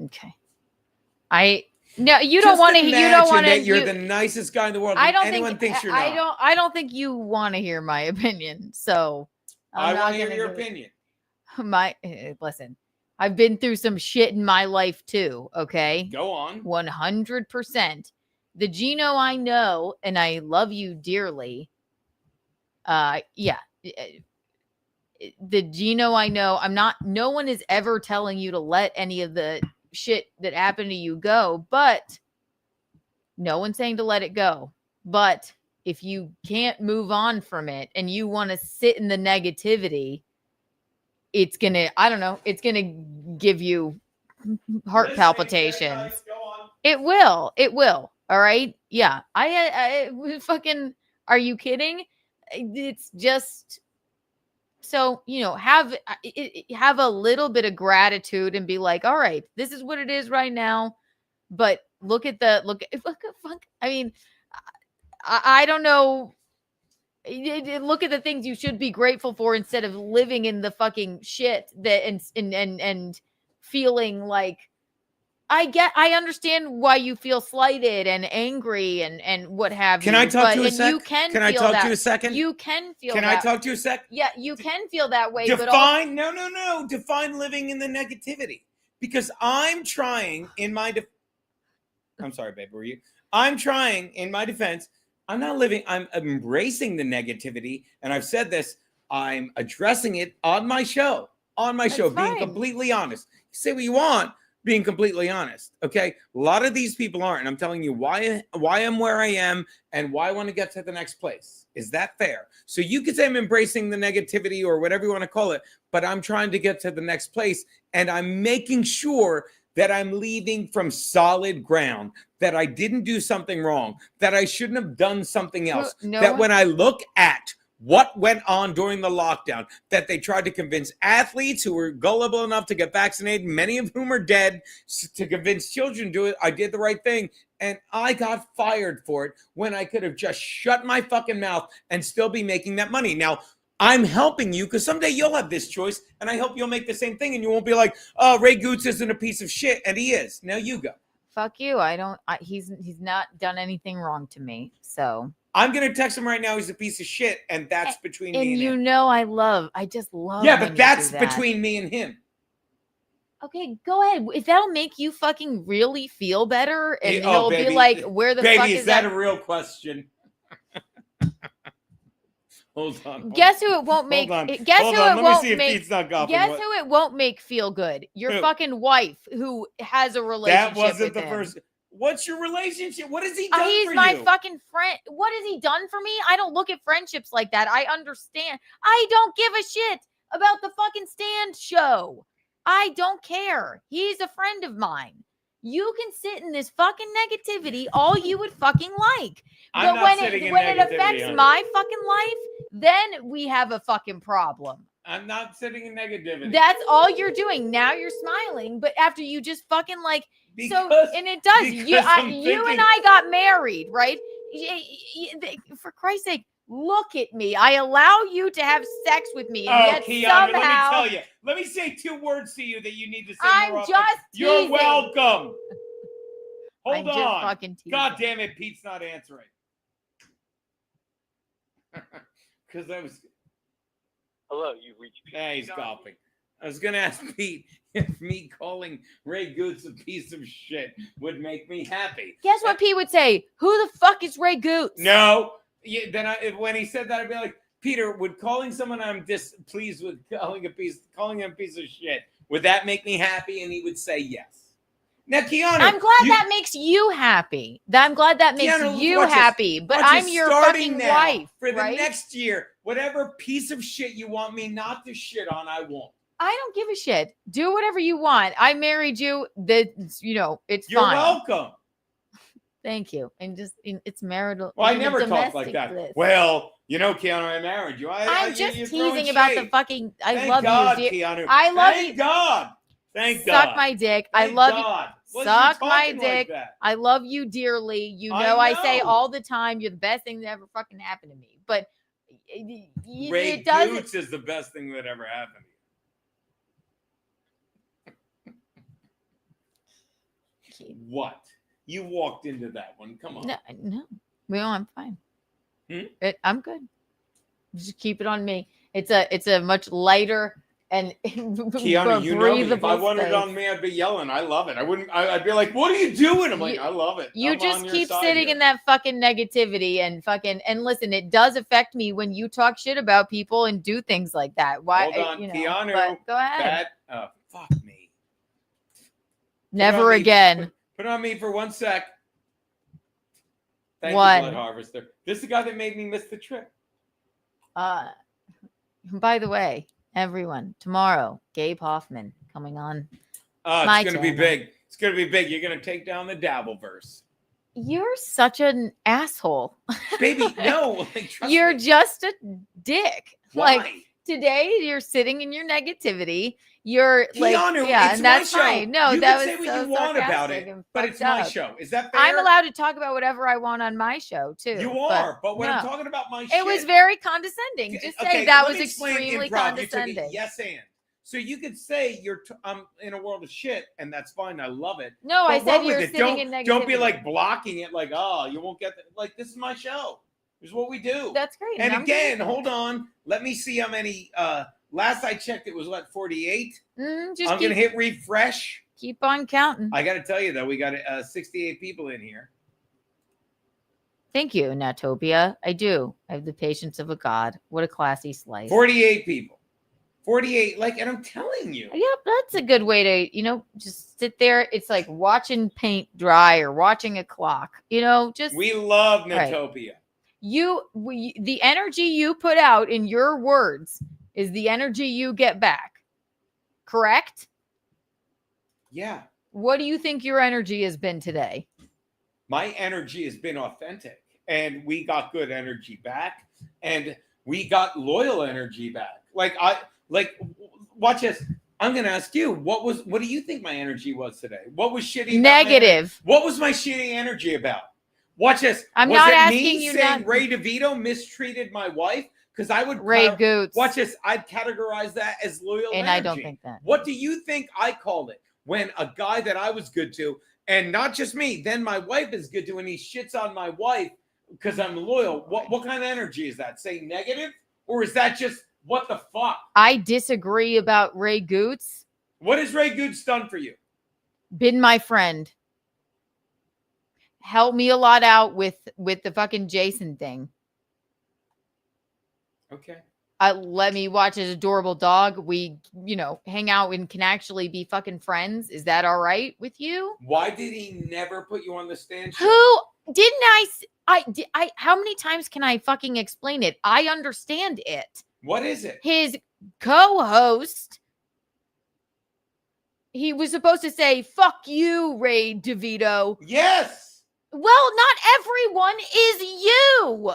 Okay. No, you don't want to. You don't want to. You're the nicest guy in the world. I don't Anyone think. thinks you're not. I don't think you want to hear my opinion. So I want to hear your opinion. Listen. I've been through some shit in my life too. Okay. Go on. 100%. The Geno I know, and I love you dearly. Yeah. The Geno I know, no one is ever telling you to let any of the shit that happened to you go, but no one's saying to let it go. But if you can't move on from it and you want to sit in the negativity, it's going to give you heart palpitations. It will. All right. Yeah. I fucking, are you kidding? It's just, so, have a little bit of gratitude and be like, all right, this is what it is right now. But look at I mean, I don't know. look at the things you should be grateful for instead of living in the fucking shit that and feeling like I understand why you feel slighted and angry and what have Can you. I talk to you a and sec? you can Can I feel talk that. to you a second? You can feel Can that. I talk to you a sec? Yeah, you can feel that way. But also, Define no. Define living in the negativity. Because I'm trying in my I'm sorry, babe, were you? I'm trying in my defense. I'm not living, I'm embracing the negativity. And I've said this, I'm addressing it on my show. That's Being fine. completely honest. You say what you want, being completely honest. Okay. A lot of these people aren't. And I'm telling you why I'm where I am and why I want to get to the next place. Is that fair? So you could say I'm embracing the negativity or whatever you want to call it, but I'm trying to get to the next place. And I'm making sure that I'm leaving from solid ground, that I didn't do something wrong, that I shouldn't have done something else. That when I look at what went on during the lockdown, that they tried to convince athletes who were gullible enough to get vaccinated, many of whom are dead, to convince children to do it. I did the right thing. And I got fired for it when I could have just shut my fucking mouth and still be making that money. Now, I'm helping you because someday you'll have this choice, and I hope you'll make the same thing, and you won't be like, "Oh, Ray Goots isn't a piece of shit," and he is. Now you go. Fuck you. He's not done anything wrong to me. So I'm gonna text him right now. He's a piece of shit, and that's between me and him. And you know I just love. Yeah, when but you that's do that. between me and him. Okay, go ahead. If that'll make you fucking really feel better, and Oh, he'll baby. be like, "Where the fuck Baby, is is that a real question? Hold on. Guess who it won't make? Hold on. Guess Hold who on. it Let won't me see if make? Pete's not golfing. Guess who it won't make feel good? Your Who? fucking wife, who has a relationship. That wasn't with the him. first. What's your relationship? What has he done He's for my you? fucking friend. What has he done for me? I don't look at friendships like that. I understand. I don't give a shit about the fucking stand show. I don't care. He's a friend of mine. You can sit in this fucking negativity all you would fucking like. I'm But not sitting in when it negativity, affects honey. my fucking life, then we have a fucking problem. I'm not sitting in negativity. That's all you're doing. Now you're smiling, but after you just fucking like Because- and it does. You because I'm you thinking- and I got married, right? For Christ's sake, look at me. I allow you to have sex with me, and yet Keanu, somehow let me tell you. Let me say 2 words to you that you need to say I'm more often. just You're teasing. welcome. Hold I'm just on. fucking teasing. God damn it, Pete's not answering. Because I was. Hello, you've reached. Hey, he's golfing. I was gonna ask Pete if me calling Ray Goots a piece of shit would make me happy. Guess what Pete would say? Who the fuck is Ray Goots? No. Yeah, then when he said that, I'd be like, Peter, would calling someone I'm displeased with calling him a piece of shit, would that make me happy? And he would say yes. Now, Keanu, I'm glad that makes you happy. I'm glad that makes Keanu, you watch this. happy. But Watch I'm this. your Starting fucking now, wife. for the right? next year. Whatever piece of shit you want me not to shit on, I won't. I don't give a shit. Do whatever you want. I married you. It's You're fine. welcome. Thank you. And it's marital. Well, I it's never talk like domestic that. bliss. Well, Keanu, I married you. I'm just you're throwing teasing about the shade. fucking. I Thank love God, you. dear. Keanu. I love Thank you. God. Thank God. Suck my dick. I Thank love God. you. Wasn't Suck you my talking like dick. that? I love you dearly. You I know I say know. all the time, you're the best thing that ever fucking happened to me. But Ray it doesn't. Goots is the best thing that ever happened to you. What? You walked into that one. Come on. No. Well, I'm fine. I'm good. Just keep it on me. It's a much lighter and Keanu, you know me. If I breathable wanted it space. on me, I'd be yelling. I love it. I wouldn't. I'd be like, "What are you doing?" I'm like, "I love it." You I'm just on your keep side sitting here. in that fucking negativity and listen, it does affect me when you talk shit about people and do things like that. Why? Hold on, Keanu. But go ahead. Fuck me. Never Put on me- again. Put on me for 1 sec. Thank What? you, Blood Harvester. This is the guy that made me miss the trip. By the way, everyone, tomorrow, Gabe Hoffman coming on. Oh, My it's going to be channel. big. It's going to be big. You're going to take down the Dabbleverse. You're such an asshole. Baby, no. Like, trust You're me. just a dick. Why? Like today, you're sitting in your negativity. You're like, Keanu, yeah, it's and my that's show. fine. No, You that can was say what so you want about sarcastic it, and but it's fucked my up. show. Is that fair? I'm allowed to talk about whatever I want on my show too. You are, but when I'm no. talking about my shit, It was very condescending. Just say okay, that let was me explain extremely improv. condescending. You took it yes and. So you could say I'm in a world of shit, and that's fine. I love it. No, but I said run with you're it. sitting in negativity. Don't be like blocking it, like, oh, you won't get like this is my show. This is what we do. That's great. And I'm again, good. hold on. Let me see how many. Last I checked, it was what 48. I'm gonna hit refresh. Keep on counting. I got to tell you though, we got 68 people in here. Thank you, Natopia. I do. I have the patience of a god. What a classy slice. 48 people. 48. Like, and I'm telling you. Yep, that's a good way to, just sit there. It's like watching paint dry or watching a clock. Just we love right. Natopia. The energy you put out in your words is the energy you get back. Correct? Yeah. What do you think your energy has been today? My energy has been authentic, and we got good energy back, and we got loyal energy back. Watch this. I'm gonna ask you, what do you think my energy was today? What was shitty? Negative. What was my shitty energy about? Watch this. I'm was not it asking me you. Saying Ray DeVito mistreated my wife? Because I would Ray Goots. Watch this. I'd categorize that as loyal and energy. I don't think that. What do you think I called it when a guy that I was good to, and not just me, then my wife is good to, and he shits on my wife because I'm loyal? What kind of energy is that? Saying negative, or is that just what the fuck? I disagree about Ray Goots. What has Ray Goots done for you? Been my friend. Helped me a lot out with the fucking Jason thing. Okay. Let me watch his adorable dog. We, hang out and can actually be fucking friends. Is that all right with you? Why did he never put you on the stand show? Who didn't I how many times can I fucking explain it? I understand it. What is it? His co-host, he was supposed to say, "Fuck you, Ray DeVito." Yes. Well, not everyone is you.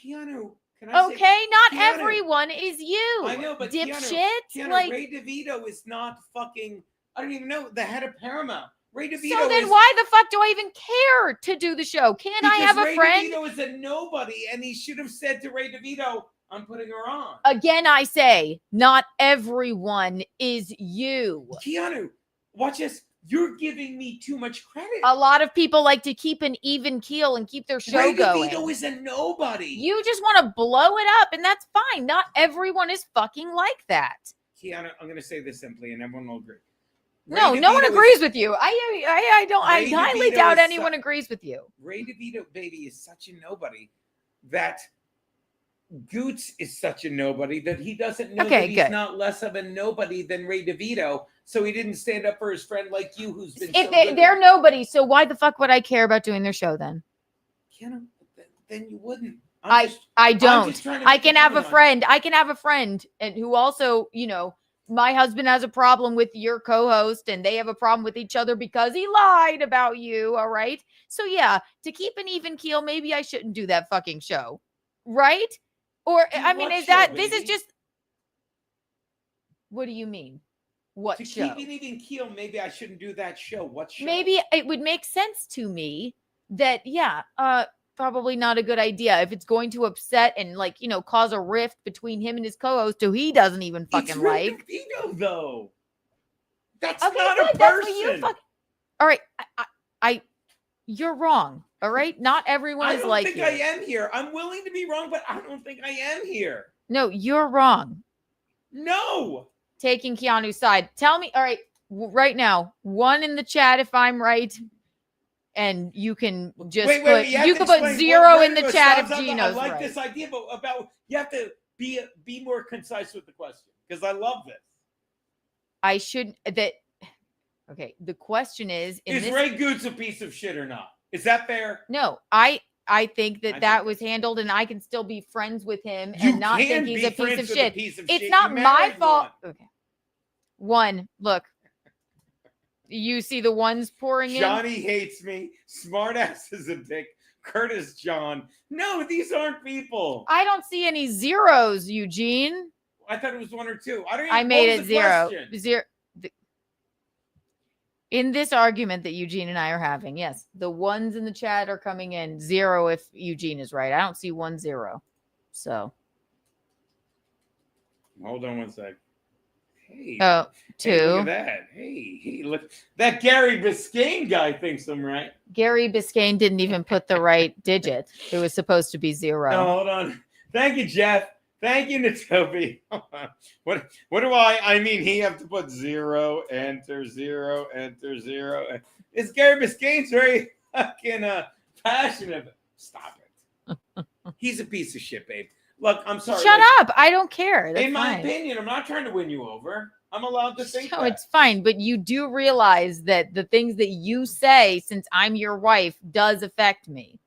Keanu. Okay, not Keanu, everyone is you. I know, but dipshit. Keanu, Ray DeVito is not fucking. I don't even know the head of Paramount. Ray DeVito. So then, why the fuck do I even care to do the show? Can't I have a friend? Ray DeVito is a nobody, and he should have said to Ray DeVito, "I'm putting her on." Again, I say, not everyone is you. Keanu, watch this. You're giving me too much credit. A lot of people like to keep an even keel and keep their show Ray going. DeVito is a nobody. You just want to blow it up, and that's fine. Not everyone is fucking like that. Keanu, I'm going to say this simply, and everyone will agree. No one agrees with you. I don't. I highly doubt anyone agrees with you. Ray DeVito, baby, is such a nobody that Goots is such a nobody that he doesn't know that he's not less of a nobody than Ray DeVito. So he didn't stand up for his friend like you, who's been. They're nobody, so why the fuck would I care about doing their show then? Keanu, then you wouldn't. I don't. I can have a friend. I can have a friend, and who also, my husband has a problem with your co-host, and they have a problem with each other because he lied about you. All right. So yeah, to keep an even keel, maybe I shouldn't do that fucking show, right? Or this is just. What do you mean? What to show? Keep an even keel, maybe I shouldn't do that show. What show? Maybe it would make sense to me that probably not a good idea if it's going to upset and cause a rift between him and his co-host who he doesn't even fucking like. DeVito, though. That's okay, not good. a person. That's what you all right, you're wrong. All right, not everyone is like you. I don't think I am here. I'm willing to be wrong, but I don't think I am here. No, you're wrong. No. Taking Keanu's side. Tell me, all right, right now, one in the chat if I'm right. And you can just you can put 0 in the chat if Geno's right. I like this idea, but you have to be more concise with the question because I love this. I should okay. The question is Ray Goots a piece of shit or not? Is that fair? No, I think that was handled, and I can still be friends with him and not think he's a piece of shit. It's not my fault. Okay. One, look. You see the ones pouring in? Johnny hates me. Smartass is a dick. Curtis John. No, these aren't people. I don't see any zeros, Eugene. I thought it was 1 or 2. I don't even. I made what was it the 0. question? 0. In this argument that Eugene and I are having, yes, the ones in the chat are coming in 0 if Eugene is right. I don't see 1 0. So. Hold on 1 sec. Hey. Oh, 2. Hey, look at that. Hey, look. That Gary Biscayne guy thinks I'm right. Gary Biscayne didn't even put the right digit. It was supposed to be 0. No, hold on. Thank you, Jeff. Thank you, Natobi. What do I mean, he have to put 0, enter, 0, enter, 0. It's Gary Biscayne's very fucking passionate. Stop it. He's a piece of shit, babe. Look, I'm sorry. Shut up. I don't care. That's in my fine. opinion, I'm not trying to win you over. I'm allowed to think No, that. it's fine. But you do realize that the things that you say, since I'm your wife, does affect me.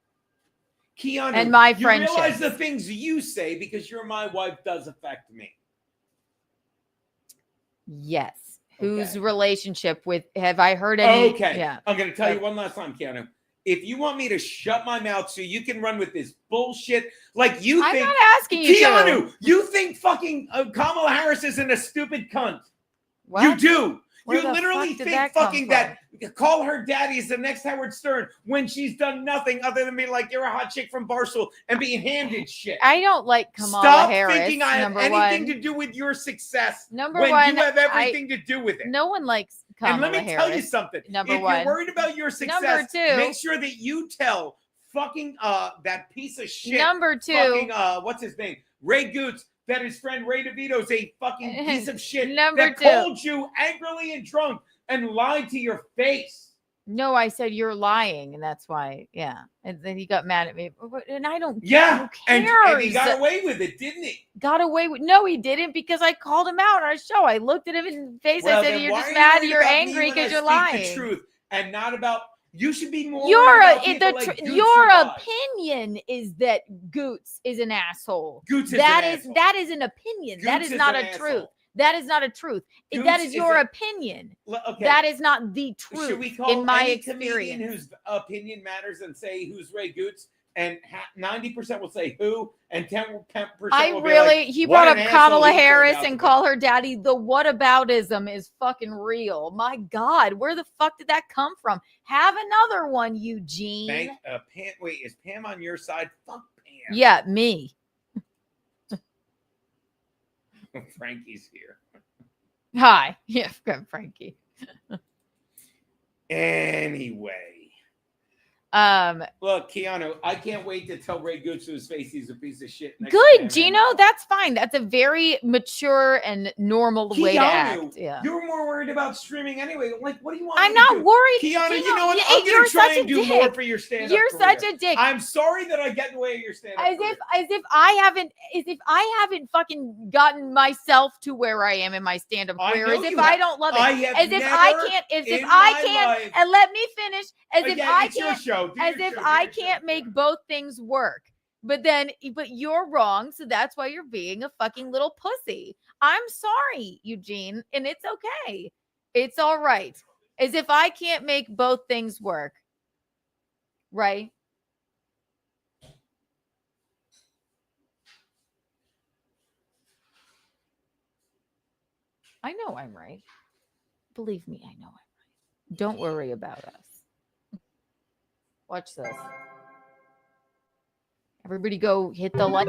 Keanu, and my you friendship. realize the things you say because you're my wife does affect me. Yes. Okay. Whose relationship with, have I heard any? Okay. Yeah. I'm going to tell you one last time, Keanu. If you want me to shut my mouth so you can run with this bullshit, like you I'm think. not asking you Keanu, to. you think fucking Kamala Harris isn't a stupid cunt. What? You do. Where You the literally fuck did think that come fucking from? that call her daddy is the next Howard Stern when she's done nothing other than be like, you're a hot chick from Barstool and being handed shit. I don't like Kamala Stop Harris. thinking I have number anything one. to do with your success Number when one, you have everything to do with it. No one likes Kamala And let me Harris. tell you something. Number if one. you're worried about your success, Number two. make sure that you tell fucking that piece of shit. Number two. Fucking what's his name? Ray Goots. That his friend Ray DeVito's a fucking piece of shit. Number that two. called you angrily and drunk and lied to your face. No, I said you're lying, and that's why. Yeah, and then he got mad at me, and I don't. Yeah, who and cares? he got away with it, didn't he? Got away with? No, he didn't, because I called him out on our show. I looked at him in the face. Well, I said, then "You're why just are mad. worried You're about me angry when because I you're speak lying." the truth and not about. You should be more. Your worried about people like Goots your and Bob. opinion is that Goots is an asshole. Goots is that an is asshole. that is an opinion. that Goots is is not an a asshole. truth. That is not a truth. Goots That is is your a- opinion. Okay. That is not the truth. Should we call in my any comedian experience? whose opinion matters and say who's Ray Goots? And 90% will say who, and 10% I will be really, like, he what brought an up asshole Kamala he turned Harris out and to be. call her daddy. The whataboutism is fucking real. My God, where the fuck did that come from? Have another one, Eugene. Pam, wait, is Pam on your side? Fuck Pam. Yeah, me. Frankie's here. Hi. Yeah, Frankie. Anyway. Look, Keanu, I can't wait to tell Ray Goots to his face he's a piece of shit. next Good, time, Geno. man. That's fine. That's a very mature and normal way to Keanu, act. Yeah. you're more worried about streaming anyway. Like, what do you want? I'm me to not do? worried. Keanu, Geno, you know what? yeah, I'm you're gonna try such a and do dick. more for your stand-up You're career. such a dick. I'm sorry that I get in the way of your stand-up As career. if I haven't fucking gotten myself to where I am in my stand-up I career. know As if you I have. don't love it. I have As if I never can't. As if in I my can't. life- And let me finish. As if Again, I it's your can't. show. Do As your if show, do I your show. can't make both things work. But you're wrong, so that's why you're being a fucking little pussy. I'm sorry, Eugene, and it's okay. It's all right. As if I can't make both things work. Right? I know I'm right. Believe me, I know I'm right. Don't worry about us. Watch this. Everybody go hit the like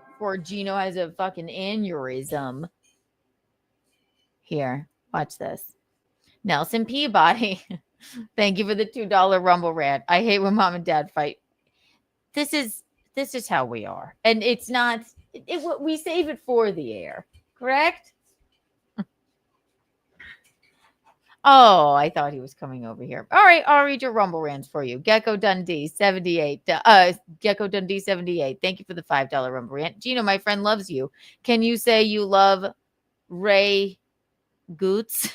before Geno has a fucking aneurysm. Here, watch this. Nelson Peabody. Thank you for the $2 Rumble rant. I hate when mom and dad fight. This is how we are. And it's not we save it for the air, correct? Oh, I thought he was coming over here. All right, I'll read your Rumble rants for you. Gecko Dundee 78. Gecko Dundee 78. Thank you for the $5 Rumble rant. Geno, my friend, loves you. Can you say you love Ray Goots?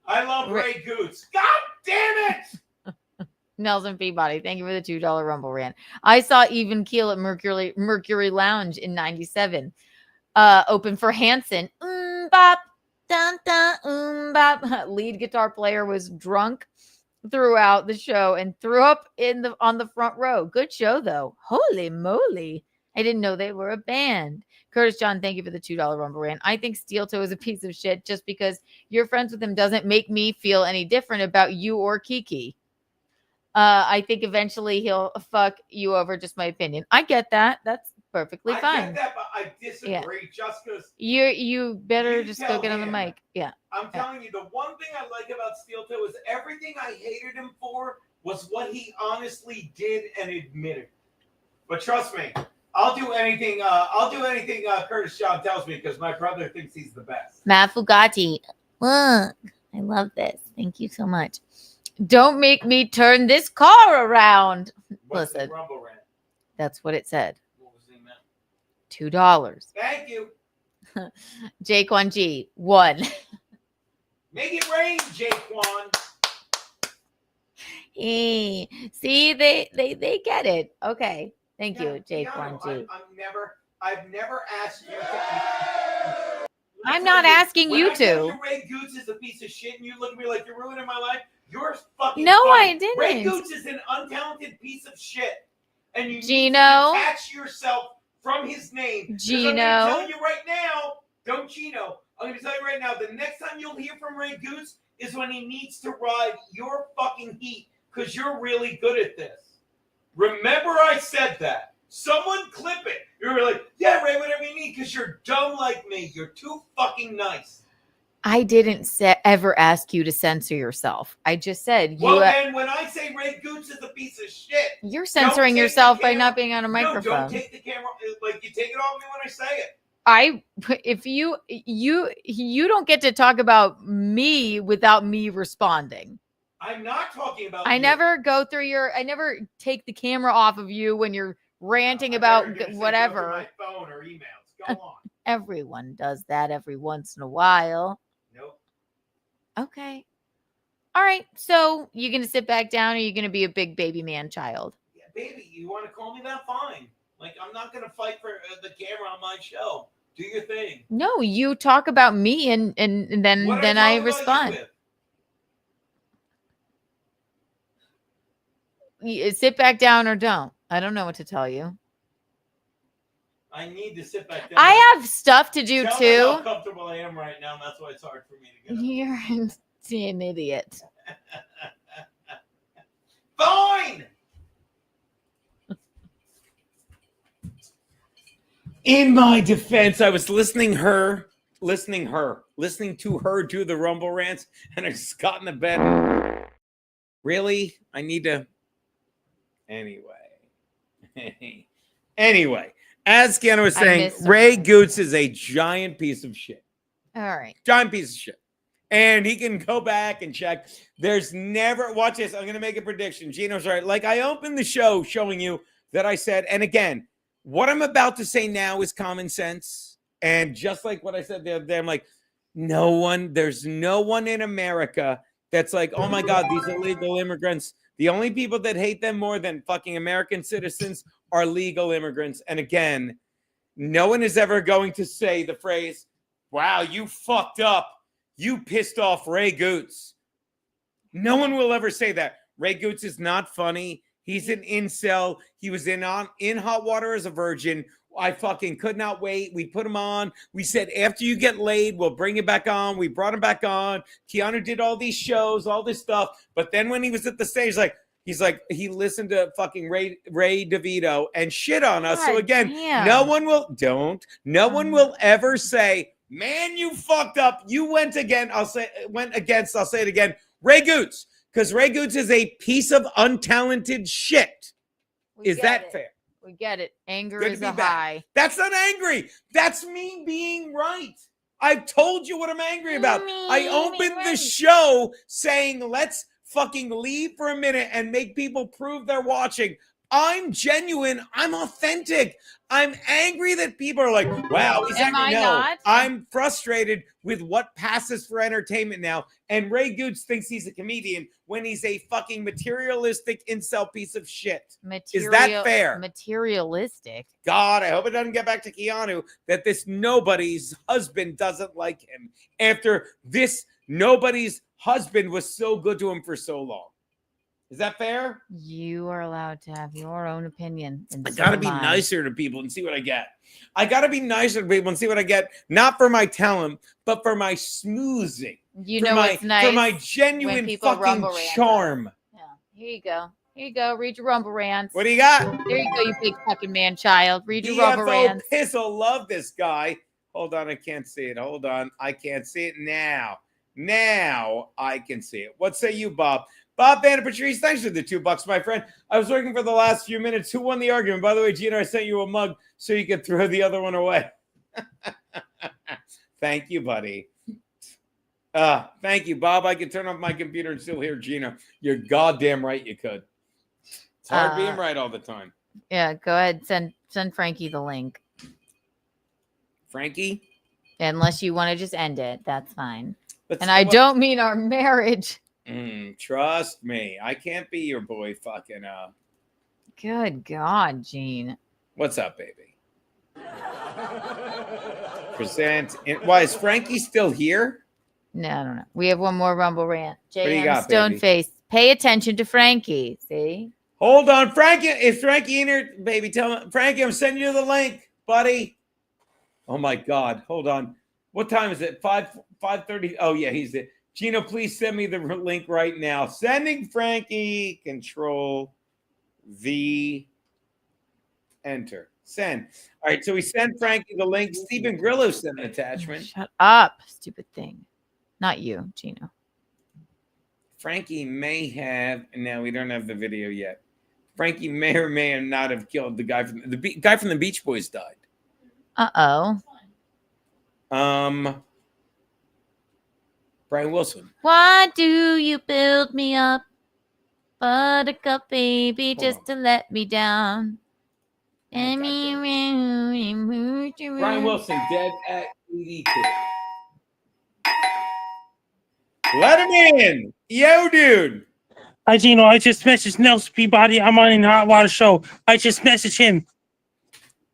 I love Ray Goots. God damn it! Nelson Peabody, thank you for the $2 Rumble rant. I saw Even Keel at Mercury Lounge in 97. Open for Hanson. Bop. Dun, dun, bop. Lead guitar player was drunk throughout the show and threw up on the front row. Good show though. Holy moly. I didn't know they were a band. Curtis John, thank you for the $2 Rumble Rant. I think Steel Toe is a piece of shit. Just because you're friends with him doesn't make me feel any different about you or Kiki. I think eventually he'll fuck you over. Just my opinion. I get that. That's perfectly fine. I get that, but I disagree just because. You better You just tell go get on the him. mic. Yeah. I'm telling you, the one thing I like about Steel Toe is everything I hated him for was what he honestly did and admitted. But trust me, I'll do anything. Curtis John tells me because my brother thinks he's the best. Matt Fugati. Look, I love this. Thank you so much. Don't make me turn this car around. What's Listen, the Rumble Rant? that's what it said. What was the amount? $2. Thank you. Jaquan G. 1. Make it rain, Jaquan. See, they get it. Okay. Thank you, Jaquan G. I've never asked you to. I'm not asking When you I tell to. you Ray Goots is a piece of shit and you look at me like you're ruining my life, you're fucking No, funny. I didn't. Ray Goots is an untalented piece of shit. And you need Geno. to detach yourself from his name. 'Cause I'm Geno. going to tell you right now, don't Geno. I'm going to tell you right now, the next time you'll hear from Ray Goots is when he needs to ride your fucking heat because you're really good at this. Remember I said that. Someone clip it. You're like, yeah, Ray, whatever you need, because you're dumb like me. You're too fucking nice. I didn't ever ask you to censor yourself. I just said Well, then when I say Ray Goots is a piece of shit, you're censoring yourself by not being on a No, microphone. don't take the camera. Like, you take it off me when I say it. If you don't get to talk about me without me responding. I'm not talking about I you. never go through I never take the camera off of you when you're ranting about whatever. My phone or emails. Go on. Everyone does that every once in a while. Nope. Okay. All right. So you gonna sit back down, or you gonna be a big baby man child? Yeah, baby, you want to call me that? Fine. Like, I'm not gonna fight for the camera on my show. Do your thing. No, you talk about me, and then I respond. Sit back down or don't. I don't know what to tell you. I need to sit back down. I have stuff to do Tell too. me how comfortable I am right now, and that's why it's hard for me to get up. You're an idiot. Fine. In my defense, I was listening to her do the Rumble rants, and I just got in the bed. Really? I need to. Anyway, as Geno was saying, Ray Goots is a giant piece of shit. All right. Giant piece of shit. And he can go back and check. There's never, watch this. I'm going to make a prediction. Geno's right. Like, I opened the show showing you that I said, and again, what I'm about to say now is common sense. And just like what I said the other day, I'm like, there's no one in America that's like, oh my God, these illegal immigrants. The only people that hate them more than fucking American citizens are legal immigrants. And again, no one is ever going to say the phrase, wow, you fucked up. You pissed off Ray Goots. No one will ever say that. Ray Goots is not funny. He's an incel. He was in hot water as a virgin. I fucking could not wait. We put him on. We said, after you get laid, we'll bring you back on. We brought him back on. Keanu did all these shows, all this stuff. But then when he was at the stage, he listened to fucking Ray DeVito and shit on us. So again, no one will ever say, man, you fucked up. You went against, I'll say it again, Ray Goots. Because Ray Goots is a piece of untalented shit. Is that fair? We get it. Anger is a high. That's not angry. That's me being right. I've told you what I'm angry about. I opened the show saying, let's fucking leave for a minute and make people prove they're watching. I'm genuine. I'm authentic. I'm angry that people are like, wow, he's angry. No, I'm frustrated with what passes for entertainment now. And Ray Goots thinks he's a comedian when he's a fucking materialistic incel piece of shit. Is that fair? Materialistic. God, I hope it doesn't get back to Keanu that this nobody's husband doesn't like him after this nobody's husband was so good to him for so long. Is that fair? You are allowed to have your own opinion. I gotta be nicer to people and see what I get. I gotta be nicer to people and see what I get, not for my talent, but for my smoothing. You for know my, what's nice? For my genuine fucking charm. Yeah. Here you go. Here you go. Read your rumble rants. What do you got? There you go, you big fucking man child. Read your rumble BFO rants. Pizzle, love this guy. Hold on, I can't see it. Hold on, I can't see it now. Now I can see it. What say you, Bob? Bob Van Patrice, thanks for the $2, my friend. I was working for the last few minutes. Who won the argument? By the way, Geno, I sent you a mug so you could throw the other one away. Thank you, buddy. Thank you, Bob. I can turn off my computer and still hear Geno. You're goddamn right you could. It's hard being right all the time. Yeah, go ahead. Send Frankie the link. Frankie? Unless you want to just end it, that's fine. And I don't mean our marriage. Trust me, I can't be your boy fucking Good God, Gene. What's up, baby? Why is Frankie still here? No, I don't know. We have one more rumble rant. What do you JM got, Stoneface. Pay attention to Frankie. See? Hold on, Frankie. Is Frankie in here, baby? Tell me, Frankie, I'm sending you the link, buddy. Oh my God. Hold on. What time is it? 5:30. Oh yeah, he's there. Geno, please send me the link right now. Sending Frankie. Control V. Enter. Send. All right, so we sent Frankie the link. Stephen Grillo sent an attachment. Shut up, stupid thing. Not you, Geno. Frankie may have, and now we don't have the video yet. Frankie may or may not have killed the guy from the guy from the Beach Boys died. Uh-oh. Brian Wilson. Why do you build me up, buttercup baby, just to let me down? Brian Wilson, dead at 82. Let him in. Yo, dude. Hi, Geno. I just messaged Nelson Peabody. I'm on the Hot Water Show. I just messaged him.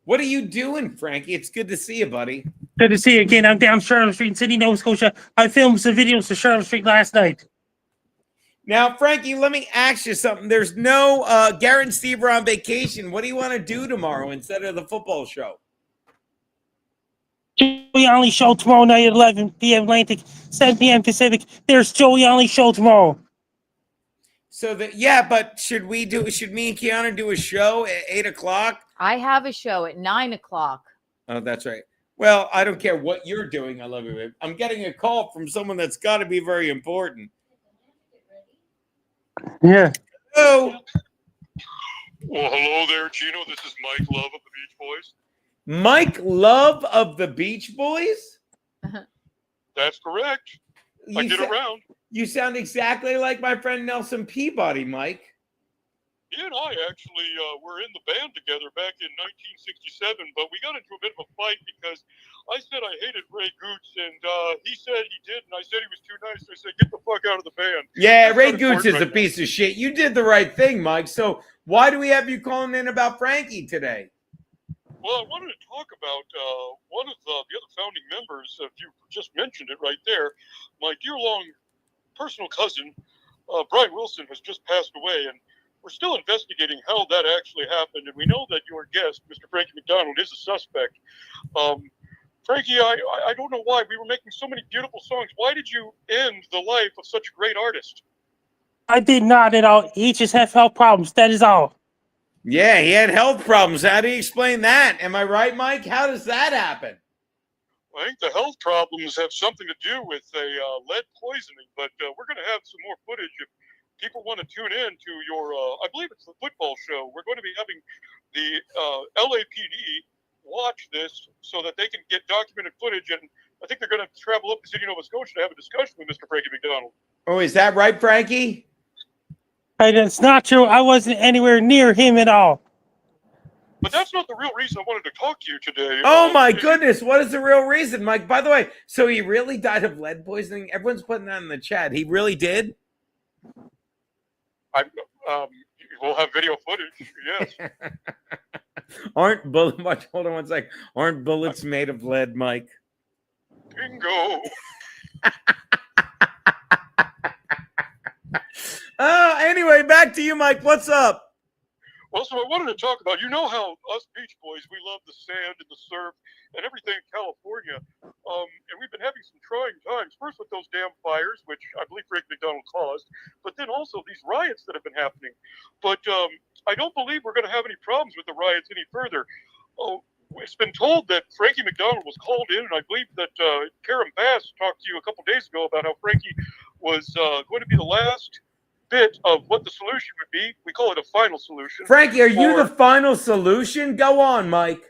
What are you doing, Frankie? It's good to see you, buddy. Good to see you again. I'm down Charlotte Street in Sydney, Nova Scotia. I filmed some videos for Charlotte Street last night. Now, Frankie, let me ask you something. There's no Garrett and Steve are on vacation. What do you want to do tomorrow instead of the football show? Joey Only Show tomorrow night at 11 p.m. Atlantic, 7 p.m. Pacific. There's Joey Only Show tomorrow. So that but should me and Kiana do a show at 8 o'clock? I have a show at 9 o'clock. Oh, that's right. Well, I don't care what you're doing. I love you, babe. I'm getting a call from someone that's got to be very important. Yeah. Hello. Well, hello there, Geno. This is Mike Love of the Beach Boys. Mike Love of the Beach Boys? That's correct. I get around. You sound exactly like my friend Nelson Peabody, Mike. He and I actually were in the band together back in 1967, but we got into a bit of a fight because I said I hated Ray Goots, and he said he did, and I said he was too nice. So I said, get the fuck out of the band. Yeah, Ray Goots is a piece of shit. You did the right thing, Mike. So why do we have you calling in about Frankie today? Well, I wanted to talk about one of the other founding members. If you just mentioned it right there, my dear long personal cousin, Brian Wilson, has just passed away, and we're still investigating how that actually happened. And we know that your guest, Mr. Frankie McDonald, is a suspect. Frankie, I don't know why. We were making so many beautiful songs. Why did you end the life of such a great artist? I did not at all. He just had health problems. That is all. Yeah, he had health problems. How do you explain that? Am I right, Mike? How does that happen? I think the health problems have something to do with a lead poisoning, but we're going to have some more footage if people want to tune in to your, I believe it's the football show. We're going to be having the LAPD watch this so that they can get documented footage, and I think they're going to travel up to Sydney, Nova Scotia to have a discussion with Mr. Frankie McDonald. Oh, is that right, Frankie? It's not true. I wasn't anywhere near him at all. But that's not the real reason I wanted to talk to you today. Oh, my goodness. What is the real reason, Mike? By the way, so he really died of lead poisoning? Everyone's putting that in the chat. He really did? We'll have video footage, yes. Aren't bullets, hold on one sec. Aren't bullets made of lead, Mike? Bingo. Anyway, back to you, Mike. What's up? Well, so I wanted to talk about, you know how us Beach Boys, we love the sand and the surf and everything in California. And we've been having some trying times, first with those damn fires, which I believe Rick McDonald caused, but then also these riots that have been happening. But I don't believe we're going to have any problems with the riots any further. Oh, it's been told that Frankie McDonald was called in, and I believe that Karen Bass talked to you a couple days ago about how Frankie was going to be the last bit of what the solution would be. We call it a final solution. Frankie, are you the final solution? Go on, Mike.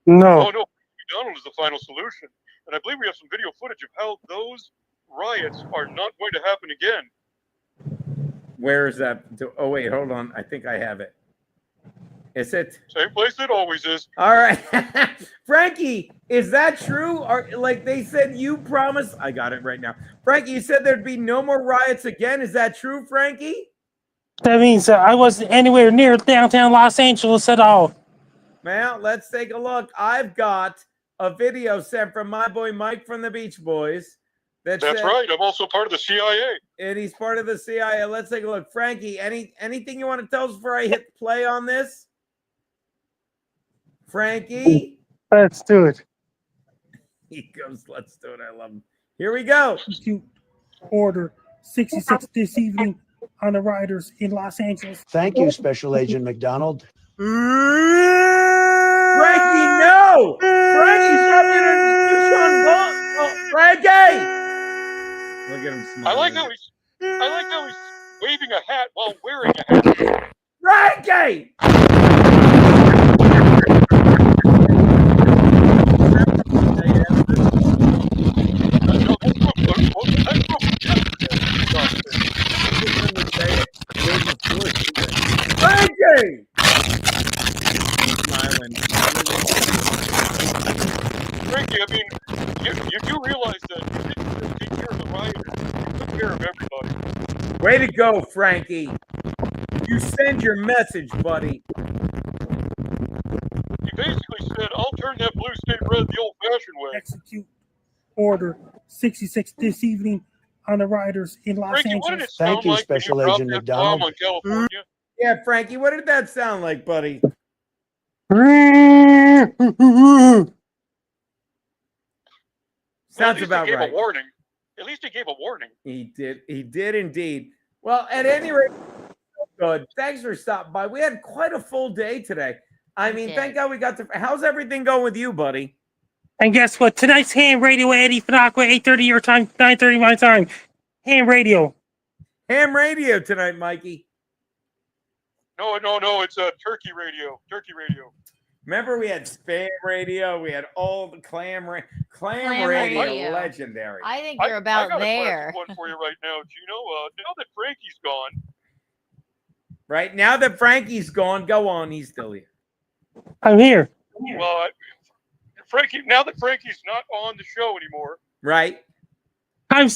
No. Oh, no. McDonald is the final solution. And I believe we have some video footage of how those riots are not going to happen again. Where is that? Oh, wait, hold on. I think I have it. Is it? Same place it always is. All right. Frankie, is that true? Or like they said you promised? I got it right now. Frankie, you said there'd be no more riots again. Is that true, Frankie? That means I wasn't anywhere near downtown Los Angeles at all. Well, let's take a look. I've got a video sent from my boy Mike from the Beach Boys. That's right. I'm also part of the CIA. And he's part of the CIA. Let's take a look. Frankie, anything you want to tell us before I hit play on this? Frankie? Let's do it. He goes, let's do it. I love him. Here we go. Order 66 this evening on the rioters in Los Angeles. Thank you, Special Agent McDonald. Frankie, no! Frankie, stop being a Frankie! Look at him smiling. I like how he's waving a hat while wearing a hat. Frankie! Frankie! Smiling. Frankie, I mean, you do realize that you didn't just take care of the rioters, you took care of everybody. Way to go, Frankie. You send your message, buddy. He basically said, I'll turn that blue state red the old-fashioned way. Execute Order 66 this evening on the rioters in Los Frankie, Angeles. what did it sound Thank you, like Special when you Agent dropped that bomb McDonald. on California? Yeah, Frankie, what did that sound like, buddy? Sounds about right. A warning. At least he gave a warning. He did indeed. Well, at any rate, good. Thanks for stopping by. We had quite a full day today. I mean, thank God we got to. How's everything going with you, buddy? And guess what? Tonight's Ham Radio with Eddie Finacqua, 8:30 your time, 9:30 my time. Ham Radio. Ham Radio tonight, Mikey. No, it's Turkey Radio. Turkey Radio. Remember, we had Spam Radio. We had all the Clam Radio. Legendary. I think you're about there. I got a one for you right now, Geno. Now that Frankie's gone. Right now that Frankie's gone, go on. He's still here. I'm here. Well, Frankie. Now that Frankie's not on the show anymore. Right. I'm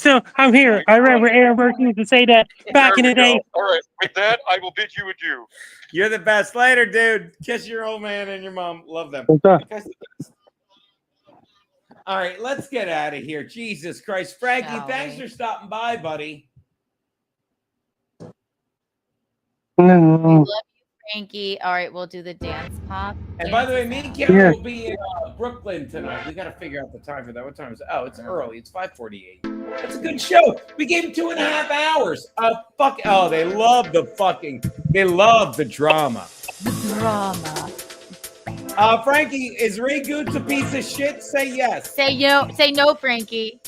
here. I remember Aaron Burke used to say that back in the day. All right. With that, I will bid you adieu. You're the best. Later, dude. Kiss your old man and your mom. Love them. All right, let's get out of here. Jesus Christ. Frankie, thanks for stopping by, buddy. We love you, Frankie. All right, we'll do the dance pop. And by the way, me and Karen will be in Brooklyn tonight. We got to figure out the time for that. What time is it? Oh, it's early. It's 5:48. It's a good show. We gave him 2.5 hours. Oh, they love the drama. The drama. Frankie, is Ray Goots a piece of shit? Say yes. Say no, Frankie.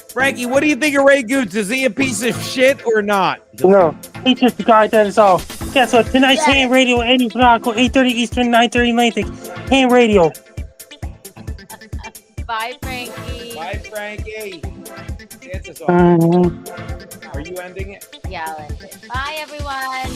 Frankie, what do you think of Ray Goots? Is he a piece of shit or not? No, he's just the guy that is all. Guess what? Tonight's Ham Radio, Eddie Finacqua, 8:30 Eastern, 9:30 Atlantic. Ham Radio. Bye, Frankie. Bye, Frankie. Dance us off. Are you ending it? Yeah, I'll end it. Bye, everyone.